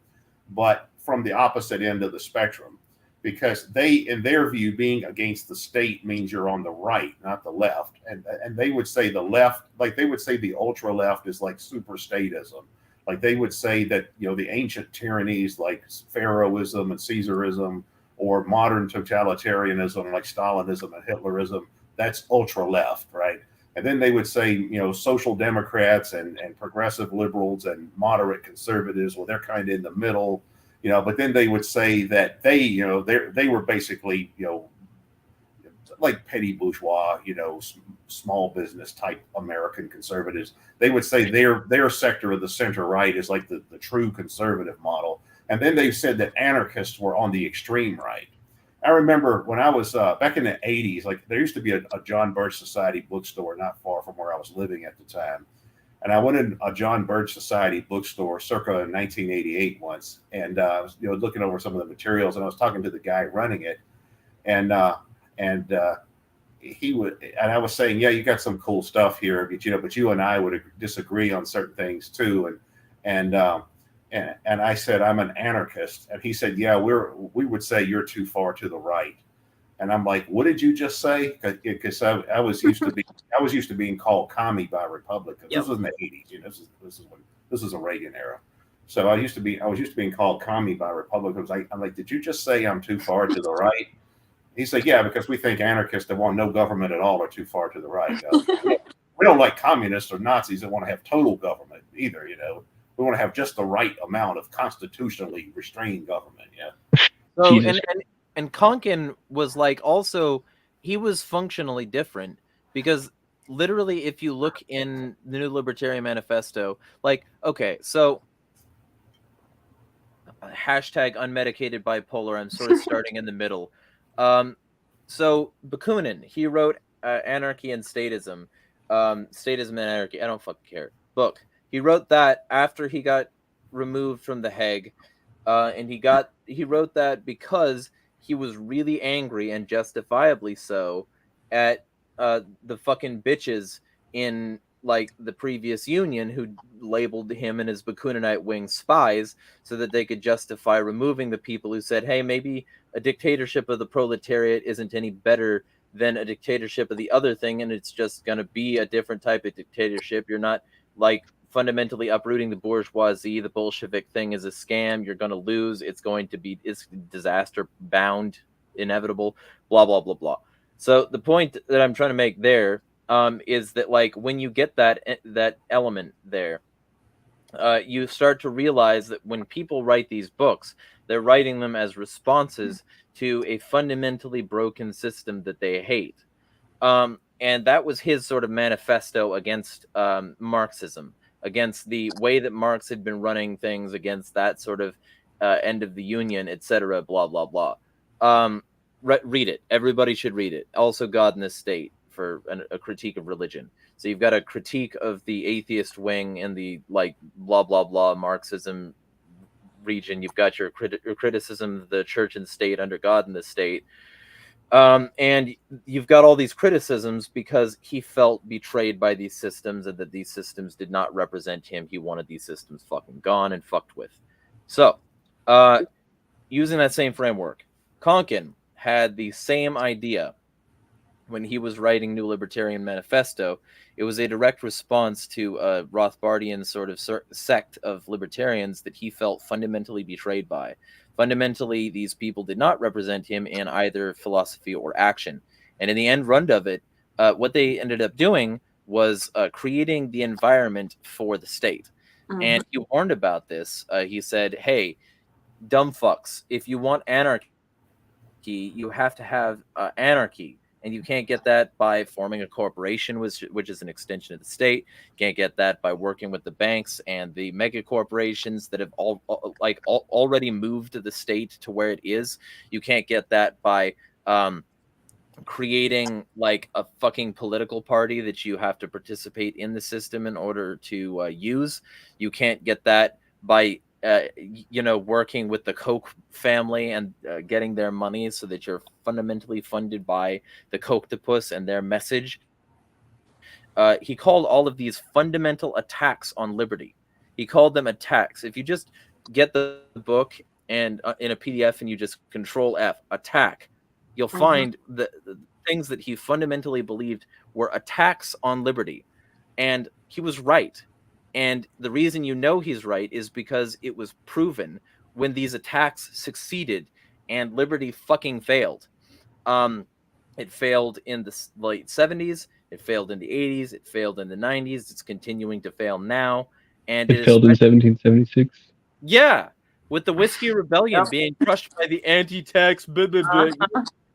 but from the opposite end of the spectrum, because they, in their view, being against the state means you're on the right, not the left, and they would say the left, like they would say the ultra left is like super statism, like they would say that, you know, the ancient tyrannies like Pharaohism and Caesarism, or modern totalitarianism like Stalinism and Hitlerism, that's ultra left, right? And then they would say, you know, social democrats and progressive liberals and moderate conservatives, well, they're kind of in the middle, you know. But then they would say that they were basically, you know, like petty bourgeois, you know, small business type American conservatives. They would say their sector of the center right is like the true conservative model. And then they said that anarchists were on the extreme right. I remember when I was back in the 80s, like there used to be a John Birch Society bookstore not far from where I was living at the time. And I went in a John Birch Society bookstore circa 1988 once, and I was, you know, looking over some of the materials, and I was talking to the guy running it, and he would, and I was saying, yeah, you got some cool stuff here, but you know, but you and I would disagree on certain things too, and I said, I'm an anarchist. And he said, yeah, we would say you're too far to the right. And I'm like, what did you just say? Because I was used to being called commie by Republicans. Yep. This was in the 80s. You know, this is a Reagan era. So I was used to being called commie by Republicans. I'm like, did you just say I'm too far to the right? He said, yeah, because we think anarchists that want no government at all are too far to the right. We don't like communists or Nazis that want to have total government either, you know. We want to have just the right amount of constitutionally restrained government. Yeah. So and Konkin was like, also, he was functionally different, because literally, if you look in the New Libertarian Manifesto, like, okay, so hashtag unmedicated bipolar, I'm sort of starting in the middle. So Bakunin, he wrote Anarchy and Statism, Statism and Anarchy, I don't fucking care, book. He wrote that after he got removed from the Hague, and he wrote that because he was really angry, and justifiably so, at the fucking bitches in like the previous union who labeled him and his Bakuninite wing spies, so that they could justify removing the people who said, hey, maybe a dictatorship of the proletariat isn't any better than a dictatorship of the other thing, and it's just going to be a different type of dictatorship. You're not like fundamentally uprooting the bourgeoisie. The Bolshevik thing is a scam. You're going to lose. It's disaster bound, inevitable, blah, blah, blah, blah. So the point that I'm trying to make there is that, like, when you get that element there, you start to realize that when people write these books, they're writing them as responses to a fundamentally broken system that they hate. And that was his sort of manifesto against Marxism, against the way that Marx had been running things, against that sort of end of the Union, etc. Blah blah blah. Read it. Everybody should read it. Also, God in the State for a critique of religion. So you've got a critique of the atheist wing and the like blah blah blah Marxism region. You've got your criticism of the church and state under God in the State. And you've got all these criticisms because he felt betrayed by these systems and that these systems did not represent him. He wanted these systems fucking gone and fucked with. So, using that same framework, Konkin had the same idea when he was writing New Libertarian Manifesto. It was a direct response to a Rothbardian sort of sect of libertarians that he felt fundamentally betrayed by. Fundamentally, these people did not represent him in either philosophy or action. And in the end run of it, what they ended up doing was creating the environment for the state. Mm-hmm. And he warned about this. He said, hey, dumb fucks, if you want anarchy, you have to have anarchy. And you can't get that by forming a corporation, which is an extension of the state. Can't get that by working with the banks and the mega corporations that have already moved the state to where it is. You can't get that by creating like a fucking political party that you have to participate in the system in order to use. You can't get that by working with the Koch family and getting their money so that you're fundamentally funded by the Kochtopus and their message. He called all of these fundamental attacks on liberty. He called them attacks. If you just get the book and in a PDF and you just Control F, attack, you'll find the things that he fundamentally believed were attacks on liberty. And he was right. And the reason you know he's right is because it was proven when these attacks succeeded and liberty fucking failed. It failed in the late 70s. It failed in the 80s. It failed in the 90s. It's continuing to fail now. And it failed in 1776. Yeah, with the Whiskey Rebellion being crushed by the anti-tax.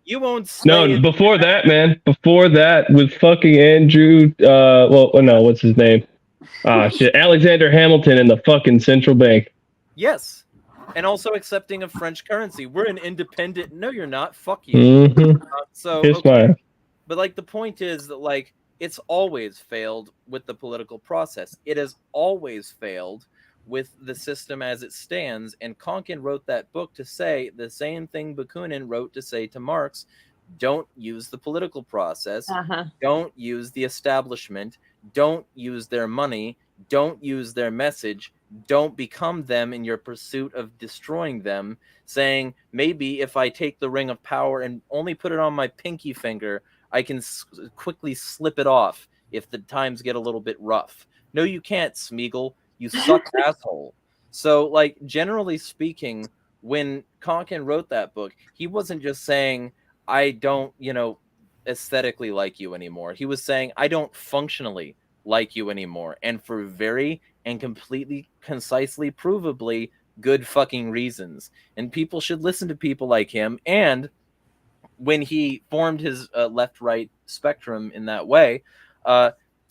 You won't stay. No, before that, man. Before that, with fucking Andrew. What's his name? Shit, Alexander Hamilton and the fucking central bank. Yes, and also accepting of French currency. We're an independent. No, you're not. Fuck you. Okay. But like the point is that like it's always failed with the political process. It has always failed with the system as it stands. And Konkin wrote that book to say the same thing Bakunin wrote to say to Marx: don't use the political process. Don't use the establishment. Don't use their money. Don't use their message. Don't become them in your pursuit of destroying them, saying, maybe if I take the ring of power and only put it on my pinky finger, I can quickly slip it off if the times get a little bit rough. No, you can't, Smeagol. You suck, asshole. So, like, generally speaking, when Konkin wrote that book, he wasn't just saying, I don't, aesthetically like you anymore. He was saying, I don't functionally like you anymore, and for very and completely concisely provably good fucking reasons. And people should listen to people like him. And when he formed his left-right spectrum in that way,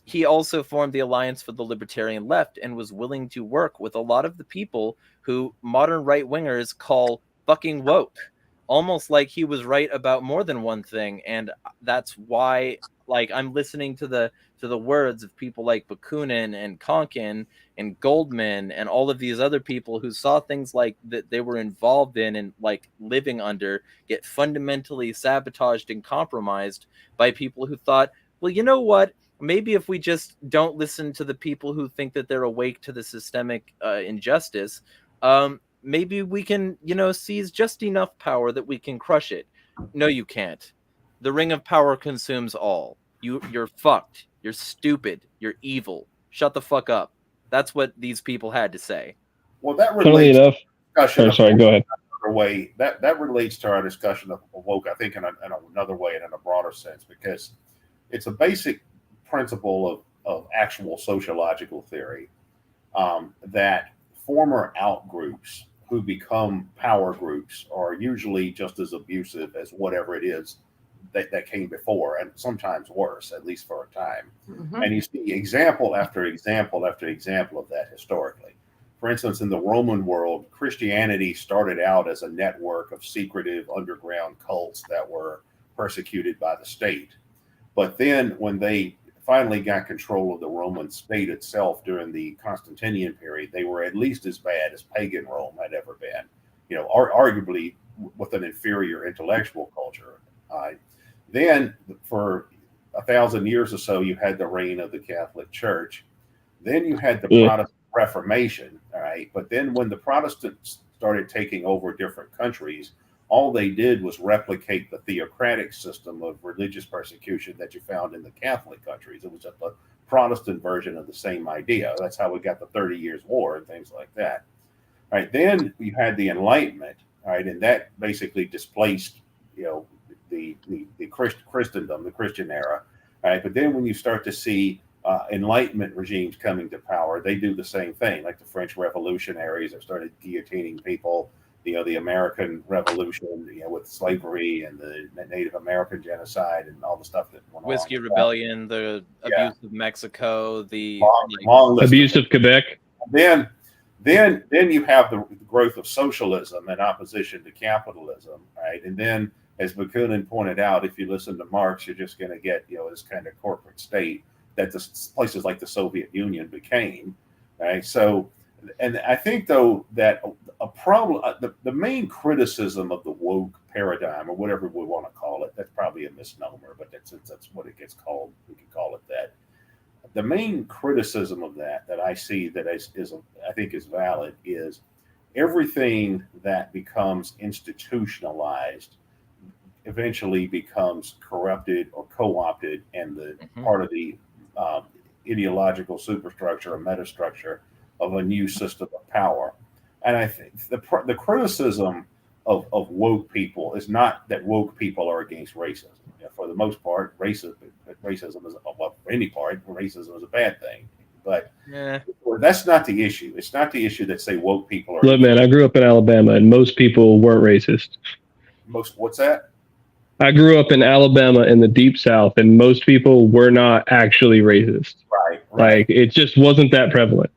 he also formed the Alliance for the Libertarian Left and was willing to work with a lot of the people who modern right-wingers call fucking woke. Almost like he was right about more than one thing. And that's why, like, I'm listening to the words of people like Bakunin and Konkin and Goldman and all of these other people who saw things like that they were involved in and like living under get fundamentally sabotaged and compromised by people who thought, well, you know what? Maybe if we just don't listen to the people who think that they're awake to the systemic injustice, maybe we can, seize just enough power that we can crush it. No, you can't. The ring of power consumes all. You're fucked. You're stupid. You're evil. Shut the fuck up. That's what these people had to say. Well, that relates enough. Sorry, go ahead. Way that relates to our discussion of woke, I think, in another way and in a broader sense, because it's a basic principle of actual sociological theory that former out groups who become power groups are usually just as abusive as whatever it is that came before, and sometimes worse, at least for a time. And you see example after example after example of that historically. for instance, in the Roman world, Christianity started out as a network of secretive underground cults that were persecuted by the state. But then when they finally got control of the Roman state itself during the Constantinian period, they were at least as bad as pagan Rome had ever been, arguably with an inferior intellectual culture. Then for 1,000 years or so, you had the reign of the Catholic Church. Then you had the Protestant Reformation, all right? But then when the Protestants started taking over different countries, all they did was replicate the theocratic system of religious persecution that you found in the Catholic countries. It was just a Protestant version of the same idea. That's how we got the 30 Years' War and things like that. All right, then you had the Enlightenment, all right, and that basically displaced, the Christendom, the Christian era. All right, but then when you start to see Enlightenment regimes coming to power, they do the same thing, like the French revolutionaries that started guillotining people. The American Revolution, with slavery and the Native American genocide and all the stuff that went Whiskey on. Rebellion, the abuse of Mexico, the long list abuse of Quebec. Then you have the growth of socialism in opposition to capitalism, right? And then, as Bakunin pointed out, if you listen to Marx, you're just going to get this kind of corporate state that the places like the Soviet Union became, right? So, and I think though that a problem, the main criticism of the woke paradigm, or whatever we want to call it, that's probably a misnomer, but since that's what it gets called, we can call it that. The main criticism of that I see that is I think is valid is everything that becomes institutionalized eventually becomes corrupted or co-opted, and the part of the ideological superstructure or metastructure of a new system of power. And I think the criticism of woke people is not that woke people are against racism. For the most part, racism is, well, for any part, racism is a bad thing. But that's not the issue. It's not the issue that say woke people are. Look, man, I grew up in Alabama, and most people weren't racist. What's that? I grew up in Alabama in the Deep South, and most people were not actually racist. Right. Like, it just wasn't that prevalent.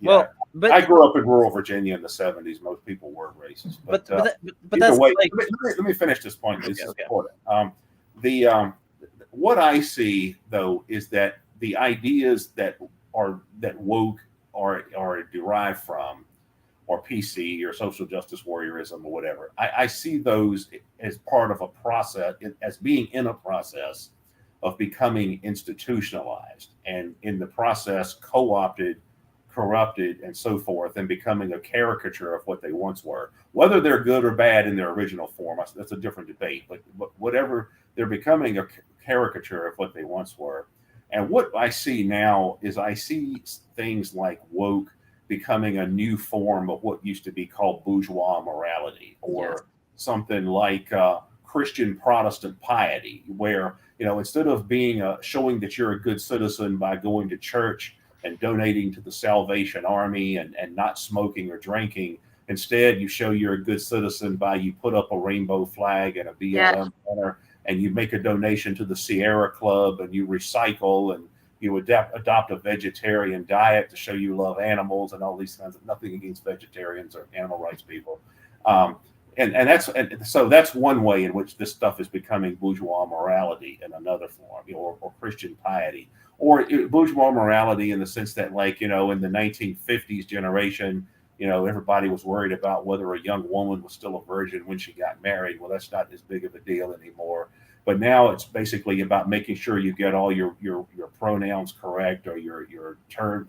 Yeah. Well, but I grew up in rural Virginia in the 70s. Most people were racist. But that's way, like, let me finish this point. This is important. What I see though is that the ideas that woke are derived from, or PC or social justice warriorism or whatever, I see those as part of a process, as being in a process of becoming institutionalized, and in the process co-opted, corrupted, and so forth, and becoming a caricature of what they once were. Whether they're good or bad in their original form, that's a different debate, but whatever, they're becoming a caricature of what they once were. And what I see now is I see things like woke becoming a new form of what used to be called bourgeois morality, or something like Christian Protestant piety, where, instead of being showing that you're a good citizen by going to church and donating to the Salvation Army and not smoking or drinking, instead you show you're a good citizen by you put up a rainbow flag and a BLM banner, and you make a donation to the Sierra Club, and you recycle, and you adopt a vegetarian diet to show you love animals and all these kinds of, nothing against vegetarians or animal rights people. So that's one way in which this stuff is becoming bourgeois morality in another form, or Christian piety, or bourgeois morality in the sense that, like, in the 1950s generation, everybody was worried about whether a young woman was still a virgin when she got married. Well, that's not as big of a deal anymore. But now it's basically about making sure you get all your pronouns correct, or your term,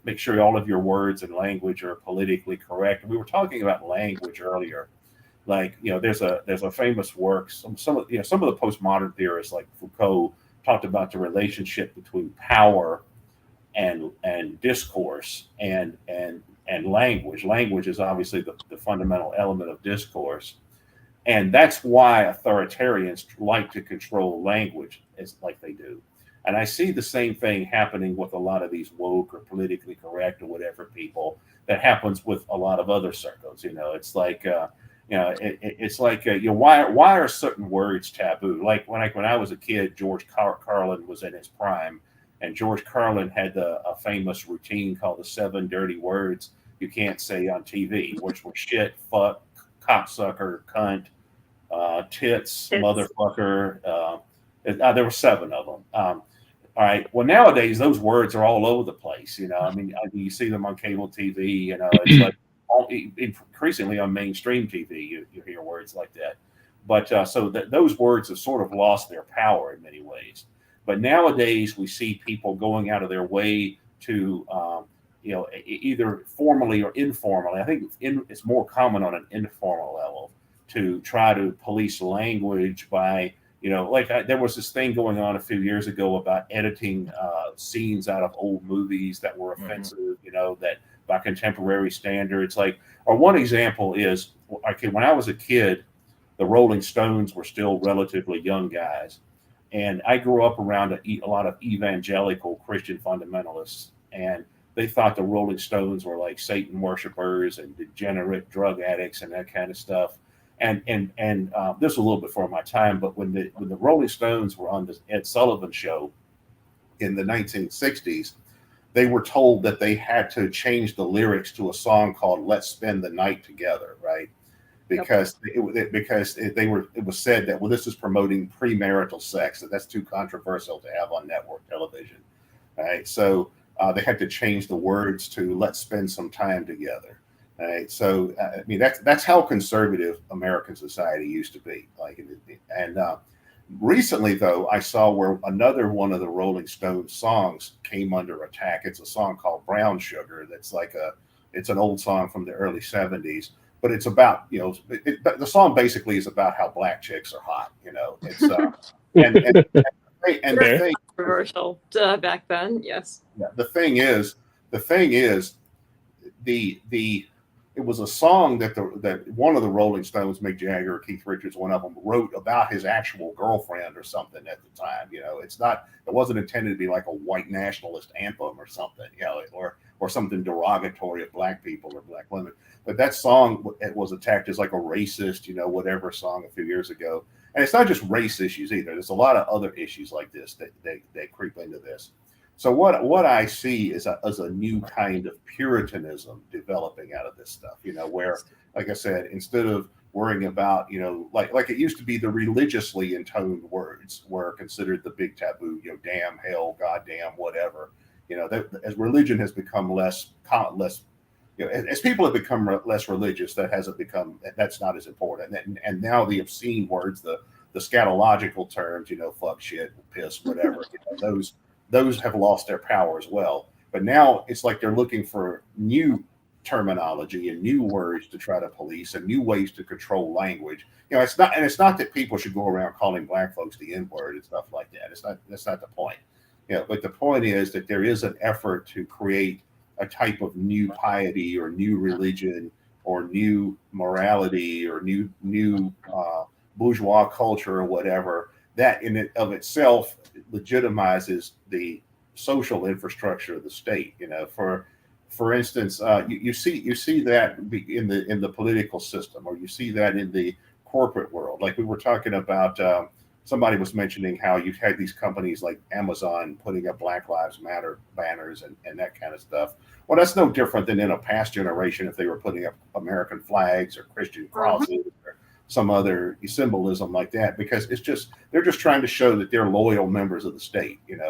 make sure all of your words and language are politically correct. We were talking about language earlier. Like, there's a famous work. Some of the postmodern theorists like Foucault talked about the relationship between power and discourse and language. Language is obviously the fundamental element of discourse. And that's why authoritarians like to control language like they do. And I see the same thing happening with a lot of these woke or politically correct or whatever people, that happens with a lot of other circles. It's like, why are certain words taboo? Like when I was a kid, George Carlin was in his prime, and George Carlin had a famous routine called the 7 Dirty Words. you can't say on TV, which were shit, fuck, cocksucker, cunt, tits, motherfucker. There were 7 of them. All right. Well, nowadays those words are all over the place. I mean, you see them on cable TV. It's like increasingly on mainstream TV. You hear words like that. But so those words have sort of lost their power in many ways. But nowadays we see people going out of their way to, either formally or informally. I think it's more common on an informal level to try to police language by, there was this thing going on a few years ago about editing scenes out of old movies that were offensive, that by contemporary standards. Or one example is, when I was a kid, the Rolling Stones were still relatively young guys. And I grew up around a lot of evangelical Christian fundamentalists, and they thought the Rolling Stones were like Satan worshipers and degenerate drug addicts and that kind of stuff. And this was a little before my time, but when the Rolling Stones were on the Ed Sullivan Show in the 1960s, they were told that they had to change the lyrics to a song called "Let's Spend the Night Together," right? Because it was said that, well, this is promoting premarital sex, and that's too controversial to have on network television, right? So they had to change the words to "Let's spend some time together." Right? So I mean, that's how conservative American society used to be. Recently, though, I saw where another one of the Rolling Stones songs came under attack. It's a song called "Brown Sugar." It's an old song from the early '70s. But it's about, the song basically is about how black chicks are hot. It's and the thing controversial back then. Yes. Yeah, the thing is, it was a song that one of the Rolling Stones, Mick Jagger or Keith Richards, one of them, wrote about his actual girlfriend or something at the time. It wasn't intended to be like a white nationalist anthem or something, or something derogatory of black people or black women. But that song, it was attacked as like a racist, whatever song a few years ago. And it's not just race issues either. There's a lot of other issues like this that creep into this. So what I see is a new kind of Puritanism developing out of this stuff, where, like I said, instead of worrying about, like it used to be, the religiously intoned words were considered the big taboo, damn, hell, goddamn, whatever, as religion has become less, as people have become less religious, that's not as important. And now the obscene words, the scatological terms, fuck, shit, piss, whatever, those have lost their power as well. But now it's like they're looking for new terminology and new words to try to police and new ways to control language. It's not that people should go around calling black folks the N-word and stuff like that. That's not the point. But the point is that there is an effort to create a type of new piety or new religion or new morality or new bourgeois culture or whatever, that in and of itself legitimizes the social infrastructure of the state. For instance, you see that in the political system, or you see that in the corporate world. Like we were talking about, somebody was mentioning how you've had these companies like Amazon putting up Black Lives Matter banners and that kind of stuff. Well, that's no different than in a past generation if they were putting up American flags or Christian crosses or some other symbolism like that, because they're just trying to show that they're loyal members of the state. And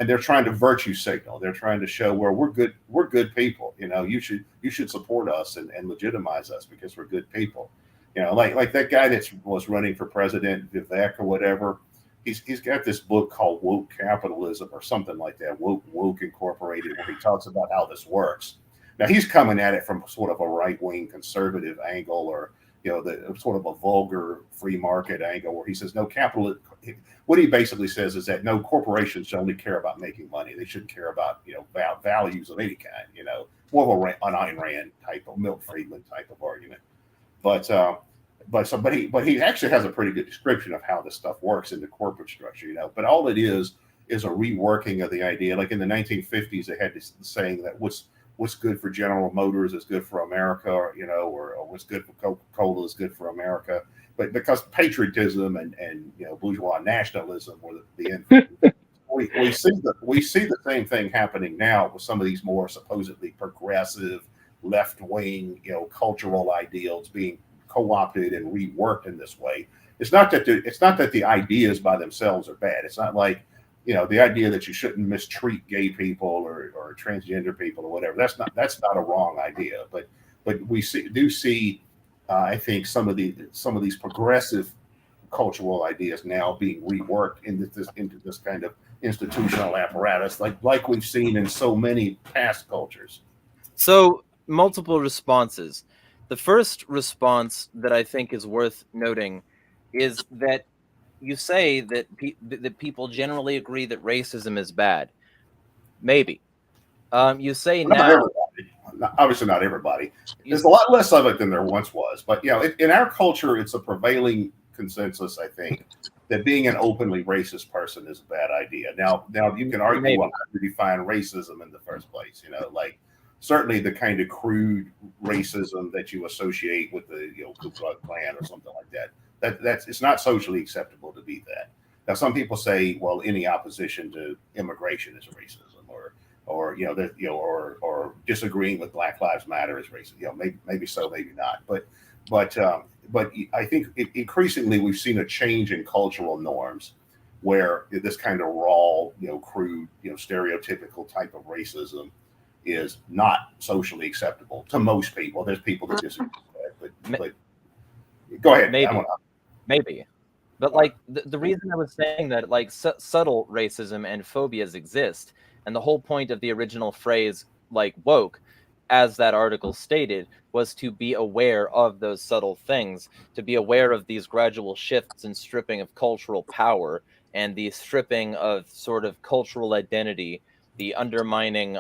they're trying to virtue signal. They're trying to show where we're good people. You should support us and legitimize us because we're good people. Like that guy that was running for president, Vivek or whatever. He's got this book called Woke Capitalism or something like that, Woke Incorporated, where he talks about how this works. Now he's coming at it from sort of a right-wing conservative angle, or the sort of a vulgar free market angle, where he says no capital. What he basically says is that no, corporations should only care about making money. They shouldn't care about values of any kind. More of an Ayn Rand type of Milton Friedman type of argument. But he actually has a pretty good description of how this stuff works in the corporate structure. But all it is a reworking of the idea. Like in the 1950s, they had this saying that what's good for General Motors is good for America, or what's good for Coca-Cola is good for America. But because patriotism and bourgeois nationalism were the end, we see the same thing happening now with some of these more supposedly progressive left wing, cultural ideals being co-opted and reworked in this way. It's not that the ideas by themselves are bad. It's not like, the idea that you shouldn't mistreat gay people or transgender people or whatever. That's not a wrong idea. But we see I think some of these progressive cultural ideas now being reworked into this kind of institutional apparatus, like we've seen in so many past cultures. So multiple responses. The first response that I think is worth noting is that you say that that people generally agree that racism is bad. Maybe. You say Not now. everybody. Obviously, not everybody. There's a lot less of it than there once was. But in our culture, it's a prevailing consensus, I think, that being an openly racist person is a bad idea. Now you can argue how to define racism in the first place. Like certainly the kind of crude racism that you associate with the Ku Klux Klan or something like that. That's it's not socially acceptable to be that. Now some people say, well, any opposition to immigration is racism, or disagreeing with Black Lives Matter is racist. Maybe so, maybe not. But I think increasingly we've seen a change in cultural norms where this kind of raw, crude, stereotypical type of racism is not socially acceptable to most people. There's people that disagree with that, but go ahead. Maybe. But like the reason I was saying that, like, subtle racism and phobias exist, and the whole point of the original phrase, like, woke, as that article stated, was to be aware of those subtle things, to be aware of these gradual shifts and stripping of cultural power and the stripping of sort of cultural identity, the undermining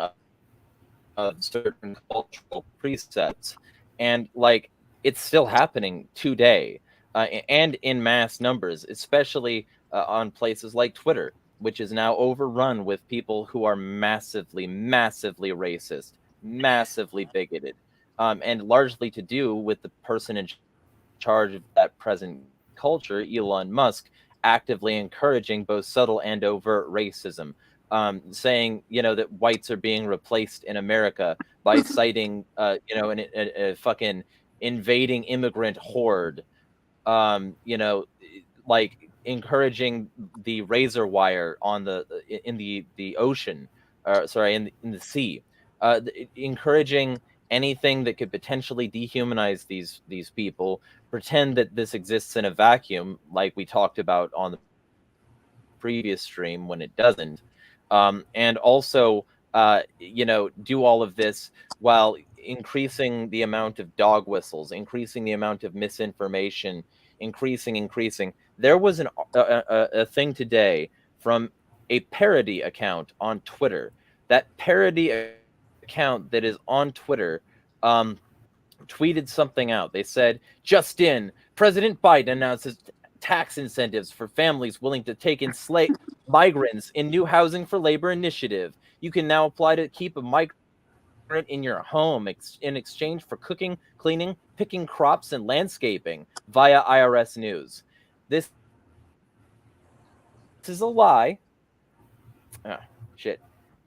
of certain cultural precepts. And like, it's still happening today, and in mass numbers, especially on places like Twitter, which is now overrun with people who are massively racist, massively bigoted, and largely to do with the person in charge of that present culture, Elon Musk, actively encouraging both subtle and overt racism, saying, that whites are being replaced in America by citing, a fucking invading immigrant horde, like encouraging the razor wire on in the ocean, in the sea, encouraging anything that could potentially dehumanize these people, pretend that this exists in a vacuum, like we talked about on the previous stream, when it doesn't, and also do all of this while increasing the amount of dog whistles, increasing the amount of misinformation, increasing. There was a thing today from a parody account on Twitter. That parody account that is on Twitter tweeted something out. They said, just in, President Biden announces tax incentives for families willing to take in migrants in new housing for labor initiative. You can now apply to keep a migrant in your home in exchange for cooking, cleaning, picking crops, and landscaping via IRS news. This is a lie.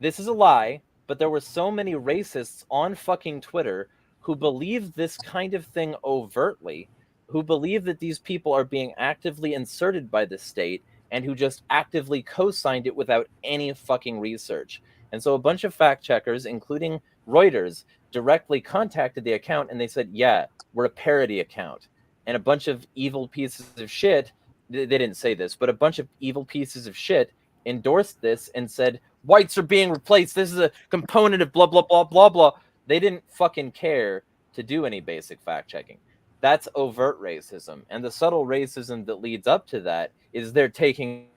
This is a lie, but there were so many racists on fucking Twitter who believe this kind of thing overtly, who believe that these people are being actively inserted by the state, and who just actively co-signed it without any fucking research. And so a bunch of fact checkers, including Reuters, directly contacted the account, and they said, yeah, we're a parody account. And a bunch of evil pieces of shit, they didn't say this, but a bunch of evil pieces of shit endorsed this and said, whites are being replaced. This is a component of blah, blah, blah, blah, blah. They didn't fucking care to do any basic fact checking. That's overt racism. And the subtle racism that leads up to that is they're taking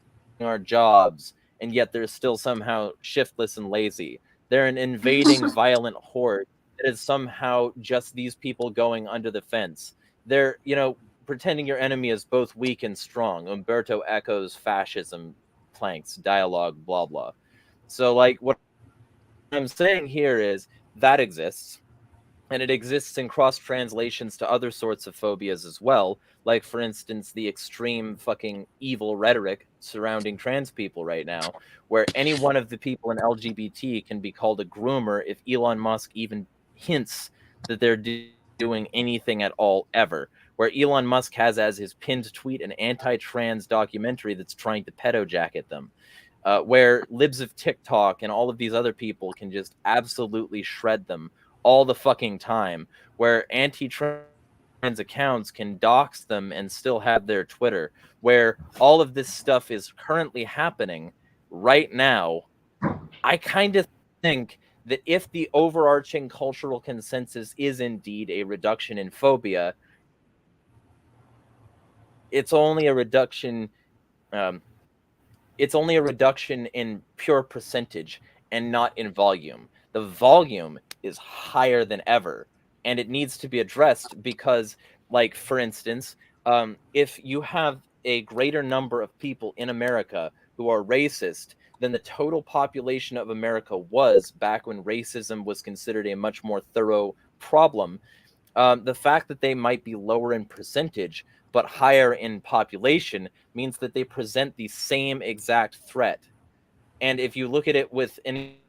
our jobs, and yet they're still somehow shiftless and lazy. They're an invading violent horde that is somehow just these people going under the fence. They're, pretending your enemy is both weak and strong. Umberto Eco's fascism planks, dialogue, blah, blah. So, like, what I'm saying here is that exists. And it exists in cross translations to other sorts of phobias as well, like for instance the extreme fucking evil rhetoric surrounding trans people right now, where any one of the people in LGBT can be called a groomer if Elon Musk even hints that they're doing anything at all ever, where Elon Musk has as his pinned tweet an anti-trans documentary that's trying to pedo jacket them. Where libs of TikTok and all of these other people can just absolutely shred them all the fucking time, where anti-trans accounts can dox them and still have their Twitter, where all of this stuff is currently happening right now. I kind of think that if the overarching cultural consensus is indeed a reduction in phobia, it's only a reduction it's only a reduction in pure percentage and not in volume. The volume is higher than ever, and it needs to be addressed because, like, for instance, if you have a greater number of people in America who are racist than the total population of America was back when racism was considered a much more thorough problem, the fact that they might be lower in percentage but higher in population means that they present the same exact threat. And if you look at it with any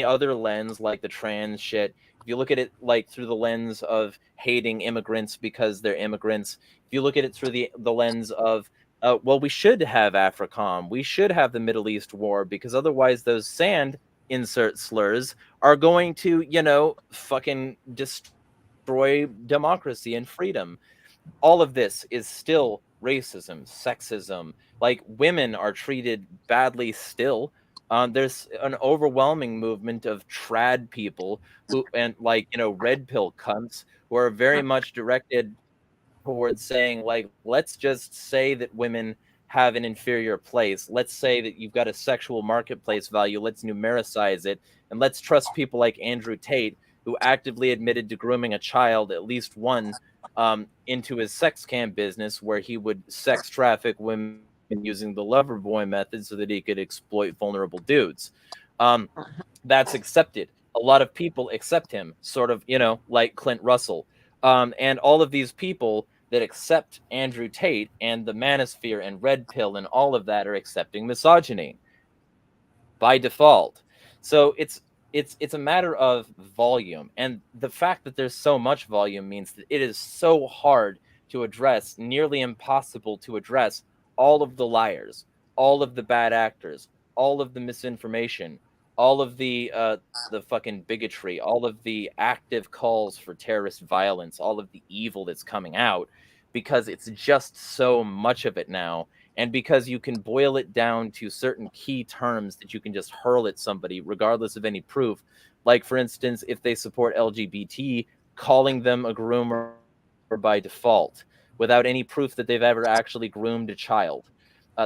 other lens, like the trans shit, if you look at it like through the lens of hating immigrants because they're immigrants, if you look at it through the lens of well, we should have AFRICOM, we should have the Middle East war, because otherwise those sand insert slurs are going to, fucking destroy democracy and freedom. All of this is still racism, sexism. Like, women are treated badly still. There's an overwhelming movement of trad people who, and like, red pill cunts who are very much directed towards saying, like, let's just say that women have an inferior place. Let's say that you've got a sexual marketplace value. Let's numericize it. And let's trust people like Andrew Tate, who actively admitted to grooming a child, at least one, into his sex cam business, where he would sex traffic women using the lover boy method so that he could exploit vulnerable dudes. That's accepted. A lot of people accept him, sort of, like Clint Russell. And all of these people that accept Andrew Tate and the manosphere and red pill and all of that are accepting misogyny by default. So it's a matter of volume, and the fact that there's so much volume means that it is so hard to address, nearly impossible to address, all of the liars, all of the bad actors, all of the misinformation, all of the fucking bigotry, all of the active calls for terrorist violence, all of the evil that's coming out, because it's just so much of it now. And because you can boil it down to certain key terms that you can just hurl at somebody regardless of any proof. Like, for instance, if they support LGBT, calling them a groomer by default without any proof that they've ever actually groomed a child.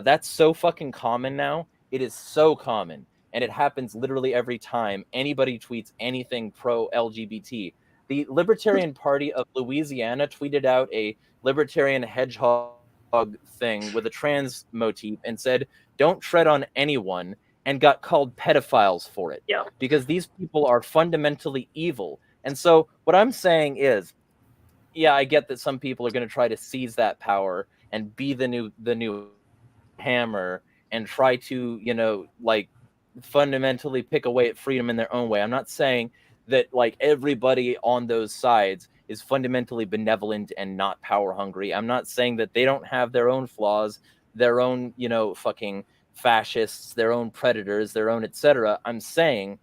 That's so fucking common now. It is so common. And it happens literally every time anybody tweets anything pro LGBT. The Libertarian Party of Louisiana tweeted out a libertarian hedgehog thing with a trans motif and said, "Don't tread on anyone," and got called pedophiles for it. Yeah. Because these people are fundamentally evil. And so what I'm saying is, yeah, I get that some people are going to try to seize that power and be the new hammer and try to, like, fundamentally pick away at freedom in their own way. I'm not saying that, like, everybody on those sides is fundamentally benevolent and not power hungry. I'm not saying that they don't have their own flaws, their own, fucking fascists, their own predators, their own etc. I'm saying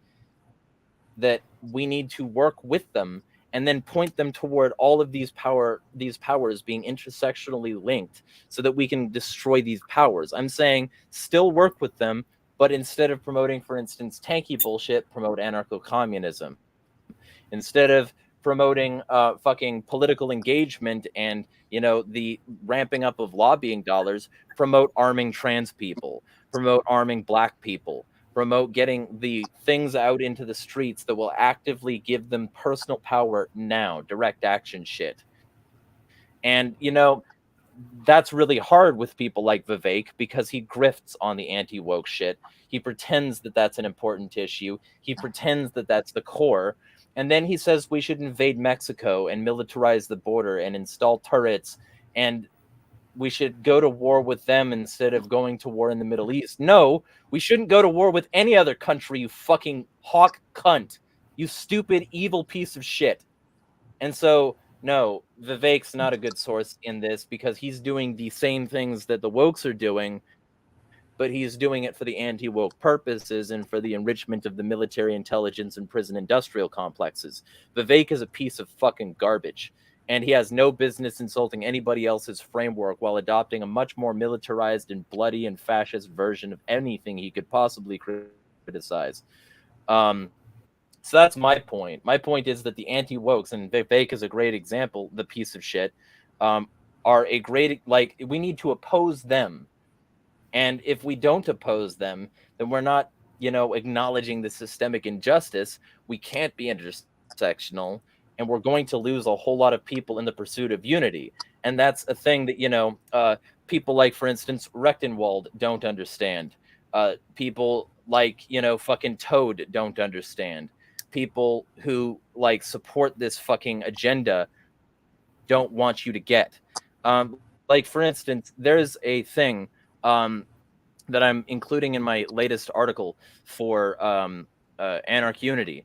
that we need to work with them and then point them toward all of these powers being intersectionally linked so that we can destroy these powers. I'm saying still work with them, but instead of promoting, for instance, tanky bullshit, promote anarcho-communism. Instead of promoting fucking political engagement and, the ramping up of lobbying dollars, promote arming trans people, promote arming black people, promote getting the things out into the streets that will actively give them personal power now, direct action shit. And, that's really hard with people like Vivek because he grifts on the anti-woke shit. He pretends that that's an important issue. He pretends that that's the core. And then he says we should invade Mexico and militarize the border and install turrets, and we should go to war with them instead of going to war in the Middle East. No, we shouldn't go to war with any other country, you fucking hawk cunt. You stupid, evil piece of shit. And so, no, Vivek's not a good source in this because he's doing the same things that the wokes are doing, but he's doing it for the anti-woke purposes and for the enrichment of the military intelligence and prison industrial complexes. Vivek is a piece of fucking garbage, and he has no business insulting anybody else's framework while adopting a much more militarized and bloody and fascist version of anything he could possibly criticize. So that's my point. My point is that the anti-wokes, and Vivek is a great example, the piece of shit, are a great, like, we need to oppose them. And if we don't oppose them, then we're not, acknowledging the systemic injustice. We can't be intersectional, and we're going to lose a whole lot of people in the pursuit of unity. And that's a thing that, people like, for instance, Rechtenwald don't understand. People like, fucking Toad don't understand. People who, like, support this fucking agenda don't want you to get. Like, for instance, there's a thing that I'm including in my latest article for Anarch Unity.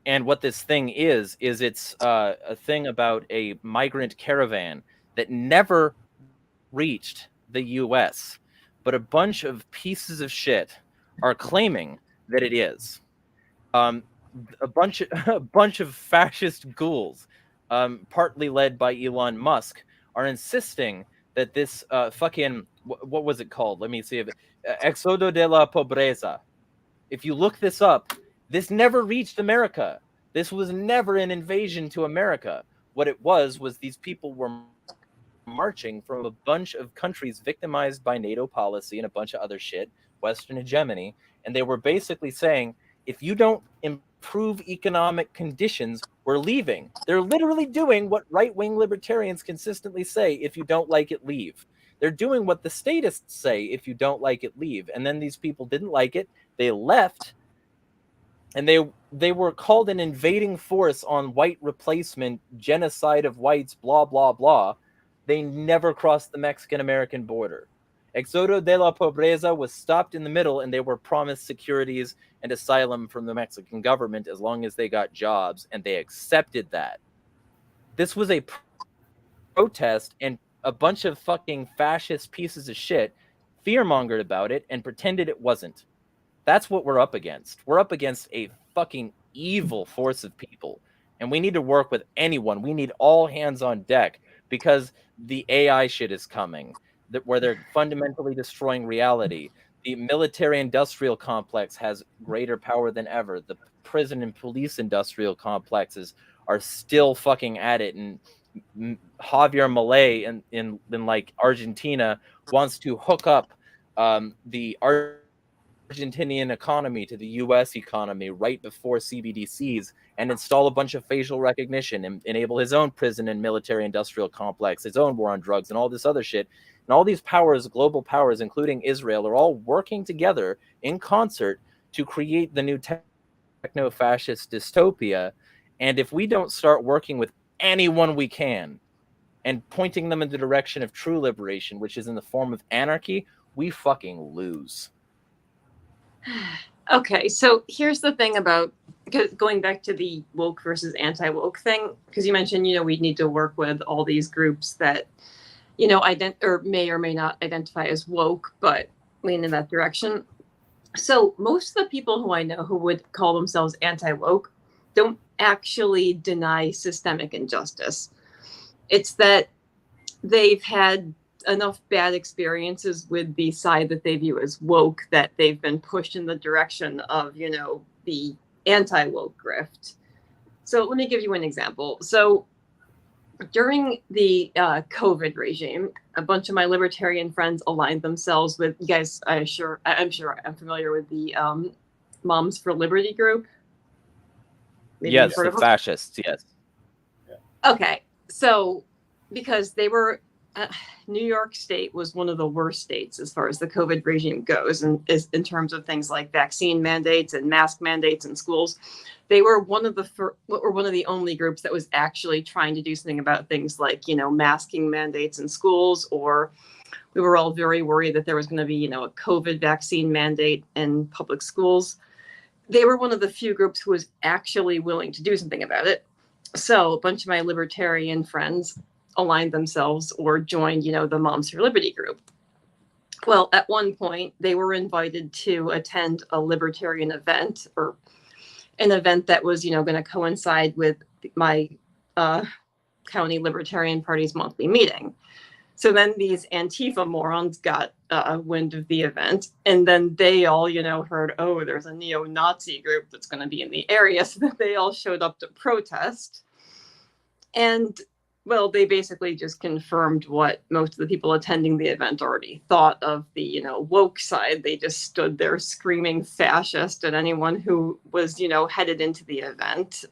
And what this thing is it's a thing about a migrant caravan that never reached the US, but a bunch of pieces of shit are claiming that it is. A bunch of fascist ghouls, partly led by Elon Musk, are insisting that this fucking what was it called? Let me see if Éxodo de la Pobreza. If you look this up, this never reached America. This was never an invasion to America. What it was these people were marching from a bunch of countries victimized by NATO policy and a bunch of other shit, Western hegemony, and they were basically saying, if you don't improve economic conditions, we're leaving. They're literally doing what right-wing libertarians consistently say: if you don't like it, leave. They're doing what the statists say: if you don't like it, leave. And then these people didn't like it, they left, and they were called an invading force on white replacement, genocide of whites, blah, blah, blah. They never crossed the Mexican-American border. Éxodo de la Pobreza was stopped in the middle, and they were promised securities and asylum from the Mexican government as long as they got jobs, and they accepted that. This was a protest, and a bunch of fucking fascist pieces of shit fear-mongered about it and pretended it wasn't. That's what we're up against. We're up against a fucking evil force of people, and we need to work with anyone. We need all hands on deck, because the AI shit is coming, where they're fundamentally destroying reality. The military-industrial complex has greater power than ever. The prison and police industrial complexes are still fucking at it, and Javier Milei in like Argentina wants to hook up the Argentinian economy to the US economy right before CBDCs and install a bunch of facial recognition and enable his own prison and military industrial complex, his own war on drugs, and all this other shit. And all these powers, global powers, including Israel, are all working together in concert to create the new techno-fascist dystopia. And if we don't start working with anyone we can and pointing them in the direction of true liberation, which is in the form of anarchy, we fucking lose. Okay, so here's the thing about going back to the woke versus anti-woke thing, because you mentioned, we need to work with all these groups that, or may or may not identify as woke, but lean in that direction. So most of the people who I know who would call themselves anti-woke don't actually deny systemic injustice. It's that they've had enough bad experiences with the side that they view as woke that they've been pushed in the direction of, the anti-woke grift. So let me give you an example. So during the COVID regime, a bunch of my libertarian friends aligned themselves with, you guys, I'm sure I'm familiar with the Moms for Liberty group. Maybe yes, the fascists, yes. Okay, so because they were New York State was one of the worst states as far as the COVID regime goes, and is in terms of things like vaccine mandates and mask mandates in schools. They were one of the only groups that was actually trying to do something about things like, masking mandates in schools, or we were all very worried that there was going to be, a COVID vaccine mandate in public schools. They were one of the few groups who was actually willing to do something about it. So a bunch of my libertarian friends aligned themselves or joined, the Moms for Liberty group. Well, at one point, they were invited to attend a libertarian event, or an event that was, going to coincide with my county Libertarian Party's monthly meeting. So then these Antifa morons got wind of the event, and then they all, heard, oh, there's a neo-Nazi group that's going to be in the area, so that they all showed up to protest. And, well, they basically just confirmed what most of the people attending the event already thought of the, woke side. They just stood there screaming fascist at anyone who was, headed into the event.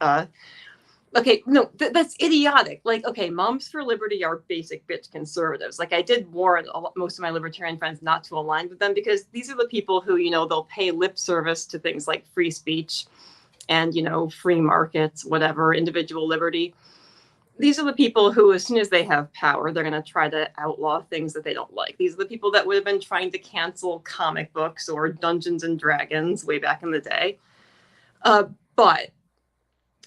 Okay, no, that's idiotic. Like, okay, Moms for Liberty are basic bitch conservatives. Like, I did warn most of my libertarian friends not to align with them, because these are the people who, they'll pay lip service to things like free speech and, free markets, whatever, individual liberty. These are the people who, as soon as they have power, they're going to try to outlaw things that they don't like. These are the people that would have been trying to cancel comic books or Dungeons and Dragons way back in the day. But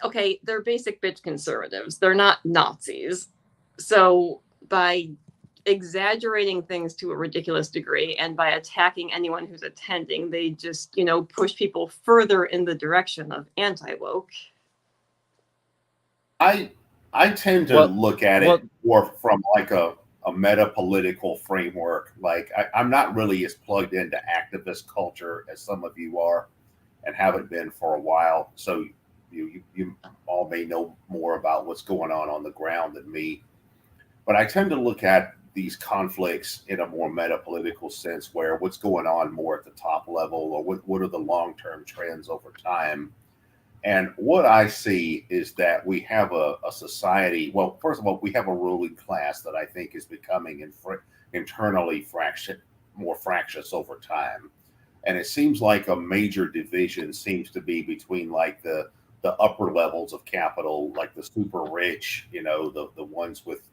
okay, they're basic bitch conservatives. They're not Nazis. So by exaggerating things to a ridiculous degree and by attacking anyone who's attending, they just, push people further in the direction of anti-woke. I tend to look at it more from like a meta-political framework. Like I'm not really as plugged into activist culture as some of you are, and haven't been for a while. So you all may know more about what's going on the ground than me. But I tend to look at these conflicts in a more meta-political sense, where what's going on more at the top level, or what are the long-term trends over time. And what I see is that we have a society. Well, first of all, we have a ruling class that I think is becoming internally more fractious over time. And it seems like a major division seems to be between like the upper levels of capital, like the super rich, the ones with,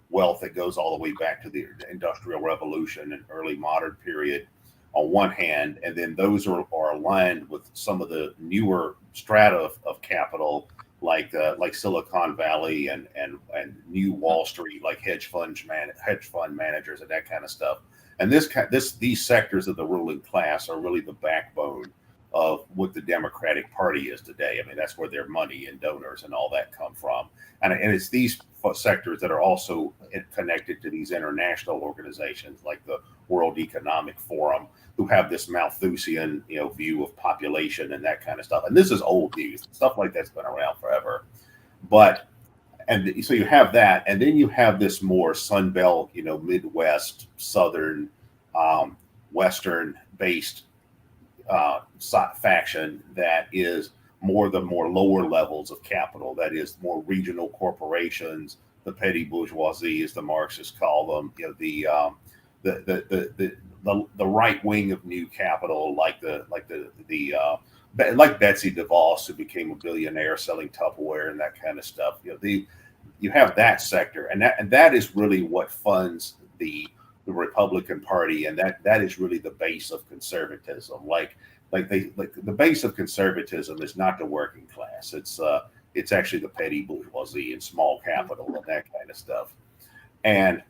wealth that goes all the way back to the Industrial Revolution and early modern period, on one hand, and then those are aligned with some of the newer strata of capital, like Silicon Valley and new Wall Street, like hedge fund managers and that kind of stuff. And these sectors of the ruling class are really the backbone of what the Democratic Party is today. I mean, that's where their money and donors and all that come from. And it's these sectors that are also connected to these international organizations like the World Economic Forum, who have this Malthusian, view of population and that kind of stuff. And this is old news. Stuff like that's been around forever. And so you have that, and then you have this more Sun Belt, Midwest, Southern, Western-based faction that is the more lower levels of capital. That is more regional corporations, the petty bourgeoisie, as the Marxists call them. The right wing of new capital, like Betsy DeVos, who became a billionaire selling Tupperware and that kind of stuff. You have that sector, and that is really what funds the Republican Party, and that is really the base of conservatism. The base of conservatism is not the working class. It's actually the petty bourgeoisie and small capital and that kind of stuff. And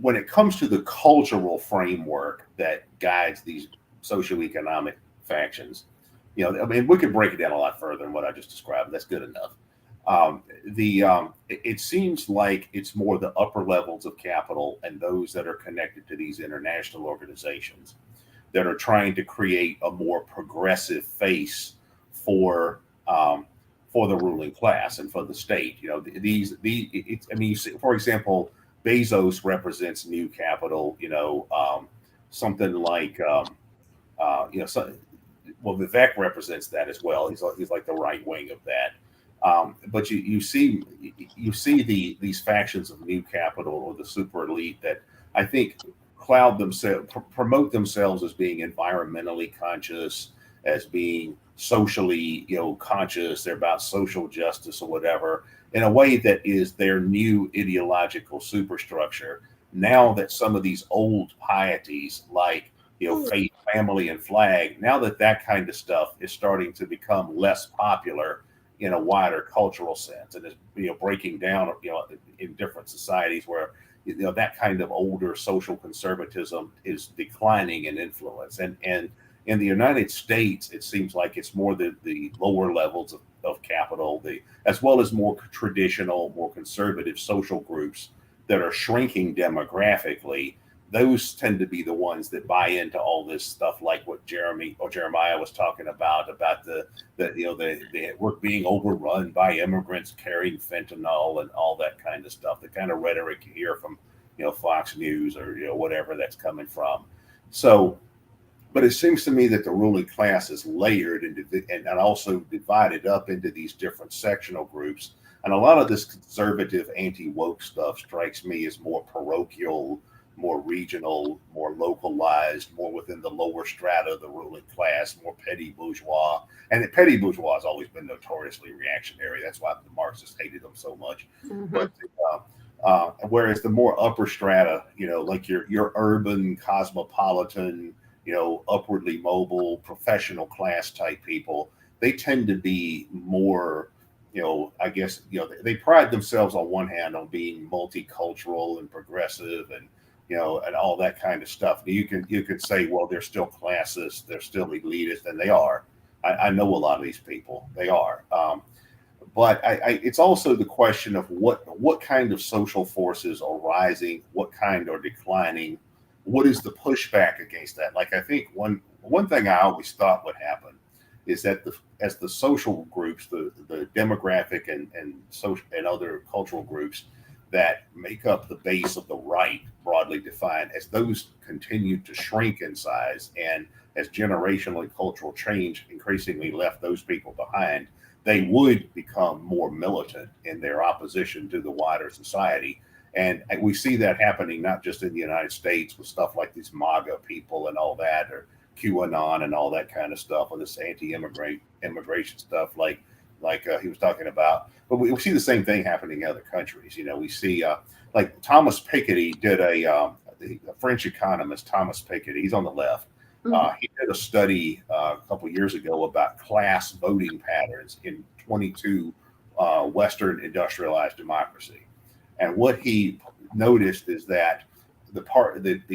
when it comes to the cultural framework that guides these socioeconomic factions, we could break it down a lot further than what I just described. That's good enough. It seems like it's more the upper levels of capital and those that are connected to these international organizations that are trying to create a more progressive face for the ruling class and for the state. You see, for example, Bezos represents new capital. Something like Vivek represents that as well. He's like the right wing of that. But you see these factions of new capital or the super elite that I think promote themselves as being environmentally conscious, as being socially conscious. They're about social justice or whatever in a way that is their new ideological superstructure. Now that some of these old pieties like faith, family, and flag, now that kind of stuff is starting to become less popular in a wider cultural sense, and is breaking down in different societies where that kind of older social conservatism is declining in influence. And in the United States, it seems like it's more the lower levels of capital, as well as more traditional, more conservative social groups that are shrinking demographically. Those tend to be the ones that buy into all this stuff, like what Jeremiah was talking about we're being overrun by immigrants carrying fentanyl and all that kind of stuff. The kind of rhetoric you hear from Fox News or whatever that's coming from. So, but it seems to me that the ruling class is layered and also divided up into these different sectional groups. And a lot of this conservative anti-woke stuff strikes me as more parochial, more regional, more localized, more within the lower strata of the ruling class, more petty bourgeois. And the petty bourgeois has always been notoriously reactionary. That's why the Marxists hated them so much. Mm-hmm. But whereas the more upper strata, like your urban, cosmopolitan, upwardly mobile, professional class type people, they tend to be more, I guess, they pride themselves on one hand on being multicultural and progressive and all that kind of stuff. You can say, well, they're still classist, they're still elitist, and they are. I know a lot of these people, they are. But it's also the question of what kind of social forces are rising, what kind are declining, what is the pushback against that? Like, I think one thing I always thought would happen is that as the social groups, the demographic and social and other cultural groups that make up the base of the right, broadly defined, as those continue to shrink in size and as generational and cultural change increasingly left those people behind, they would become more militant in their opposition to the wider society. And we see that happening not just in the United States with stuff like these MAGA people and all that, or QAnon and all that kind of stuff, or this immigration stuff like he was talking about. But we see the same thing happening in other countries. We see like Thomas Piketty did a French economist, Thomas Piketty, he's on the left. He did a study a couple of years ago about class voting patterns in 22 Western industrialized democracy. And what he noticed is that the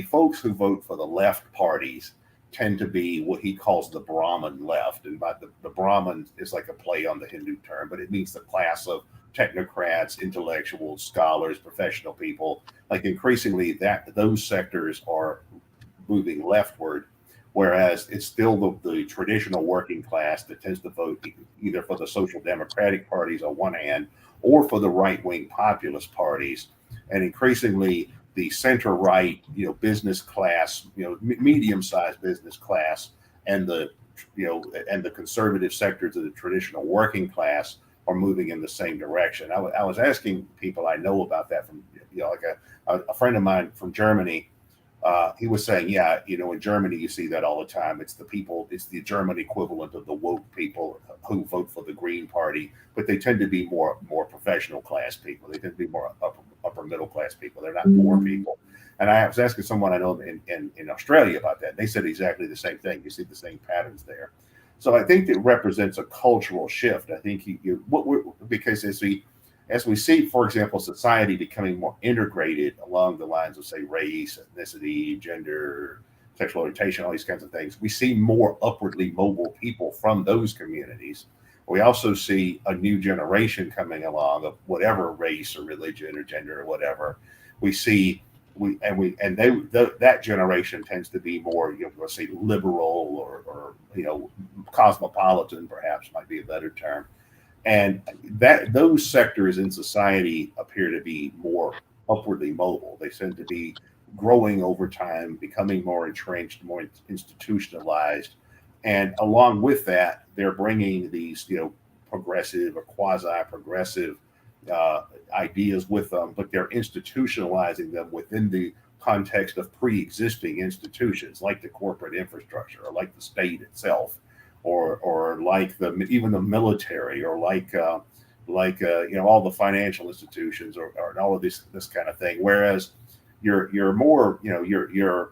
folks who vote for the left parties tend to be what he calls the Brahmin left. And by the Brahmin is like a play on the Hindu term, but it means the class of technocrats, intellectuals, scholars, professional people. Like increasingly those sectors are moving leftward, whereas it's still the traditional working class that tends to vote either for the social democratic parties on one hand or for the right-wing populist parties. And increasingly the center-right, business class, medium-sized business class, and the conservative sectors of the traditional working class are moving in the same direction. I was asking people I know about that from, like a friend of mine from Germany. He was saying, in Germany, you see that all the time. It's the German equivalent of the woke people who vote for the Green Party, but they tend to be more professional class people. They tend to be more upper middle class people. They're not poor people. And I was asking someone I know in Australia about that. And they said exactly the same thing. You see the same patterns there. So I think it represents a cultural shift. I think because as we see, for example, society becoming more integrated along the lines of, say, race, ethnicity, gender, sexual orientation, all these kinds of things, we see more upwardly mobile people from those communities. We also see a new generation coming along of whatever race or religion or gender or whatever. That generation tends to be more, let's say, liberal or cosmopolitan, perhaps might be a better term. And those sectors in society appear to be more upwardly mobile. They tend to be growing over time, becoming more entrenched, more institutionalized. And along with that, they're bringing these, progressive or quasi-progressive ideas with them, but they're institutionalizing them within the context of pre-existing institutions like the corporate infrastructure or like the state itself, or like even the military, or like all the financial institutions, or all of this kind of thing. Whereas you're more, your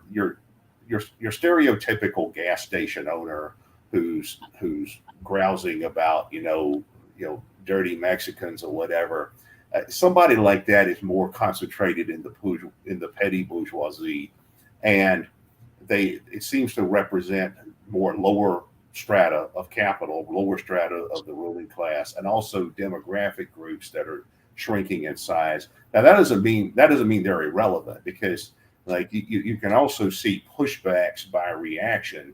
stereotypical gas station owner who's grousing about dirty Mexicans or whatever. Somebody like that is more concentrated in the petty bourgeoisie, and it seems to represent more lower strata of capital, lower strata of the ruling class, and also demographic groups that are shrinking in size. Now that doesn't mean they're irrelevant, because like you can also see pushbacks by reaction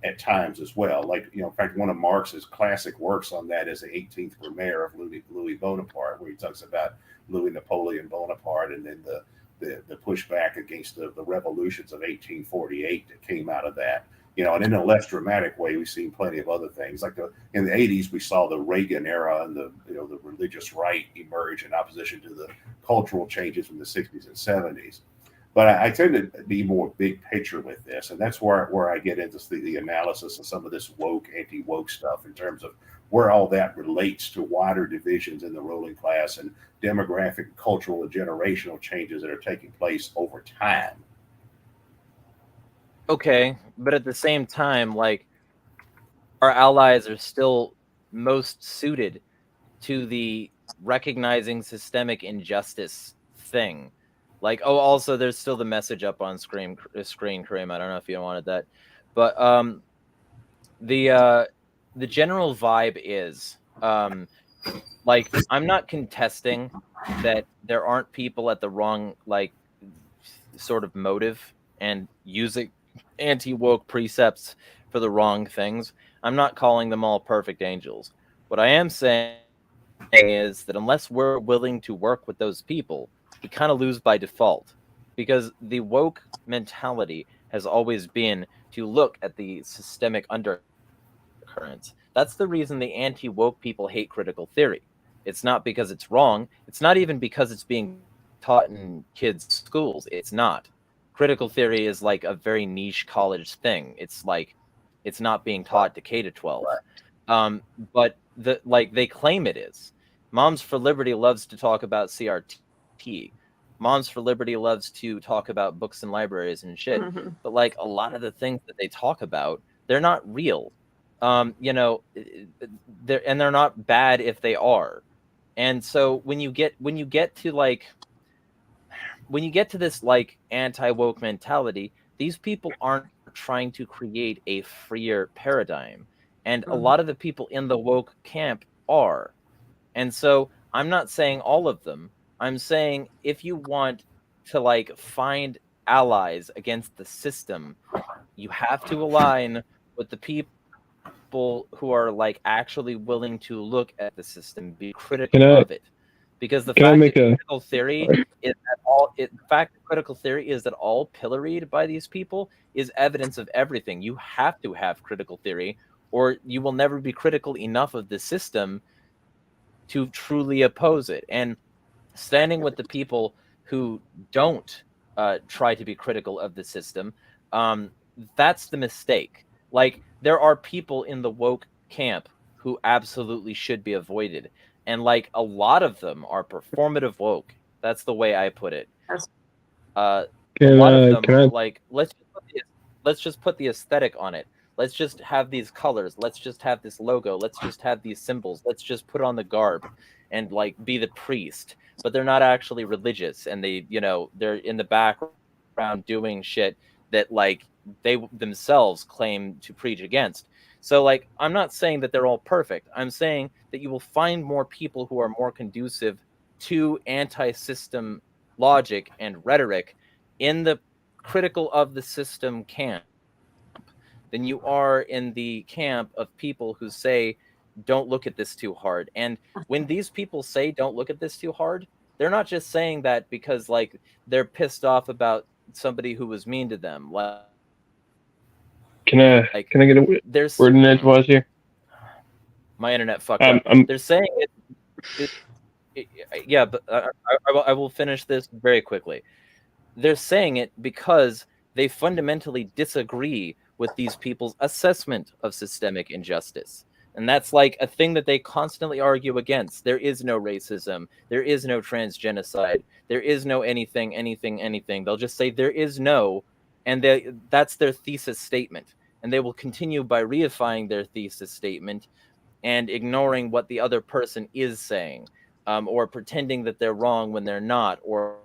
at times as well. Like, in fact, one of Marx's classic works on that is the 18th Brumaire of Louis Bonaparte, where he talks about Louis Napoleon Bonaparte, and then the pushback against the revolutions of 1848 that came out of that. And in a less dramatic way, we've seen plenty of other things. Like in the 80s, we saw the Reagan era and the religious right emerge in opposition to the cultural changes from the 60s and 70s. But I tend to be more big picture with this, and that's where I get into the analysis of some of this woke, anti-woke stuff in terms of where all that relates to wider divisions in the ruling class and demographic, cultural, and generational changes that are taking place over time. Okay, but at the same time, like, our allies are still most suited to the recognizing systemic injustice thing. Like, also there's still the message up on screen, Kareem. I don't know if you wanted that, but the general vibe is like, I'm not contesting that there aren't people at the wrong sort of motive and using anti-woke precepts for the wrong things. I'm not calling them all perfect angels. What I am saying is that unless we're willing to work with those people, we kind of lose by default, because the woke mentality has always been to look at the systemic undercurrents. That's the reason the anti-woke people hate critical theory. It's not because it's wrong. It's not even because it's being taught in kids' schools. It's not. Critical theory is like a very niche college thing. It's like, it's not being taught to K-12. But they claim it is. Moms for Liberty loves to talk about CRT. Moms for Liberty loves to talk about books and libraries and shit. Mm-hmm. But like, a lot of the things that they talk about, they're not real. They're not bad if they are. And so when you get to this like anti-woke mentality, these people aren't trying to create a freer paradigm. And a lot of the people in the woke camp are. And so I'm not saying all of them. I'm saying if you want to like find allies against the system, you have to align with the people who are like actually willing to look at the system, be critical of it. Because the fact that critical theory is that critical theory is that all pilloried by these people is evidence of everything. You have to have critical theory, or you will never be critical enough of the system to truly oppose it. And standing with the people who don't try to be critical of the system, that's the mistake. Like, there are people in the woke camp who absolutely should be avoided. And like, a lot of them are performative woke. That's the way I put it. A lot of them, like, let's just put the aesthetic on it. Let's just have these colors. Let's just have this logo. Let's just have these symbols. Let's just put on the garb and like be the priest. But they're not actually religious, and they're in the background doing shit that like they themselves claim to preach against. So like, I'm not saying that they're all perfect. I'm saying that you will find more people who are more conducive to anti-system logic and rhetoric in the critical of the system camp than you are in the camp of people who say, don't look at this too hard. And when these people say, don't look at this too hard, they're not just saying that because like they're pissed off about somebody who was mean to them. Like, can I get a word in edgewise here? My internet fucked up. They're saying yeah, but I will finish this very quickly. They're saying it because they fundamentally disagree with these people's assessment of systemic injustice. And that's like a thing that they constantly argue against. There is no racism. There is no transgenocide. There is no anything. They'll just say there is no, and that's their thesis statement. And they will continue by reifying their thesis statement and ignoring what the other person is saying, or pretending that they're wrong when they're not, or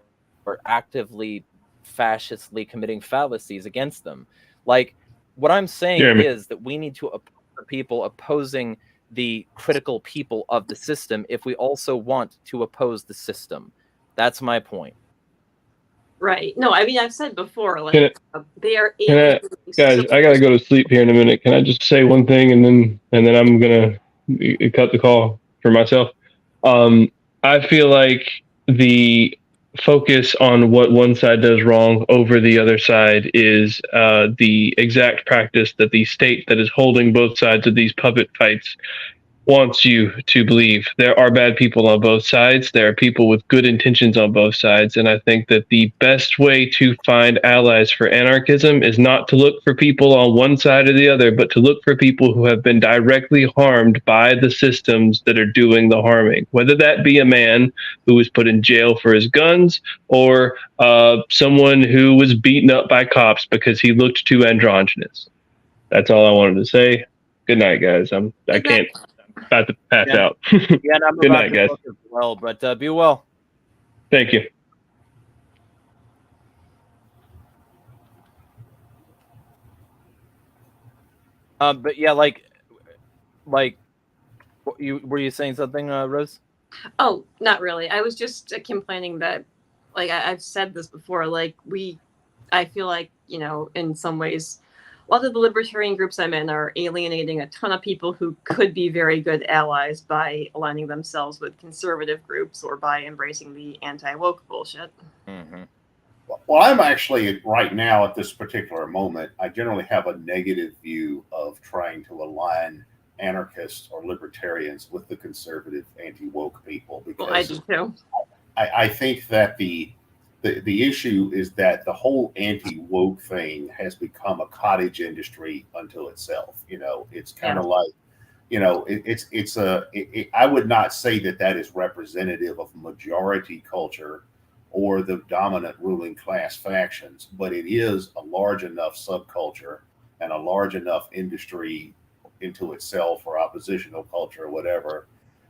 actively fascistly committing fallacies against them. Like, what I'm saying is that we need to oppose the people opposing the critical people of the system if we also want to oppose the system. That's my point. Right. No, I mean, I've said before, like, they are guys, I gotta go to sleep here in a minute. Can I just say one thing and then I'm gonna cut the call for myself? I feel like the focus on what one side does wrong over the other side is the exact practice that the state that is holding both sides of these puppet fights wants you to believe. There are bad people on both sides. There are people with good intentions on both sides. And I think that the best way to find allies for anarchism is not to look for people on one side or the other, but to look for people who have been directly harmed by the systems that are doing the harming, whether that be a man who was put in jail for his guns or someone who was beaten up by cops because he looked too androgynous. That's all I wanted to say. Good night, guys. I can't. About to pass out. Yeah, I'm Good night, guys. As well, but be well. Thank you. But yeah, like, were you saying something, Rose? Oh, not really. I was just complaining that, like, I've said this before. Like, I feel like, you know, in some ways, a lot of the libertarian groups I'm in are alienating a ton of people who could be very good allies by aligning themselves with conservative groups or by embracing the anti-woke bullshit. Mm-hmm. Well, I'm actually right now at this particular moment, I generally have a negative view of trying to align anarchists or libertarians with the conservative anti-woke people, because I do too. I think that the issue is that the whole anti-woke thing has become a cottage industry unto itself. You know, it's kind of like, you know, I would not say that is representative of majority culture or the dominant ruling class factions, but it is a large enough subculture and a large enough industry into itself, or oppositional culture or whatever,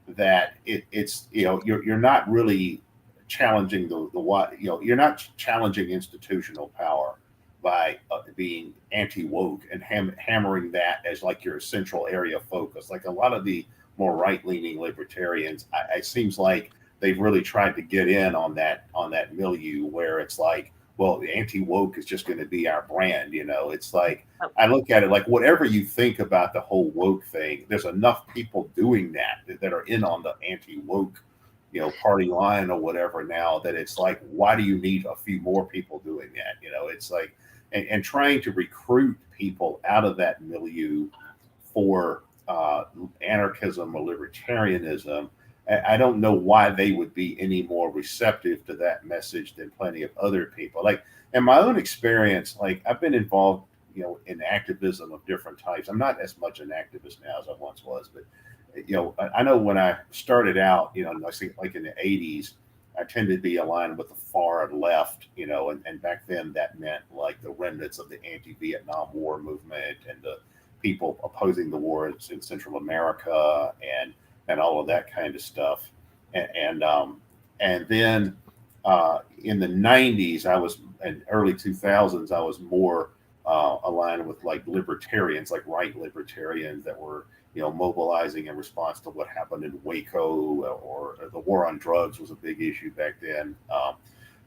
that it's, you know, you're not really challenging the what, you know, you're not challenging institutional power by being anti-woke and hammering that as like your central area of focus. Like a lot of the more right-leaning libertarians, it seems like they've really tried to get in on that milieu where it's like, well, the anti-woke is just going to be our brand. You know, it's like, I look at it like, whatever you think about the whole woke thing, there's enough people doing that are in on the anti-woke, you know, party line or whatever now, that it's like, why do you need a few more people doing that? You know, it's like, and trying to recruit people out of that milieu for anarchism or libertarianism. I don't know why they would be any more receptive to that message than plenty of other people. Like in my own experience, like I've been involved, you know, in activism of different types. I'm not as much an activist now as I once was, but you know, I know when I started out, you know, I think like in the 80s, I tended to be aligned with the far left, you know, and back then that meant like the remnants of the anti-Vietnam War movement and the people opposing the war in Central America and all of that kind of stuff. And then in the 90s, and early 2000s, I was more aligned with like libertarians, like right libertarians that were, you know, mobilizing in response to what happened in Waco, or the war on drugs was a big issue back then.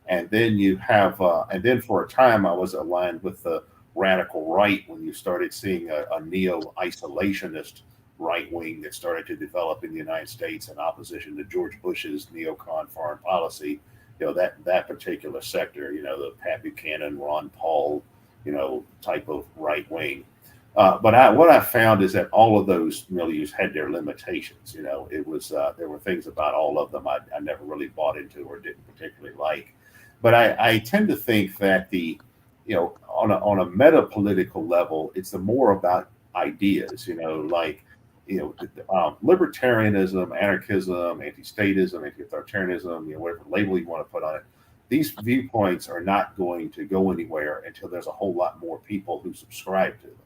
And then you have, and then for a time, I was aligned with the radical right when you started seeing a neo-isolationist right wing that started to develop in the United States in opposition to George Bush's neocon foreign policy. You know, that particular sector, you know, the Pat Buchanan, Ron Paul, you know, type of right wing. But what I found is that all of those milieus had their limitations. It was there were things about all of them I never really bought into or didn't particularly like. But I tend to think that on a meta political level, it's more about ideas. Like libertarianism, anarchism, anti-statism, anti-authoritarianism, whatever label you want to put on it. These viewpoints are not going to go anywhere until there's a whole lot more people who subscribe to them.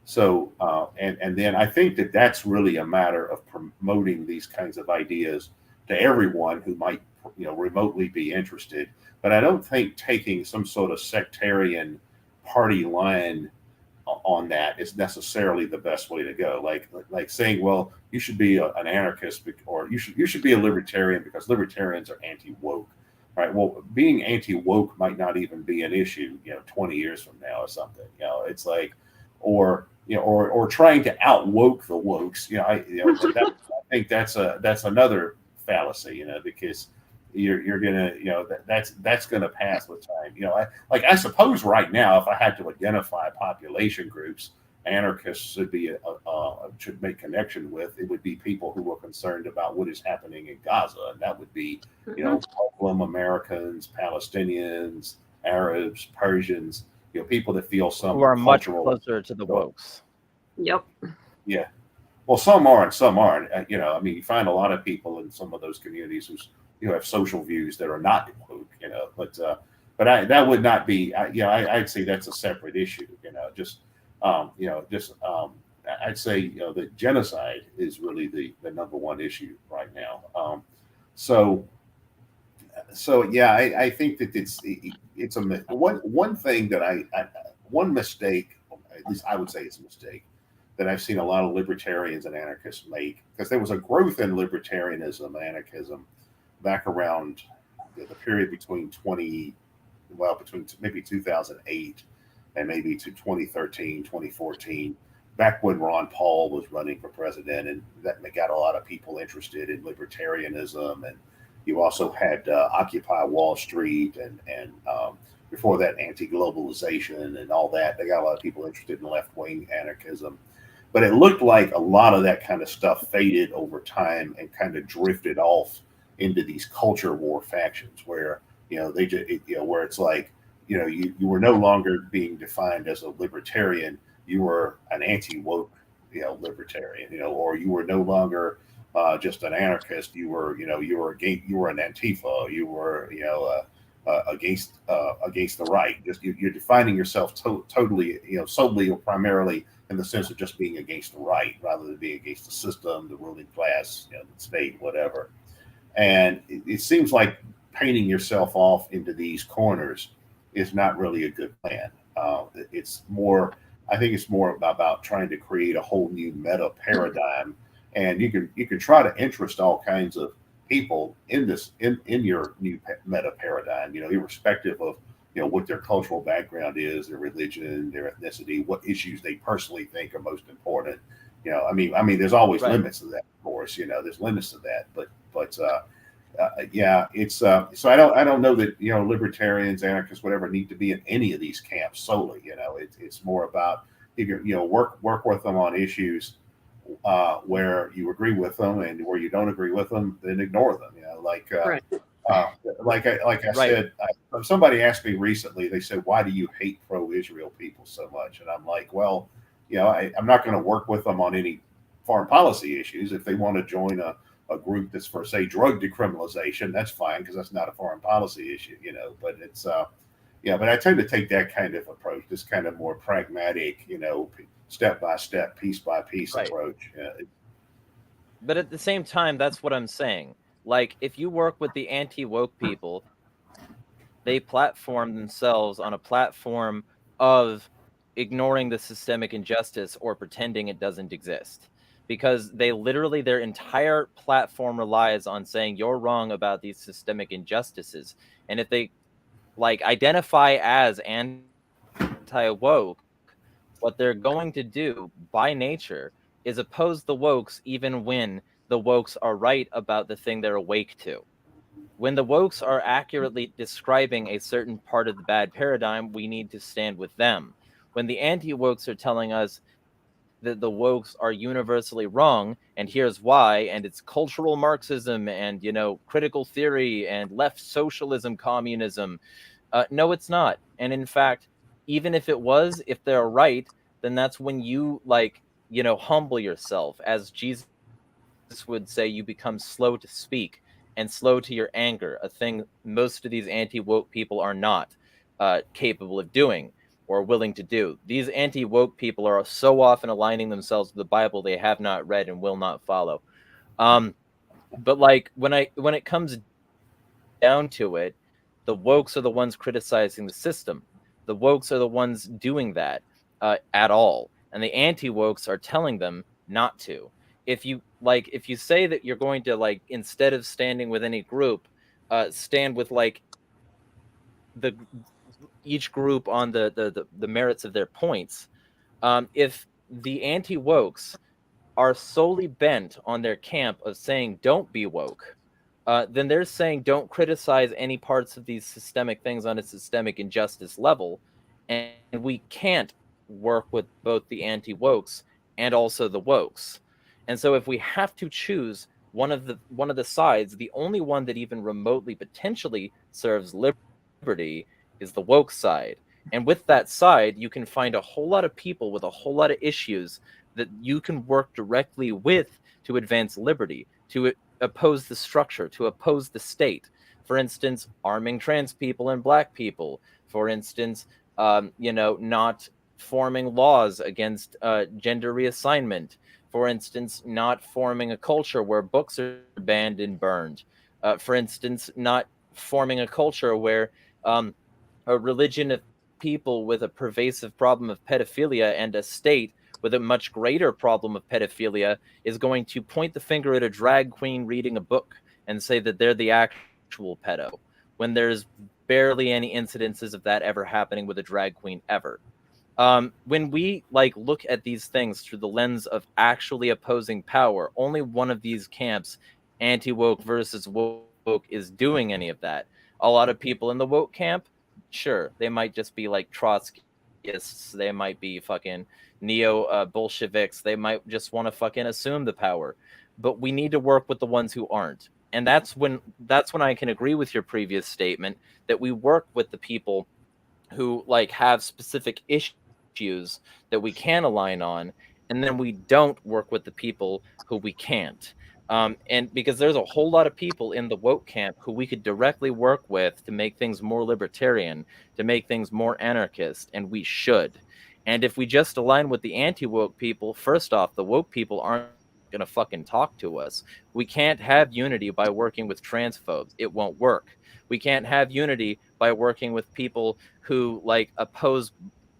So, and then I think that that's really a matter of promoting these kinds of ideas to everyone who might, remotely be interested. But I don't think taking some sort of sectarian party line on that is necessarily the best way to go. Like saying, well, you should be an anarchist, or you should be a libertarian because libertarians are anti-woke. Right. Well, being anti-woke might not even be an issue, 20 years from now or something. It's like, or trying to out-woke the wokes. I think that's another fallacy. Because you're gonna, that's gonna pass with time. I suppose right now, if I had to identify population groups, anarchists should make connection with, it would be people who are concerned about what is happening in Gaza, and that would be, Muslim Americans, Palestinians, Arabs, Persians, people that feel some who are much cultural closer to the wokes. Yep. Yeah. Well, some are and some aren't. You find a lot of people in some of those communities who have social views that are not woke. That would not be. I'd say that's a separate issue. I'd say that genocide is really the number one issue right now. So yeah, I think that it's one thing that one mistake, at least I would say it's a mistake, that I've seen a lot of libertarians and anarchists make, because there was a growth in libertarianism and anarchism back around the period between maybe 2008 and maybe to 2013, 2014, back when Ron Paul was running for president, and that got a lot of people interested in libertarianism. And you also had Occupy Wall Street, and before that, anti-globalization and all that. They got a lot of people interested in left-wing anarchism. But it looked like a lot of that kind of stuff faded over time and kind of drifted off into these culture war factions, where they just where it's like you were no longer being defined as a libertarian. You were an anti-woke libertarian, or you were no longer just an anarchist. You were an Antifa. You were against the right. Just you're defining yourself totally, solely or primarily in the sense of just being against the right, rather than being against the system, the ruling class, the state, whatever. And it seems like painting yourself off into these corners is not really a good plan. I think it's more about trying to create a whole new meta paradigm, and you can try to interest all kinds of people in your new meta paradigm, irrespective of what their cultural background is, their religion, their ethnicity, what issues they personally think are most important. There's always limits to that, of course. There's limits to that, but it's so I don't know that libertarians, anarchists, whatever, need to be in any of these camps solely. It's more about work with them on issues where you agree with them, and where you don't agree with them, then ignore them. Right. Like I said, somebody asked me recently. They said, "Why do you hate pro-Israel people so much?" And I'm like, "Well, I'm not going to work with them on any foreign policy issues. If they want to join a group that's for, say, drug decriminalization, that's fine, because that's not a foreign policy issue, But it's but I tend to take that kind of approach, this kind of more pragmatic, step by step, piece by piece approach. But at the same time, that's what I'm saying. Like, if you work with the anti-woke people, they platform themselves on a platform of ignoring the systemic injustice or pretending it doesn't exist. Because they literally, their entire platform relies on saying you're wrong about these systemic injustices. And if they identify as anti-woke, what they're going to do by nature is oppose the wokes, even when the wokes are right about the thing they're awake to. When the wokes are accurately describing a certain part of the bad paradigm, we need to stand with them. When the anti-wokes are telling us that the wokes are universally wrong, and here's why, and it's cultural Marxism and, you know, critical theory and left socialism, communism. No, it's not. And in fact, even if it was, if they're right, then that's when you, like, you know, humble yourself. As Jesus would say, you become slow to speak and slow to your anger, a thing most of these anti-woke people are not capable of doing or willing to do. These anti-woke people are so often aligning themselves with the Bible they have not read and will not follow. But like when it comes down to it, the wokes are the ones criticizing the system. The wokes are the ones doing that at all, and the anti-wokes are telling them not to. If you say that you're going to, like, instead of standing with any group, stand with like the each group on the merits of their points. If the anti-wokes are solely bent on their camp of saying don't be woke, then they're saying don't criticize any parts of these systemic things on a systemic injustice level, and we can't work with both the anti-wokes and also the wokes. And so if we have to choose one of the sides, the only one that even remotely potentially serves liberty is the woke side. And with that side, you can find a whole lot of people with a whole lot of issues that you can work directly with to advance liberty, to oppose the structure, to oppose the state. For instance, arming trans people and black people. For instance, not forming laws against gender reassignment. For instance, not forming a culture where books are banned and burned. For instance, not forming a culture where a religion of people with a pervasive problem of pedophilia and a state with a much greater problem of pedophilia is going to point the finger at a drag queen reading a book and say that they're the actual pedo, when there's barely any incidences of that ever happening with a drag queen ever. When we look at these things through the lens of actually opposing power, only one of these camps, anti-woke versus woke, is doing any of that. A lot of people in the woke camp, sure, they might just be like Trotskyists, they might be fucking neo Bolsheviks, they might just want to fucking assume the power. But we need to work with the ones who aren't. And that's when I can agree with your previous statement that we work with the people who have specific issues that we can align on, and then we don't work with the people who we can't. And because there's a whole lot of people in the woke camp who we could directly work with to make things more libertarian, to make things more anarchist, and we should. And if we just align with the anti-woke people, first off, the woke people aren't going to fucking talk to us. We can't have unity by working with transphobes. It won't work. We can't have unity by working with people who oppose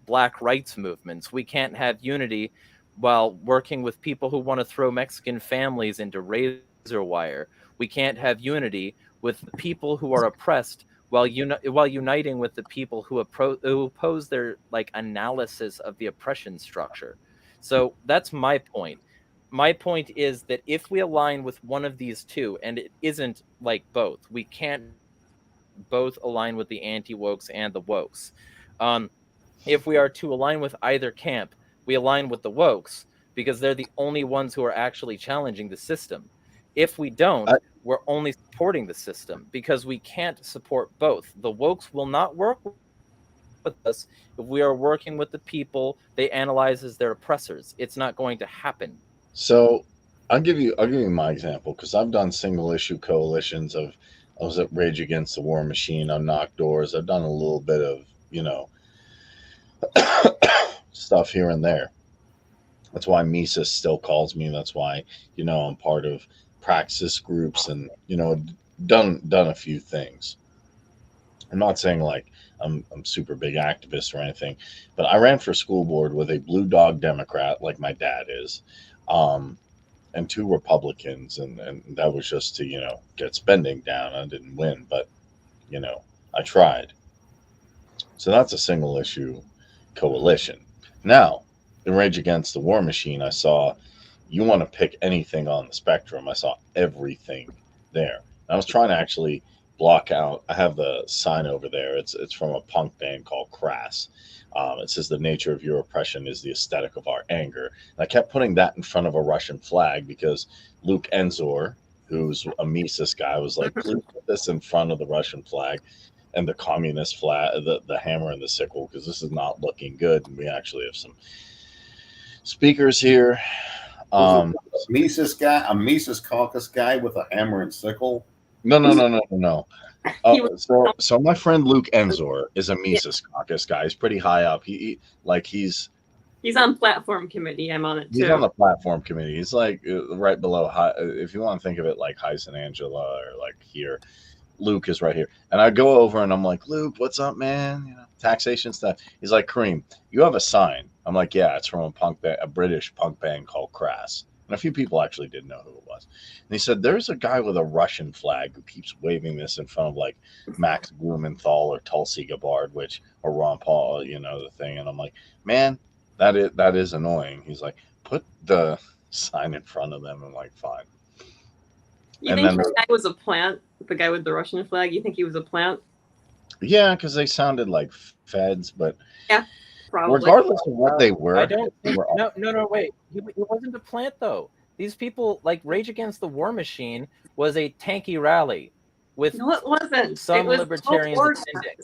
black rights movements. We can't have unity while working with people who want to throw Mexican families into razor wire. We can't have unity with the people who are oppressed while uniting with the people who oppose their analysis of the oppression structure. So that's my point. My point is that if we align with one of these two, and it isn't both, we can't both align with the anti-wokes and the wokes. If we are to align with either camp, we align with the wokes because they're the only ones who are actually challenging the system. If we don't, we're only supporting the system because we can't support both. The wokes will not work with us if we are working with the people they analyze as their oppressors. It's not going to happen. So I'll give you my example because I've done single issue coalitions of I was at Rage Against the War Machine. I've knocked doors. I've done a little bit of stuff here and there. That's why Mises still calls me. That's why I'm part of praxis groups and done a few things. I'm not saying I'm super big activist or anything, but I ran for school board with a blue dog Democrat like my dad is, and two Republicans, and that was just to get spending down. I didn't win, but I tried. So that's a single issue coalition. Now, in Rage Against the War Machine, I saw you want to pick anything on the spectrum. I saw everything there. And I was trying to actually block out. I have the sign over there. It's from a punk band called Crass. It says the nature of your oppression is the aesthetic of our anger. And I kept putting that in front of a Russian flag because Luke Enzor, who's a Mises guy, was like, please put this in front of the Russian flag and the communist flag, the hammer and the sickle, because this is not looking good. And we actually have some speakers here. A Mises guy, a Mises caucus guy with a hammer and sickle. No. So my friend Luke Enzor is a Mises caucus guy. He's pretty high up. He's on platform committee. I'm on it too. He's on the platform committee. He's like right below. If you want to think of it like Heisen and Angela, or like here, Luke is right here. And I go over and I'm like, Luke, what's up, man? You know, taxation stuff. He's like, Kareem, you have a sign. I'm like, yeah, it's from a British punk band called Crass. And a few people actually didn't know who it was. And he said, there's a guy with a Russian flag who keeps waving this in front of like Max Blumenthal or Tulsi Gabbard, or Ron Paul, you know, the thing. And I'm like, man, that is annoying. He's like, put the sign in front of them. I'm like, fine. You think the guy was a plant? The guy with the Russian flag? You think he was a plant? Yeah, because they sounded like feds, but yeah, probably. Regardless of what they were, I don't think. No, wait. He wasn't a plant though. These people, like Rage Against the War Machine, was a tanky rally with no, it wasn't. Some it was libertarians attending.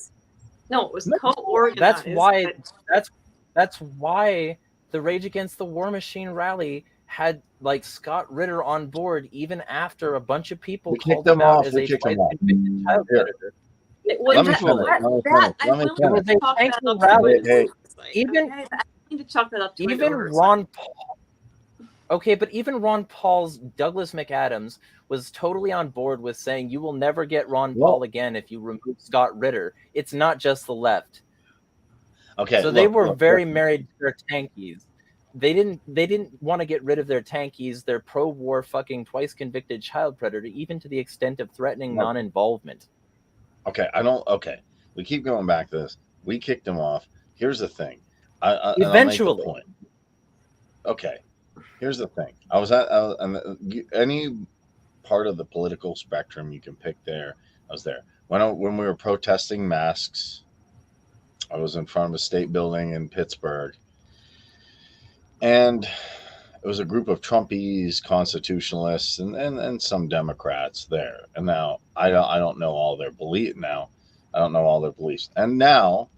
No, it was co-organized. That's why the Rage Against the War Machine rally had like Scott Ritter on board even after a bunch of people called him out as a convicted child predator. Let me Even Ron Paul. Okay, but even Ron Paul's Douglas McAdams was totally on board with saying you will never get Ron Paul again if you remove Scott Ritter. It's not just the left. Okay. So they were very married to their tankies. They didn't want to get rid of their tankies, their pro-war fucking twice convicted child predator, even to the extent of threatening non-involvement. Okay, we keep going back to this. We kicked him off. Here's the thing. Eventually. Okay, here's the thing. I was at any part of the political spectrum you can pick there. I was there. When we were protesting masks, I was in front of a state building in Pittsburgh. And it was a group of Trumpies, constitutionalists, and some Democrats there. And now I don't know all their beliefs. And now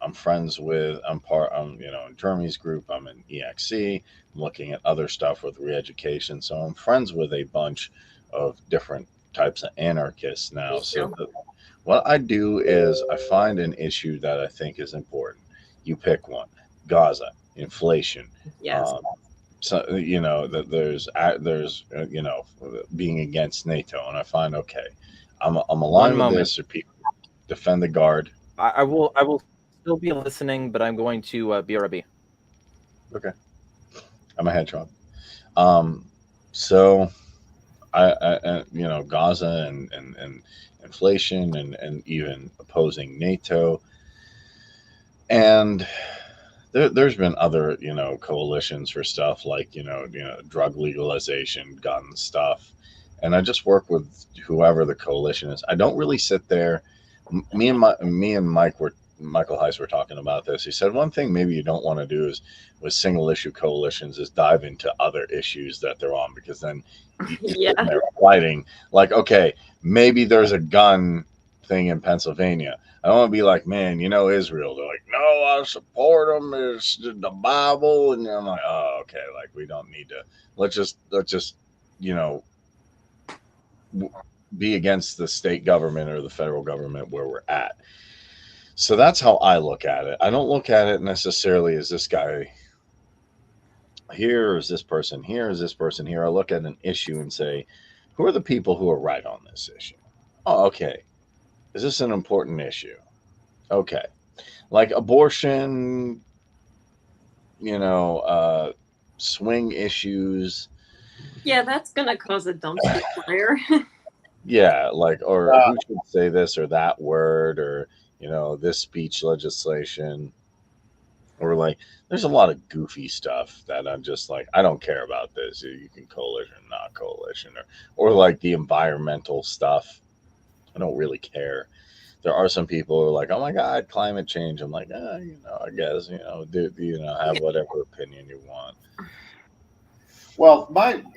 I'm friends with in Jeremy's group. I'm in EXC. I'm looking at other stuff with re-education. So I'm friends with a bunch of different types of anarchists now. So what I do is I find an issue that I think is important. You pick one. Gaza, inflation. Yes. So that there's being against NATO, and I find I'm aligned with this. Or people defend the guard. I will still be listening, but I'm going to BRB. Okay, I'm a hedgehog. So I Gaza and inflation and even opposing NATO, and there's been other coalitions for stuff like drug legalization, gun stuff, and I just work with whoever the coalition is. I don't really sit there. Me and Michael Heiss were talking about this. He said one thing maybe you don't want to do is with single issue coalitions is dive into other issues that they're on, because then they're fighting like, okay, maybe there's a gun thing in Pennsylvania. I don't want to be like, man, Israel. They're like, no, I support them. It's the Bible, and I'm like, oh, okay, like we don't need to. Let's just be against the state government or the federal government where we're at. So that's how I look at it. I don't look at it necessarily as this guy here, or is this person here, is this person here. I look at an issue and say, who are the people who are right on this issue? Oh, okay. Is this an important issue? Okay. Like abortion, swing issues. Yeah, that's going to cause a dumpster fire. Yeah, like, or who should say this or that word, or, this speech legislation. Or like, there's a lot of goofy stuff that I'm just like, I don't care about this. You can coalition, not coalition, or like the environmental stuff. I don't really care. there are some people who are like, oh my God, climate change. I'm like, I guess, have whatever opinion you want. Well,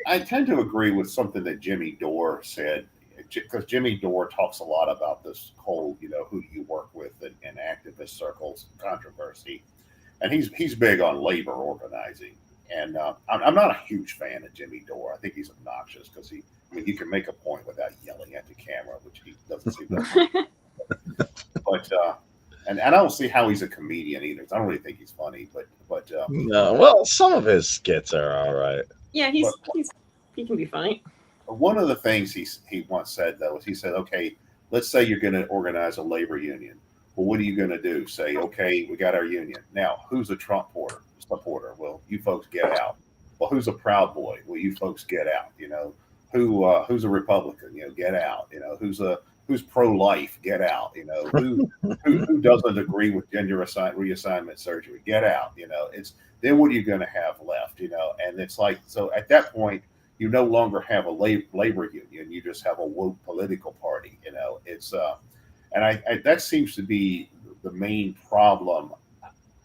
I tend to agree with something that Jimmy Dore said, because Jimmy Dore talks a lot about this whole, who do you work with in activist circles controversy, and he's big on labor organizing. And I'm not a huge fan of Jimmy Dore. I think he's obnoxious because you can make a point without yelling at the camera, which he doesn't seem to. But and I don't see how he's a comedian either. I don't really think he's funny, but no, well, some of his skits are all right. Yeah, he can be funny. One of the things he once said though is he said, okay, let's say you're going to organize a labor union. Well, what are you going to do? Say, okay, we got our union. Now, who's a Trump supporter? Well, you folks get out. Well, who's a Proud Boy? Well, you folks get out. Who's a Republican? Get out. Who's pro-life? Get out. Who doesn't agree with gender reassignment surgery? Get out. It's then what are you going to have left? And it's like, so at that point, you no longer have a labor union. You just have a woke political party. It's and I that seems to be the main problem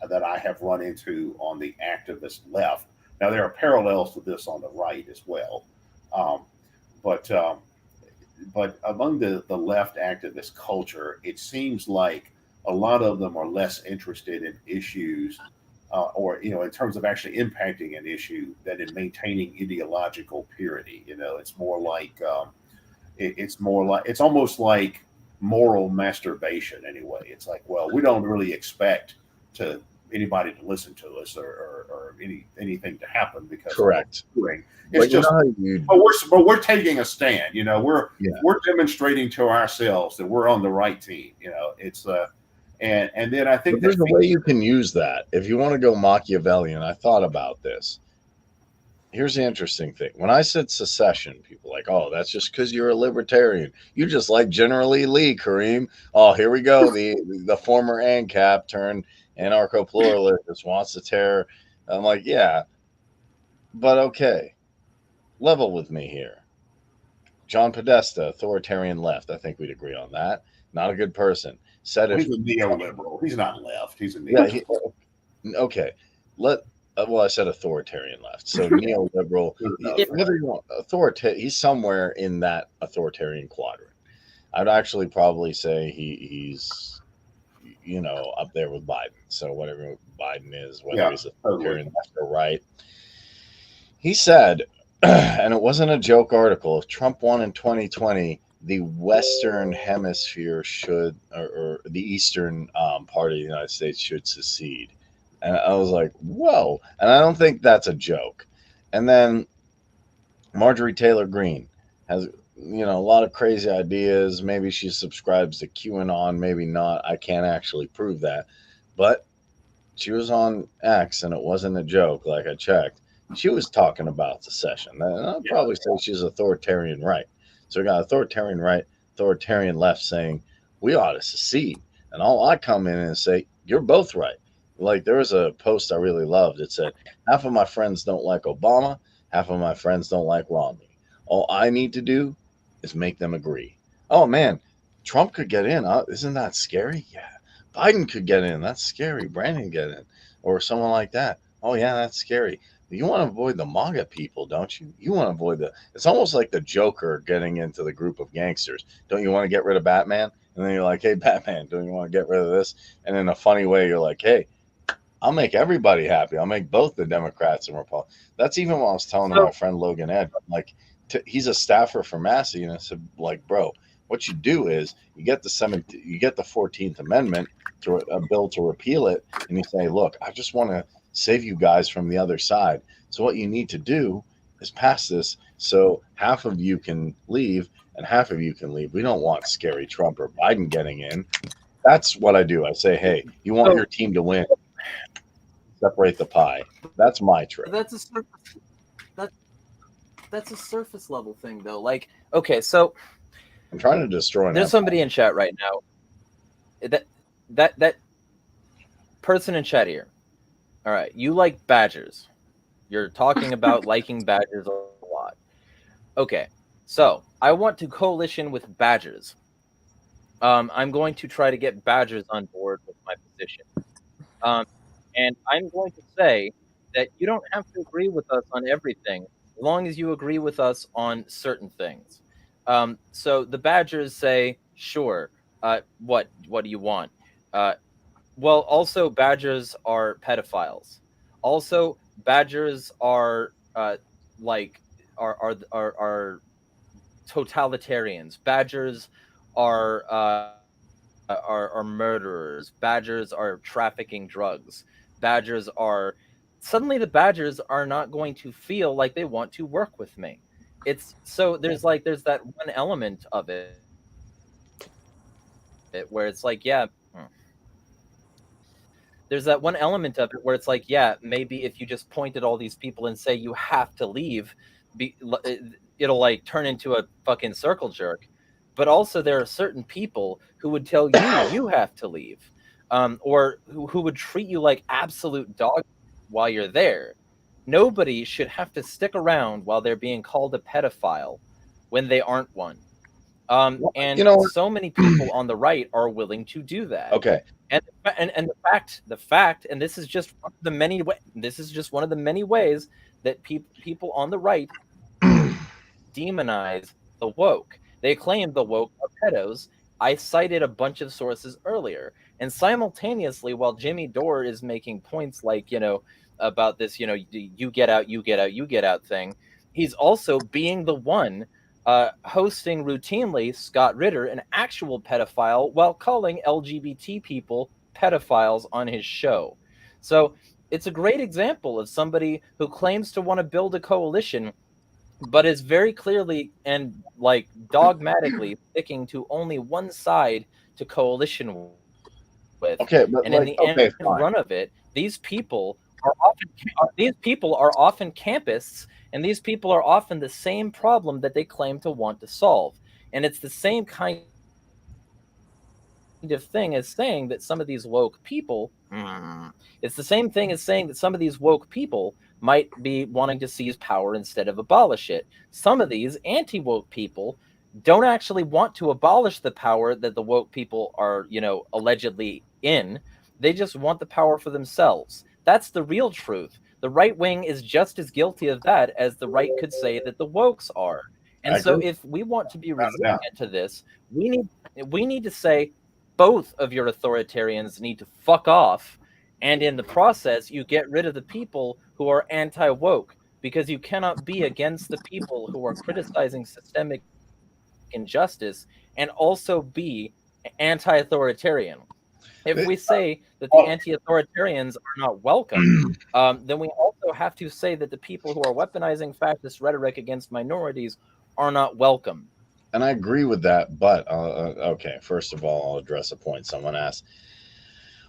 that I have run into on the activist left. Now there are parallels to this on the right as well, but among the left activist culture, it seems like a lot of them are less interested in issues, or in terms of actually impacting an issue than in maintaining ideological purity. It's more like it's almost like moral masturbation anyway. It's like, well, we don't really expect anybody to listen to us or anything to happen because correct. It's just, but we're taking a stand. We're demonstrating to ourselves that we're on the right team. It's and then I think there's a way you can use that if you want to go Machiavellian. I thought about this. Here's the interesting thing. When I said secession, people are like, oh, that's just because you're a libertarian. You just like General Lee, Kareem. Oh, here we go. The former ANCAP turned anarcho-pluralist wants to tear. I'm like, yeah, but okay. Level with me here. John Podesta, authoritarian left. I think we'd agree on that. Not a good person. He's a neoliberal. He's not left. He's a neoliberal. Yeah, okay. I said authoritarian left. So neoliberal. Whether you want he's somewhere in that authoritarian quadrant. I'd actually probably say he's up there with Biden. So whatever Biden is, whether he's authoritarian left or right. He said, and it wasn't a joke article, if Trump won in 2020, the Western Hemisphere should, or the Eastern part of the United States should secede. And I was like, whoa. And I don't think that's a joke. And then Marjorie Taylor Greene has, a lot of crazy ideas. Maybe she subscribes to QAnon, maybe not. I can't actually prove that. But she was on X and it wasn't a joke, like I checked. She was talking about secession. And I'll probably say she's authoritarian right. So we got authoritarian right, authoritarian left saying we ought to secede. And all I come in and say, you're both right. Like there was a post I really loved. It said, half of my friends don't like Obama. Half of my friends don't like Romney. All I need to do is make them agree. Oh man, Trump could get in. Isn't that scary? Yeah. Biden could get in. That's scary. Brandon get in. Or someone like that. Oh yeah, that's scary. You want to avoid the MAGA people, don't you? You want to avoid it's almost like the Joker getting into the group of gangsters. Don't you want to get rid of Batman? And then you're like, hey, Batman, don't you want to get rid of this? And in a funny way, you're like, hey, I'll make everybody happy. I'll make both the Democrats and Republicans. That's even what I was telling my friend Logan Ed. Like, he's a staffer for Massey, and I said, like, bro, what you do is you get the 14th Amendment to a bill to repeal it, and you say, look, I just want to save you guys from the other side. So what you need to do is pass this so half of you can leave and half of you can leave. We don't want scary Trump or Biden getting in. That's what I do. I say, hey, you want your team to win. Separate the pie. That's my trick. That's a surface level thing though. Like, okay, so I'm trying to destroy. There's somebody in chat right now. That person in chat here. All right, you like badgers. You're talking about liking badgers a lot. Okay, so I want to coalition with badgers. I'm going to try to get badgers on board with my position. Um, and I'm going to say that you don't have to agree with us on everything, as long as you agree with us on certain things. So the badgers say, sure. What do you want? Uh, well, also badgers are pedophiles. Also, badgers are like are totalitarians. Badgers are murderers. Badgers are trafficking drugs. Badgers are suddenly the badgers are not going to feel like they want to work with me. It's so there's that one element of it where it's like, yeah, there's that one element of it where it's like, yeah, maybe if you just point at all these people and say you have to leave, it'll like turn into a fucking circle jerk. But also, there are certain people who would tell you have to leave, or who would treat you like absolute dog while you're there. Nobody should have to stick around while they're being called a pedophile when they aren't one. Well, And you know, so many people on the right are willing to do that. okay. And the fact, and this is just one of the many this is just one of the many ways that people on the right demonize the woke. They claim the woke are pedos. I cited a bunch of sources earlier, and simultaneously, while Jimmy Dore is making points like, about this, you get out, you get out, you get out thing, he's also being the one hosting routinely Scott Ritter, an actual pedophile, while calling LGBT people pedophiles on his show. So it's a great example of somebody who claims to want to build a coalition, but is very clearly and like dogmatically sticking to only one side to coalition with. Okay, but And in like, the okay, end fine. run of it, these people are often campists, and these people are often the same problem that they claim to want to solve. And it's the same kind of thing as saying that some of these woke people it's the same thing as saying that some of these woke people might be wanting to seize power instead of abolish it. Some of these anti-woke people don't actually want to abolish the power that the woke people are, allegedly in. They just want the power for themselves. That's the real truth. The right wing is just as guilty of that as the right could say that the wokes are. I And so agree. if we want to be Without a doubt. resilient to this, we need to say both of your authoritarians need to fuck off, and in the process you get rid of the people who are anti-woke, because you cannot be against the people who are criticizing systemic injustice and also be anti-authoritarian. If we say that the anti-authoritarians are not welcome, then we also have to say that the people who are weaponizing fascist rhetoric against minorities are not welcome. And I agree with that, but okay, first of all, I'll address a point someone asked.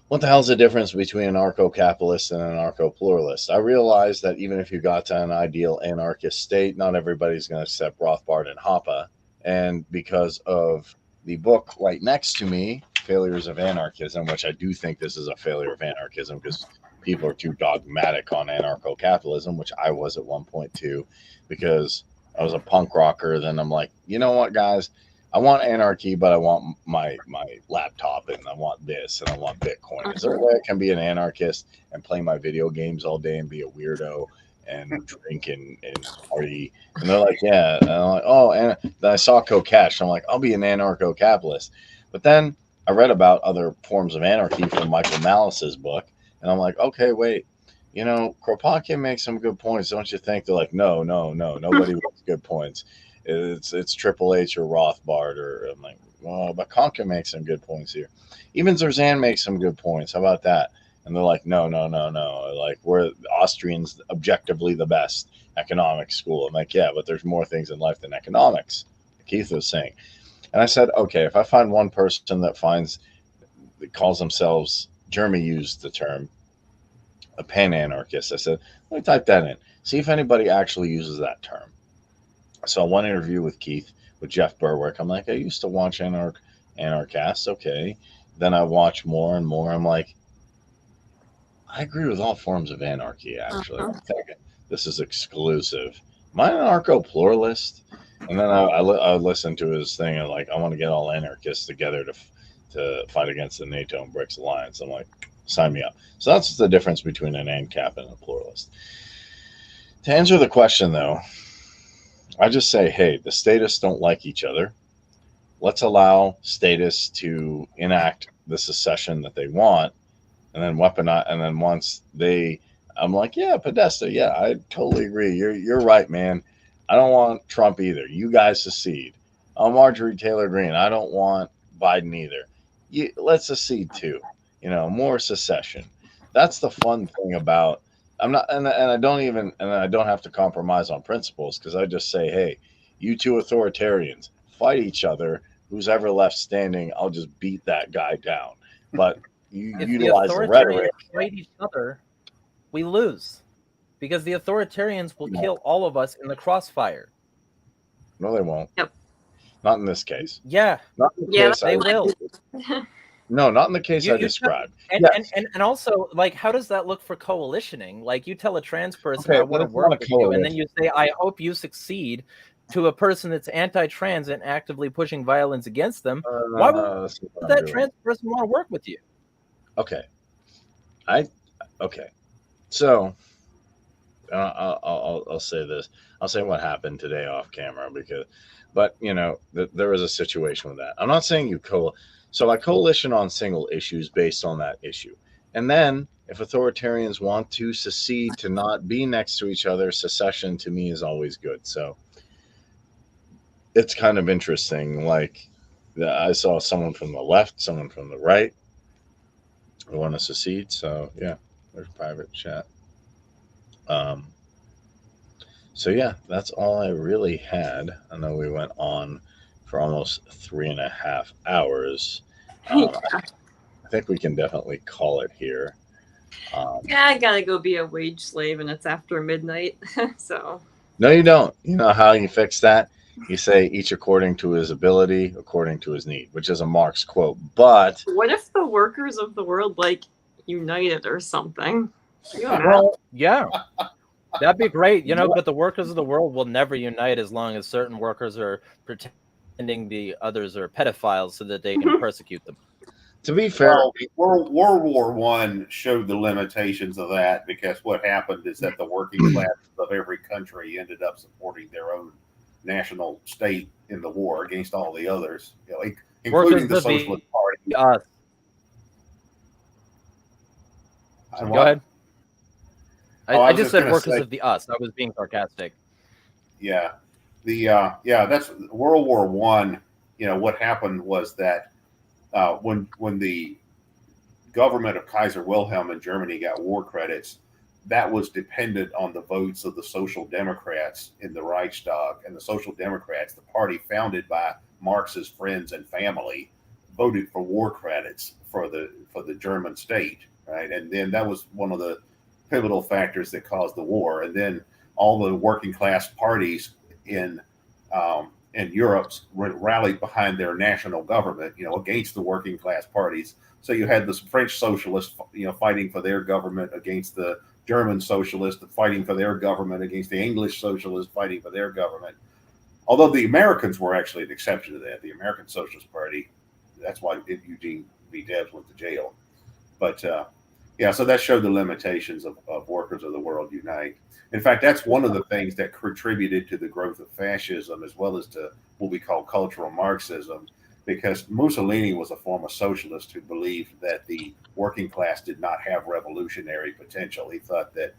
What the hell's the difference between an anarcho-capitalist and an anarcho-pluralist? I realize that even if you got to an ideal anarchist state, not everybody's going to accept Rothbard and Hoppe. And because of the book right next to me, Failures of Anarchism, which I do think this is a failure of anarchism because people are too dogmatic on anarcho-capitalism, which I was at one point too, because I was a punk rocker. Then I'm like, you know what, guys? I want anarchy, but I want my laptop, and I want this, and I want Bitcoin. Is there a way I can be an anarchist and play my video games all day and be a weirdo and drink and party? And they're like, yeah. And I'm like, oh, and then I saw Kokesh. I'm like, I'll be an anarcho-capitalist. But then I read about other forms of anarchy from Michael Malice's book, and I'm like, okay, wait. Kropotkin makes some good points, don't you think? They're like, no, nobody makes good points. It's Triple H or Rothbard, or I'm like, well, but Conker makes some good points here. Even Zerzan makes some good points. How about that? And they're like, no. Like, we're Austrians objectively the best economic school. I'm like, yeah, but there's more things in life than economics, Keith was saying. And I said, okay, if I find one person that calls themselves, Jeremy used the term, a pan-anarchist, I said, let me type that in. See if anybody actually uses that term. So one interview with Keith, with Jeff Berwick, I'm like, I used to watch Anarchast, okay. Then I watch more and more. I'm like, I agree with all forms of anarchy, actually. I'm thinking this is exclusive. Am I an anarcho-pluralist? And then I listened to his thing and like, I want to get all anarchists together to fight against the NATO and BRICS alliance. I'm like, sign me up. So that's the difference between an ANCAP and a pluralist. To answer the question, though, I just say, hey, the statists don't like each other. Let's allow statists to enact the secession that they want, and then weaponize. And then once they, I'm like, yeah, Podesta, yeah, I totally agree. You're right, man. I don't want Trump either. You guys secede. Marjorie Taylor Greene, I don't want Biden either. Let's secede too. More secession. That's the fun thing about. I'm not, and I don't even, and I don't have to compromise on principles because I just say, hey, you two authoritarians fight each other. Who's ever left standing, I'll just beat that guy down. But you If utilize the the rhetoric. fight each other, we lose because the authoritarians will kill all of us in the crossfire. No, they won't. Yep. Not in this case. Yeah. Not in the case they will. No, not in the case I described. And also, like, how does that look for coalitioning? Like, you tell a trans person, I want to work with you, and then you say, I hope you succeed, to a person that's anti-trans and actively pushing violence against them. Why would that trans person want to work with you? Okay. So I'll say this. I'll say what happened today off camera but there was a situation with that. I'm not saying so I coalition on single issues based on that issue. And then if authoritarians want to secede to not be next to each other, secession to me is always good. So it's kind of interesting. Like I saw someone from the left, someone from the right who want to secede. So yeah, there's private chat. So yeah, that's all I really had. I know we went on for almost 3.5 hours. I think we can definitely call it here. Yeah, I gotta go be a wage slave, and it's after midnight. So. No, you don't. You know how you fix that? You say each according to his ability, according to his need, which is a Marx quote. But what if the workers of the world united or something? Well, yeah. That'd be great, but the workers of the world will never unite as long as certain workers are pretending the others are pedophiles so that they can persecute them. To be fair, World War I showed the limitations of that, because what happened is that the working class of every country ended up supporting their own national state in the war against all the others, including the Socialist Party. Go ahead. I just said workers of the us. I was being sarcastic. Yeah. That's World War I. What happened was that when the government of Kaiser Wilhelm in Germany got war credits, that was dependent on the votes of the Social Democrats in the Reichstag. And the Social Democrats, the party founded by Marx's friends and family, voted for war credits for the German state, right? And then that was one of the pivotal factors that caused the war. And then all the working class parties in Europe rallied behind their national government, against the working class parties. So you had the French socialists, fighting for their government against the German socialists, fighting for their government against the English socialists, fighting for their government. Although the Americans were actually an exception to that. The American Socialist Party, that's why Eugene V. Debs went to jail. But so that showed the limitations of workers of the world unite. In fact, that's one of the things that contributed to the growth of fascism, as well as to what we call cultural Marxism, because Mussolini was a former socialist who believed that the working class did not have revolutionary potential. He thought that,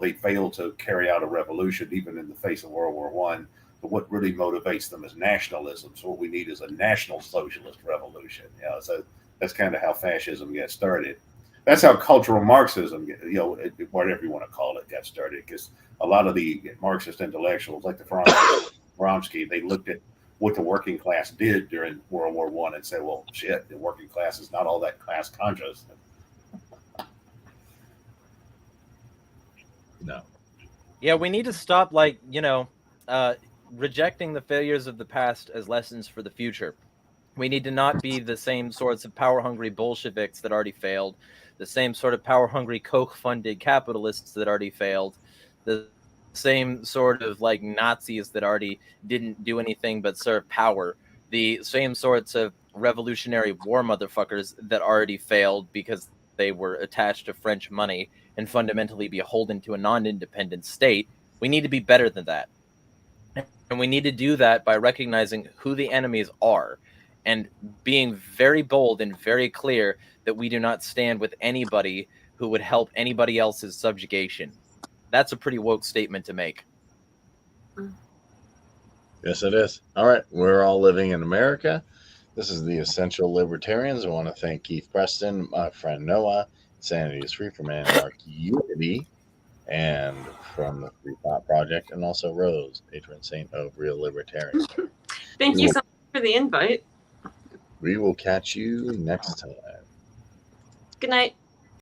they failed to carry out a revolution even in the face of World War I. But what really motivates them is nationalism. So what we need is a national socialist revolution. So that's kind of how fascism got started. That's how cultural Marxism, whatever you want to call it, got started. Because a lot of the Marxist intellectuals, like the Vronsky, they looked at what the working class did during World War I and said, well, shit, the working class is not all that class conscious. No. Yeah, we need to stop, rejecting the failures of the past as lessons for the future. We need to not be the same sorts of power-hungry Bolsheviks that already failed, the same sort of power-hungry Koch-funded capitalists that already failed, the same sort of like Nazis that already didn't do anything but serve power, the same sorts of Revolutionary War motherfuckers that already failed because they were attached to French money and fundamentally beholden to a non-independent state. We need to be better than that. And we need to do that by recognizing who the enemies are and being very bold and very clear that we do not stand with anybody who would help anybody else's subjugation. That's a pretty woke statement to make. Yes, it is. All right. We're all living in America. This is the Essential Libertarians. I want to thank Keith Preston, my friend Noah, Sanity is Free from Anarchy Unity, and from the Free Thought Project, and also Rose, patron saint of Real Libertarian. Thank you so much for the invite. We will catch you next time. Good night.